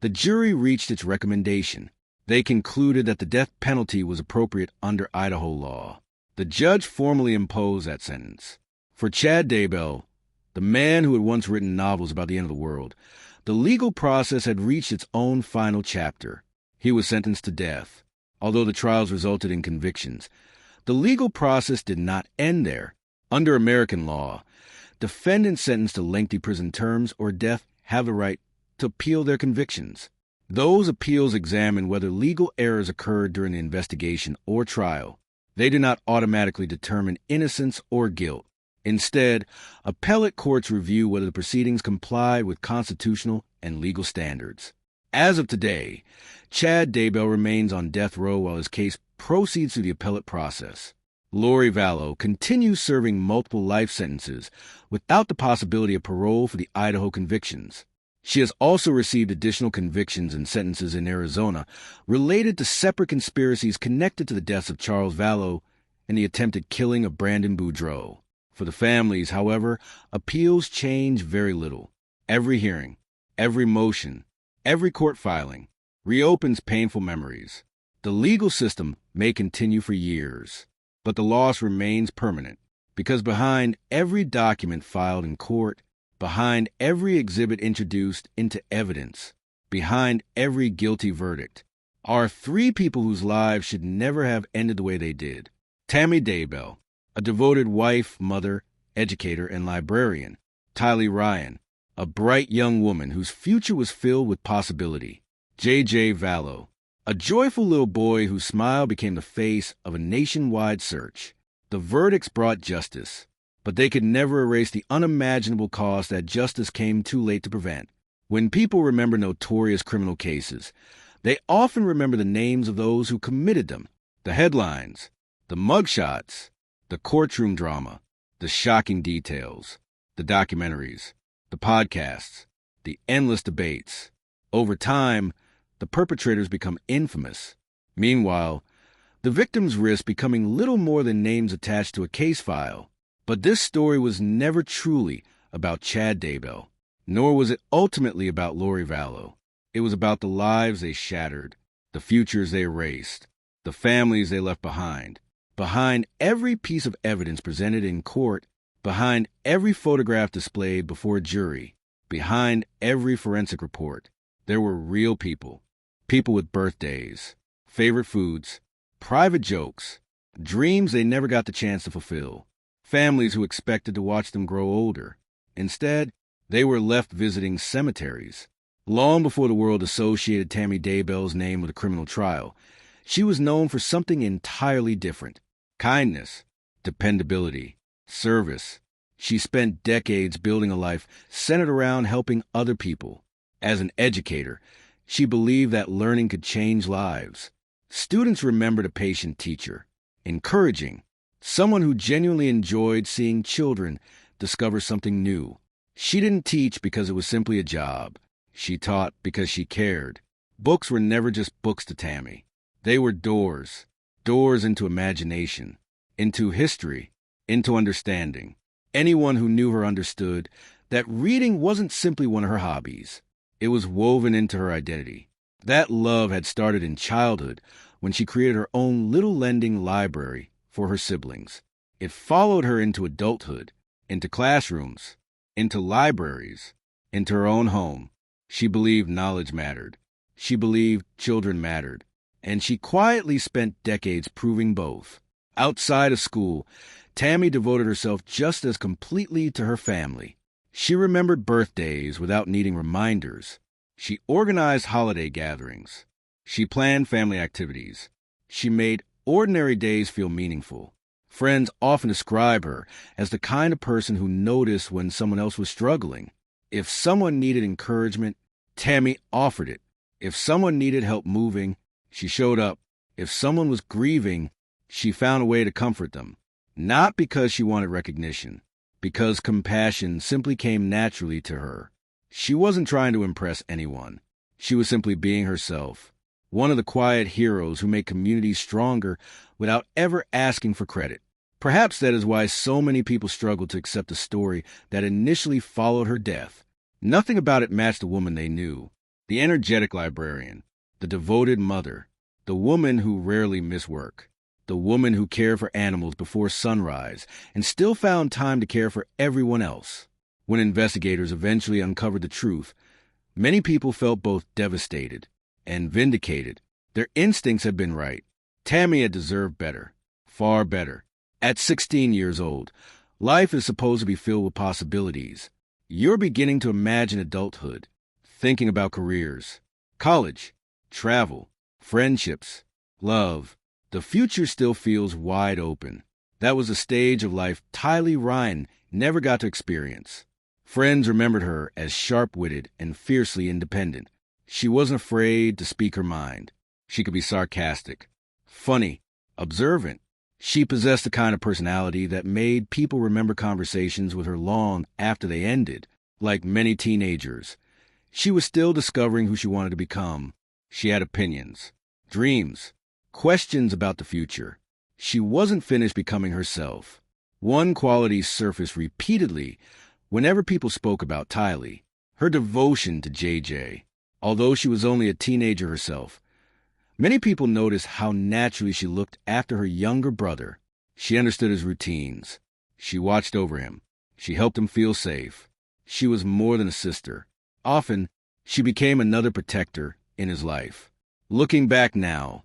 the jury reached its recommendation. They concluded that the death penalty was appropriate under Idaho law. The judge formally imposed that sentence. For Chad Daybell, the man who had once written novels about the end of the world, the legal process had reached its own final chapter. He was sentenced to death. Although the trials resulted in convictions, the legal process did not end there. Under American law, defendants sentenced to lengthy prison terms or death have the right to appeal their convictions. Those appeals examine whether legal errors occurred during the investigation or trial. They do not automatically determine innocence or guilt. Instead, appellate courts review whether the proceedings complied with constitutional and legal standards. As of today, Chad Daybell remains on death row while his case proceeds through the appellate process. Lori Vallow continues serving multiple life sentences without the possibility of parole for the Idaho convictions. She has also received additional convictions and sentences in Arizona related to separate conspiracies connected to the deaths of Charles Vallow and the attempted killing of Brandon Boudreaux. For the families, however, appeals change very little. Every hearing, every motion, every court filing reopens painful memories. The legal system may continue for years, but the loss remains permanent because behind every document filed in court, behind every exhibit introduced into evidence, behind every guilty verdict, are three people whose lives should never have ended the way they did. Tammy Daybell, a devoted wife, mother, educator, and librarian. Tylee Ryan, a bright young woman whose future was filled with possibility. JJ Vallow, a joyful little boy whose smile became the face of a nationwide search. The verdicts brought justice, but they could never erase the unimaginable cost that justice came too late to prevent. When people remember notorious criminal cases, they often remember the names of those who committed them, the headlines, the mugshots, the courtroom drama, the shocking details, the documentaries, the podcasts, the endless debates. Over time, the perpetrators become infamous. Meanwhile, the victims risk becoming little more than names attached to a case file. But this story was never truly about Chad Daybell, nor was it ultimately about Lori Vallow. It was about the lives they shattered, the futures they erased, the families they left behind. Behind every piece of evidence presented in court, behind every photograph displayed before a jury, behind every forensic report, there were real people. People with birthdays, favorite foods, private jokes, dreams they never got the chance to fulfill, families who expected to watch them grow older. Instead, they were left visiting cemeteries. Long before the world associated Tammy Daybell's name with a criminal trial, she was known for something entirely different: kindness, dependability, service. She spent decades building a life centered around helping other people. As an educator, she believed that learning could change lives. Students remembered a patient teacher, encouraging, someone who genuinely enjoyed seeing children discover something new. She didn't teach because it was simply a job. She taught because she cared. Books were never just books to Tammy. They were doors into imagination, into history, into understanding. Anyone who knew her understood that reading wasn't simply one of her hobbies. It was woven into her identity. That love had started in childhood when she created her own little lending library for her siblings. It followed her into adulthood, into classrooms, into libraries, into her own home. She believed knowledge mattered. She believed children mattered. And she quietly spent decades proving both. Outside of school, Tammy devoted herself just as completely to her family. She remembered birthdays without needing reminders. She organized holiday gatherings. She planned family activities. She made ordinary days feel meaningful. Friends often describe her as the kind of person who noticed when someone else was struggling. If someone needed encouragement, Tammy offered it. If someone needed help moving, she showed up. If someone was grieving, she found a way to comfort them. Not because she wanted recognition, because compassion simply came naturally to her. She wasn't trying to impress anyone. She was simply being herself, one of the quiet heroes who make communities stronger without ever asking for credit. Perhaps that is why so many people struggle to accept the story that initially followed her death. Nothing about it matched the woman they knew, the energetic librarian, the devoted mother, the woman who rarely missed work, the woman who cared for animals before sunrise and still found time to care for everyone else. When investigators eventually uncovered the truth, many people felt both devastated and vindicated. Their instincts had been right. Tammy had deserved better, far better. At 16 years old, life is supposed to be filled with possibilities. You're beginning to imagine adulthood, thinking about careers, college, travel, friendships, love. The future still feels wide open. That was a stage of life Tylee Ryan never got to experience. Friends remembered her as sharp-witted and fiercely independent. She wasn't afraid to speak her mind. She could be sarcastic, funny, observant. She possessed the kind of personality that made people remember conversations with her long after they ended. Like many teenagers, she was still discovering who she wanted to become. She had opinions, dreams, questions about the future. She wasn't finished becoming herself. One quality surfaced repeatedly whenever people spoke about Tylee: her devotion to JJ. Although she was only a teenager herself, many people noticed how naturally she looked after her younger brother. She understood his routines. She watched over him. She helped him feel safe. She was more than a sister. Often, she became another protector in his life. Looking back now,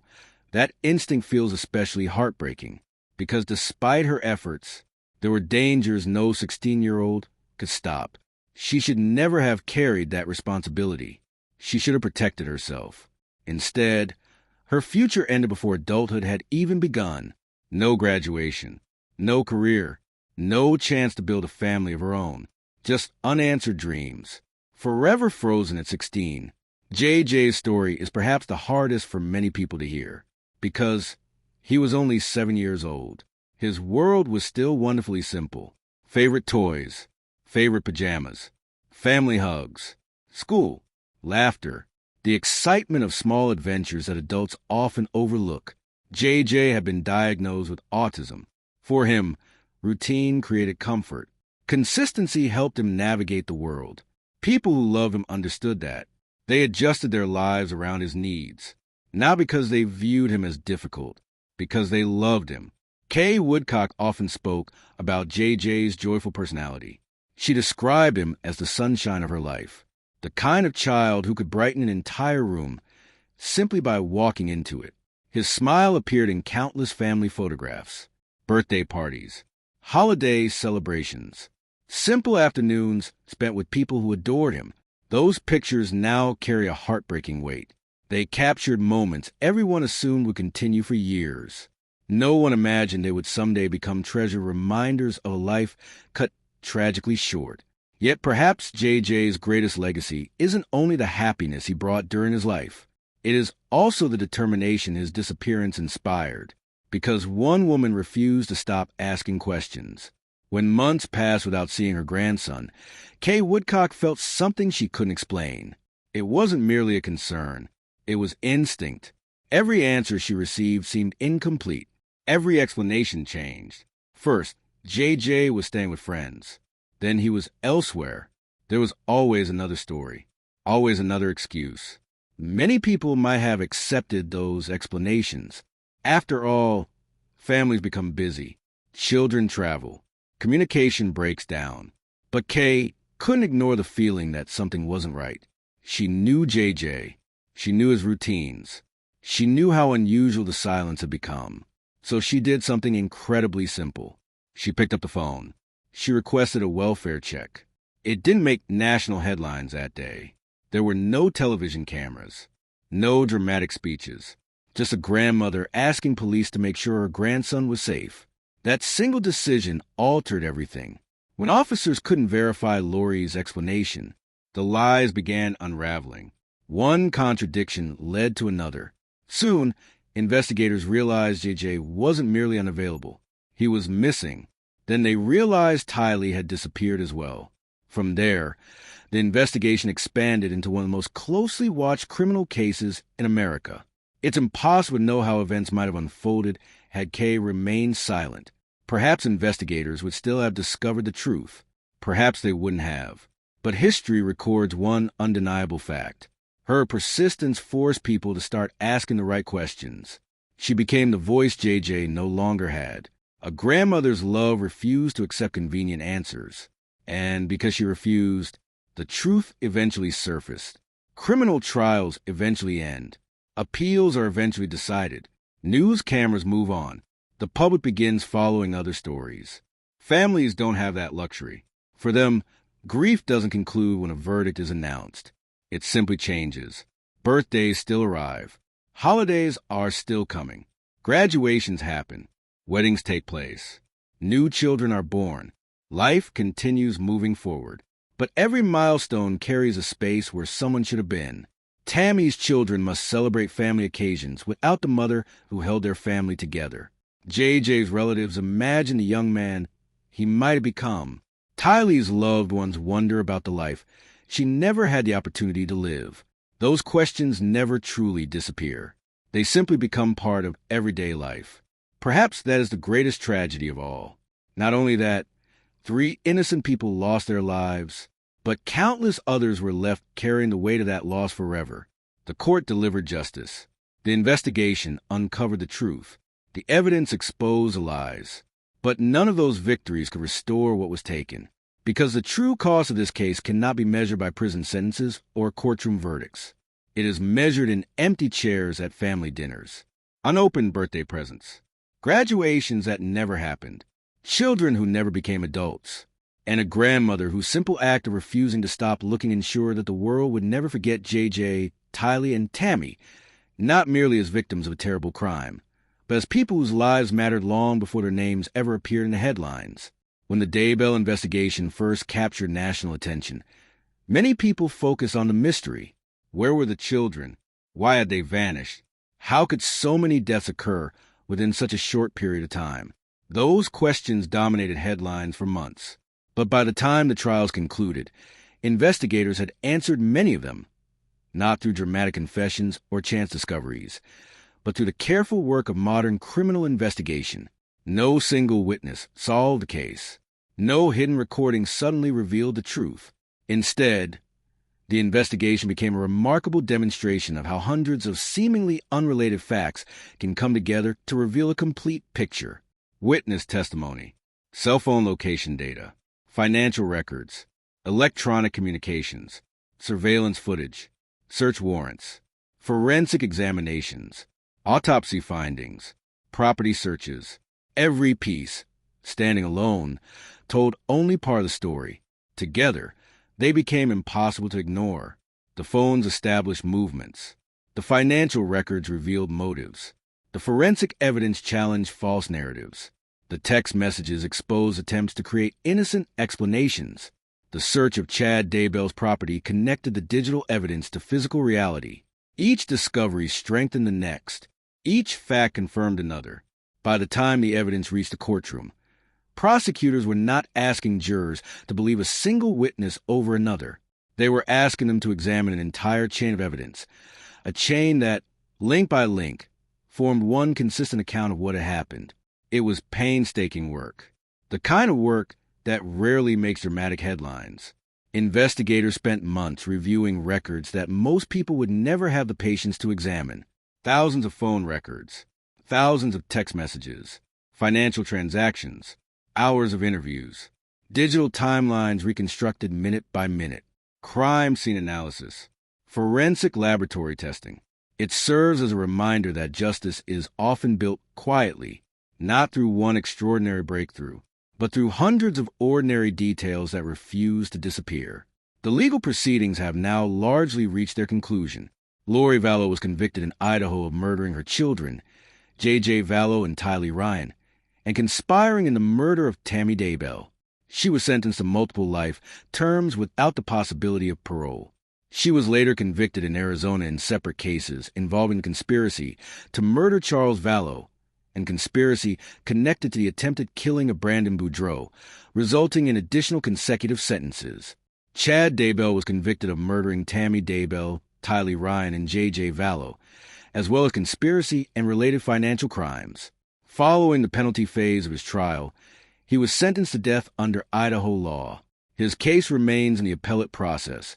that instinct feels especially heartbreaking because despite her efforts, there were dangers no 16-year-old could stop. She should never have carried that responsibility. She should have protected herself. Instead, her future ended before adulthood had even begun. No graduation, no career, no chance to build a family of her own. Just unanswered dreams. Forever frozen at 16, JJ's story is perhaps the hardest for many people to hear because he was only 7 years old. His world was still wonderfully simple. Favorite toys, favorite pajamas, family hugs, school, laughter, the excitement of small adventures that adults often overlook. JJ had been diagnosed with autism. For him, routine created comfort. Consistency helped him navigate the world. People who loved him understood that. They adjusted their lives around his needs, not because they viewed him as difficult, because they loved him. Kay Woodcock often spoke about JJ's joyful personality. She described him as the sunshine of her life, the kind of child who could brighten an entire room simply by walking into it. His smile appeared in countless family photographs, birthday parties, holiday celebrations, simple afternoons spent with people who adored him. Those pictures now carry a heartbreaking weight. They captured moments everyone assumed would continue for years. No one imagined they would someday become treasured reminders of a life cut tragically short. Yet perhaps JJ's greatest legacy isn't only the happiness he brought during his life. It is also the determination his disappearance inspired, because one woman refused to stop asking questions. When months passed without seeing her grandson, Kay Woodcock felt something she couldn't explain. It wasn't merely a concern. It was instinct. Every answer she received seemed incomplete. Every explanation changed. First, JJ was staying with friends. Then he was elsewhere. There was always another story, always another excuse. Many people might have accepted those explanations. After all, families become busy. Children travel. Communication breaks down. But Kay couldn't ignore the feeling that something wasn't right. She knew JJ. She knew his routines. She knew how unusual the silence had become. So she did something incredibly simple. She picked up the phone. She requested a welfare check. It didn't make national headlines that day. There were no television cameras, no dramatic speeches, just a grandmother asking police to make sure her grandson was safe. That single decision altered everything. When officers couldn't verify Lori's explanation, the lies began unraveling. One contradiction led to another. Soon, investigators realized JJ wasn't merely unavailable. He was missing. Then they realized Tylee had disappeared as well. From there, the investigation expanded into one of the most closely watched criminal cases in America. It's impossible to know how events might have unfolded had Kay remained silent. Perhaps investigators would still have discovered the truth. Perhaps they wouldn't have. But history records one undeniable fact. Her persistence forced people to start asking the right questions. She became the voice JJ no longer had. A grandmother's love refused to accept convenient answers. And because she refused, the truth eventually surfaced. Criminal trials eventually end. Appeals are eventually decided. News cameras move on. The public begins following other stories. Families don't have that luxury. For them, grief doesn't conclude when a verdict is announced. It simply changes. Birthdays still arrive. Holidays are still coming. Graduations happen. Weddings take place. New children are born. Life continues moving forward. But every milestone carries a space where someone should have been. Tammy's children must celebrate family occasions without the mother who held their family together. JJ's relatives imagine the young man he might have become. Tylee's loved ones wonder about the life she never had the opportunity to live. Those questions never truly disappear. They simply become part of everyday life. Perhaps that is the greatest tragedy of all. Not only that, 3 innocent people lost their lives, but countless others were left carrying the weight of that loss forever. The court delivered justice. The investigation uncovered the truth. The evidence exposed the lies. But none of those victories could restore what was taken, because the true cost of this case cannot be measured by prison sentences or courtroom verdicts. It is measured in empty chairs at family dinners, unopened birthday presents, graduations that never happened, children who never became adults, and a grandmother whose simple act of refusing to stop looking ensured that the world would never forget JJ, Tylee, and Tammy, not merely as victims of a terrible crime, but as people whose lives mattered long before their names ever appeared in the headlines. When the Daybell investigation first captured national attention, many people focused on the mystery. Where were the children? Why had they vanished? How could so many deaths occur within such a short period of time? Those questions dominated headlines for months. But by the time the trials concluded, investigators had answered many of them, not through dramatic confessions or chance discoveries, but through the careful work of modern criminal investigation. No single witness solved the case. No hidden recording suddenly revealed the truth. Instead, the investigation became a remarkable demonstration of how hundreds of seemingly unrelated facts can come together to reveal a complete picture. Witness testimony, cell phone location data, financial records, electronic communications, surveillance footage, search warrants, forensic examinations, autopsy findings, property searches. Every piece, standing alone, told only part of the story. Together, they became impossible to ignore. The phones established movements. The financial records revealed motives. The forensic evidence challenged false narratives. The text messages exposed attempts to create innocent explanations. The search of Chad Daybell's property connected the digital evidence to physical reality. Each discovery strengthened the next. Each fact confirmed another. By the time the evidence reached the courtroom, prosecutors were not asking jurors to believe a single witness over another. They were asking them to examine an entire chain of evidence, a chain that, link by link, formed one consistent account of what had happened. It was painstaking work, the kind of work that rarely makes dramatic headlines. Investigators spent months reviewing records that most people would never have the patience to examine. Thousands of phone records, thousands of text messages, financial transactions, hours of interviews, digital timelines reconstructed minute by minute, crime scene analysis, forensic laboratory testing. It serves as a reminder that justice is often built quietly, not through one extraordinary breakthrough, but through hundreds of ordinary details that refuse to disappear. The legal proceedings have now largely reached their conclusion. Lori Vallow was convicted in Idaho of murdering her children, JJ Vallow and Tylee Ryan, and conspiring in the murder of Tammy Daybell. She was sentenced to multiple life terms without the possibility of parole. She was later convicted in Arizona in separate cases involving conspiracy to murder Charles Vallow and conspiracy connected to the attempted killing of Brandon Boudreaux, resulting in additional consecutive sentences. Chad Daybell was convicted of murdering Tammy Daybell, Tylee Ryan, and JJ Vallow, as well as conspiracy and related financial crimes. Following the penalty phase of his trial, he was sentenced to death under Idaho law. His case remains in the appellate process,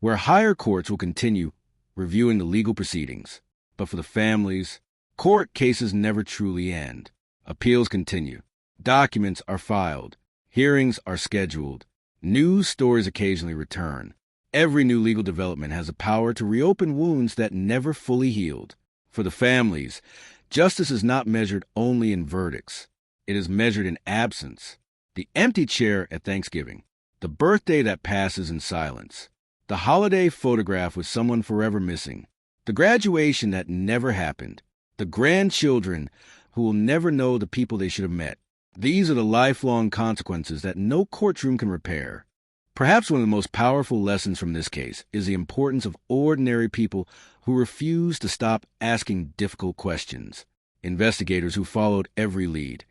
where higher courts will continue reviewing the legal proceedings. But for the families, court cases never truly end. Appeals continue. Documents are filed. Hearings are scheduled. News stories occasionally return. Every new legal development has the power to reopen wounds that never fully healed. For the families, justice is not measured only in verdicts. It is measured in absence. The empty chair at Thanksgiving. The birthday that passes in silence. The holiday photograph with someone forever missing. The graduation that never happened. The grandchildren who will never know the people they should have met. These are the lifelong consequences that no courtroom can repair. Perhaps one of the most powerful lessons from this case is the importance of ordinary people who refuse to stop asking difficult questions. Investigators who followed every lead,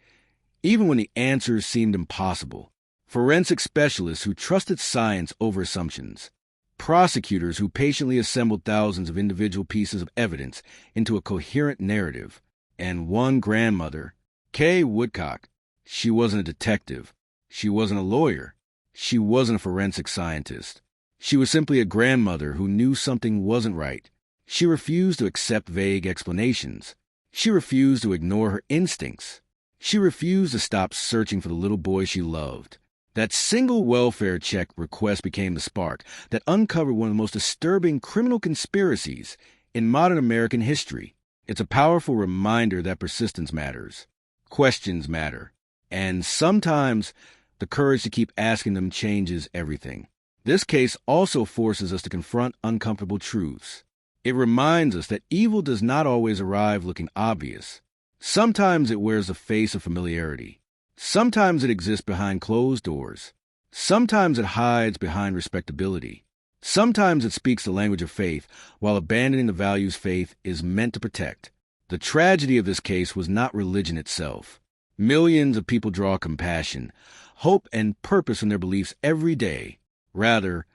even when the answers seemed impossible. Forensic specialists who trusted science over assumptions. Prosecutors who patiently assembled thousands of individual pieces of evidence into a coherent narrative. And one grandmother, Kay Woodcock. She wasn't a detective. She wasn't a lawyer. She wasn't a forensic scientist. She was simply a grandmother who knew something wasn't right. She refused to accept vague explanations. She refused to ignore her instincts. She refused to stop searching for the little boy she loved. That single welfare check request became the spark that uncovered one of the most disturbing criminal conspiracies in modern American history. It's a powerful reminder that persistence matters, questions matter, and sometimes the courage to keep asking them changes everything. This case also forces us to confront uncomfortable truths. It reminds us that evil does not always arrive looking obvious. Sometimes it wears the face of familiarity. Sometimes it exists behind closed doors. Sometimes it hides behind respectability. Sometimes it speaks the language of faith while abandoning the values faith is meant to protect. The tragedy of this case was not religion itself. Millions of people draw compassion, hope, and purpose from their beliefs every day. Rather,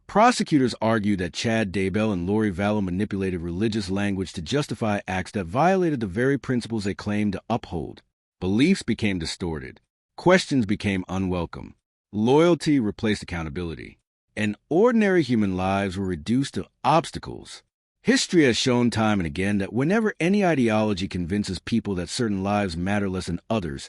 prosecutors argue that Chad Daybell and Lori Vallow manipulated religious language to justify acts that violated the very principles they claimed to uphold. Beliefs became distorted. Questions became unwelcome. Loyalty replaced accountability. And ordinary human lives were reduced to obstacles. History has shown time and again that whenever any ideology convinces people that certain lives matter less than others,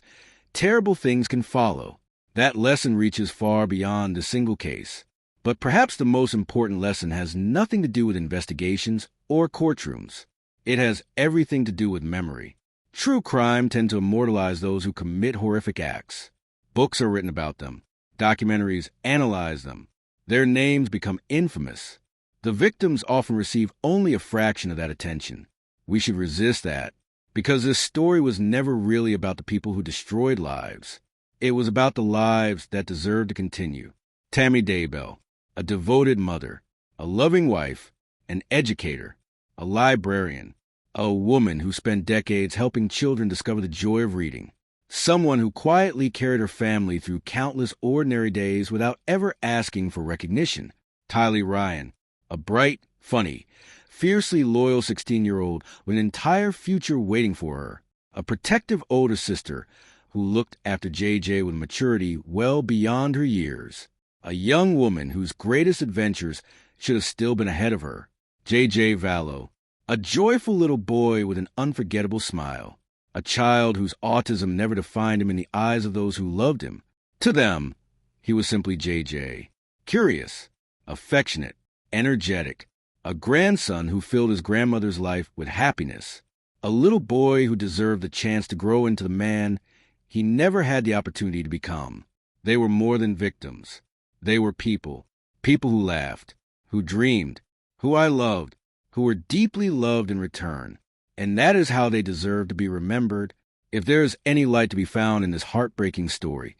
terrible things can follow. That lesson reaches far beyond the single case. But perhaps the most important lesson has nothing to do with investigations or courtrooms. It has everything to do with memory. True crime tends to immortalize those who commit horrific acts. Books are written about them. Documentaries analyze them. Their names become infamous. The victims often receive only a fraction of that attention. We should resist that, because this story was never really about the people who destroyed lives. It was about the lives that deserve to continue. Tammy Daybell, a devoted mother, a loving wife, an educator, a librarian, a woman who spent decades helping children discover the joy of reading. Someone who quietly carried her family through countless ordinary days without ever asking for recognition. Tylee Ryan, a bright, funny, fiercely loyal 16-year-old with an entire future waiting for her. A protective older sister who looked after JJ with maturity well beyond her years. A young woman whose greatest adventures should have still been ahead of her. JJ Vallow, a joyful little boy with an unforgettable smile. A child whose autism never defined him in the eyes of those who loved him. To them, he was simply JJ. Curious, affectionate, energetic. A grandson who filled his grandmother's life with happiness. A little boy who deserved the chance to grow into the man he never had the opportunity to become. They were more than victims. They were people. People who laughed, who dreamed, who I loved, who were deeply loved in return. And that is how they deserve to be remembered. If there is any light to be found in this heartbreaking story,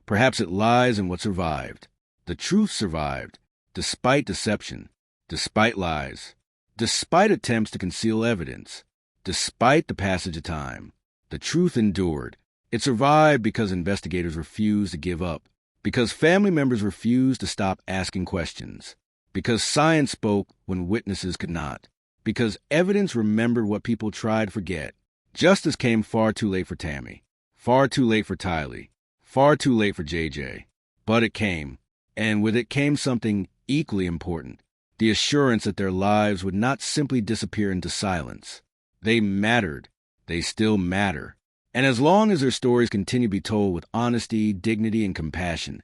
perhaps it lies in what survived. The truth survived, despite deception, despite lies, despite attempts to conceal evidence, despite the passage of time. The truth endured. It survived because investigators refused to give up, because family members refused to stop asking questions, because science spoke when witnesses could not, because evidence remembered what people tried to forget. Justice came far too late for Tammy, far too late for Tylee, far too late for JJ. But it came, and with it came something equally important, the assurance that their lives would not simply disappear into silence. They mattered. They still matter. And as long as their stories continue to be told with honesty, dignity, and compassion,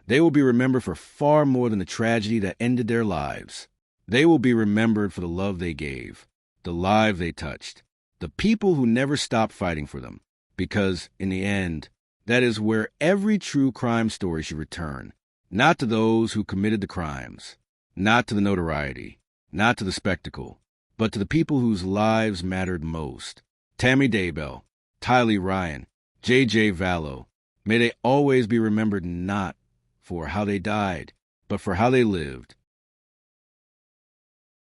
they will be remembered for far more than the tragedy that ended their lives. They will be remembered for the love they gave, the lives they touched, the people who never stopped fighting for them, because, in the end, that is where every true crime story should return, not to those who committed the crimes, not to the notoriety, not to the spectacle, but to the people whose lives mattered most. Tammy Daybell, Tylee Ryan, JJ Vallow, may they always be remembered not for how they died, but for how they lived.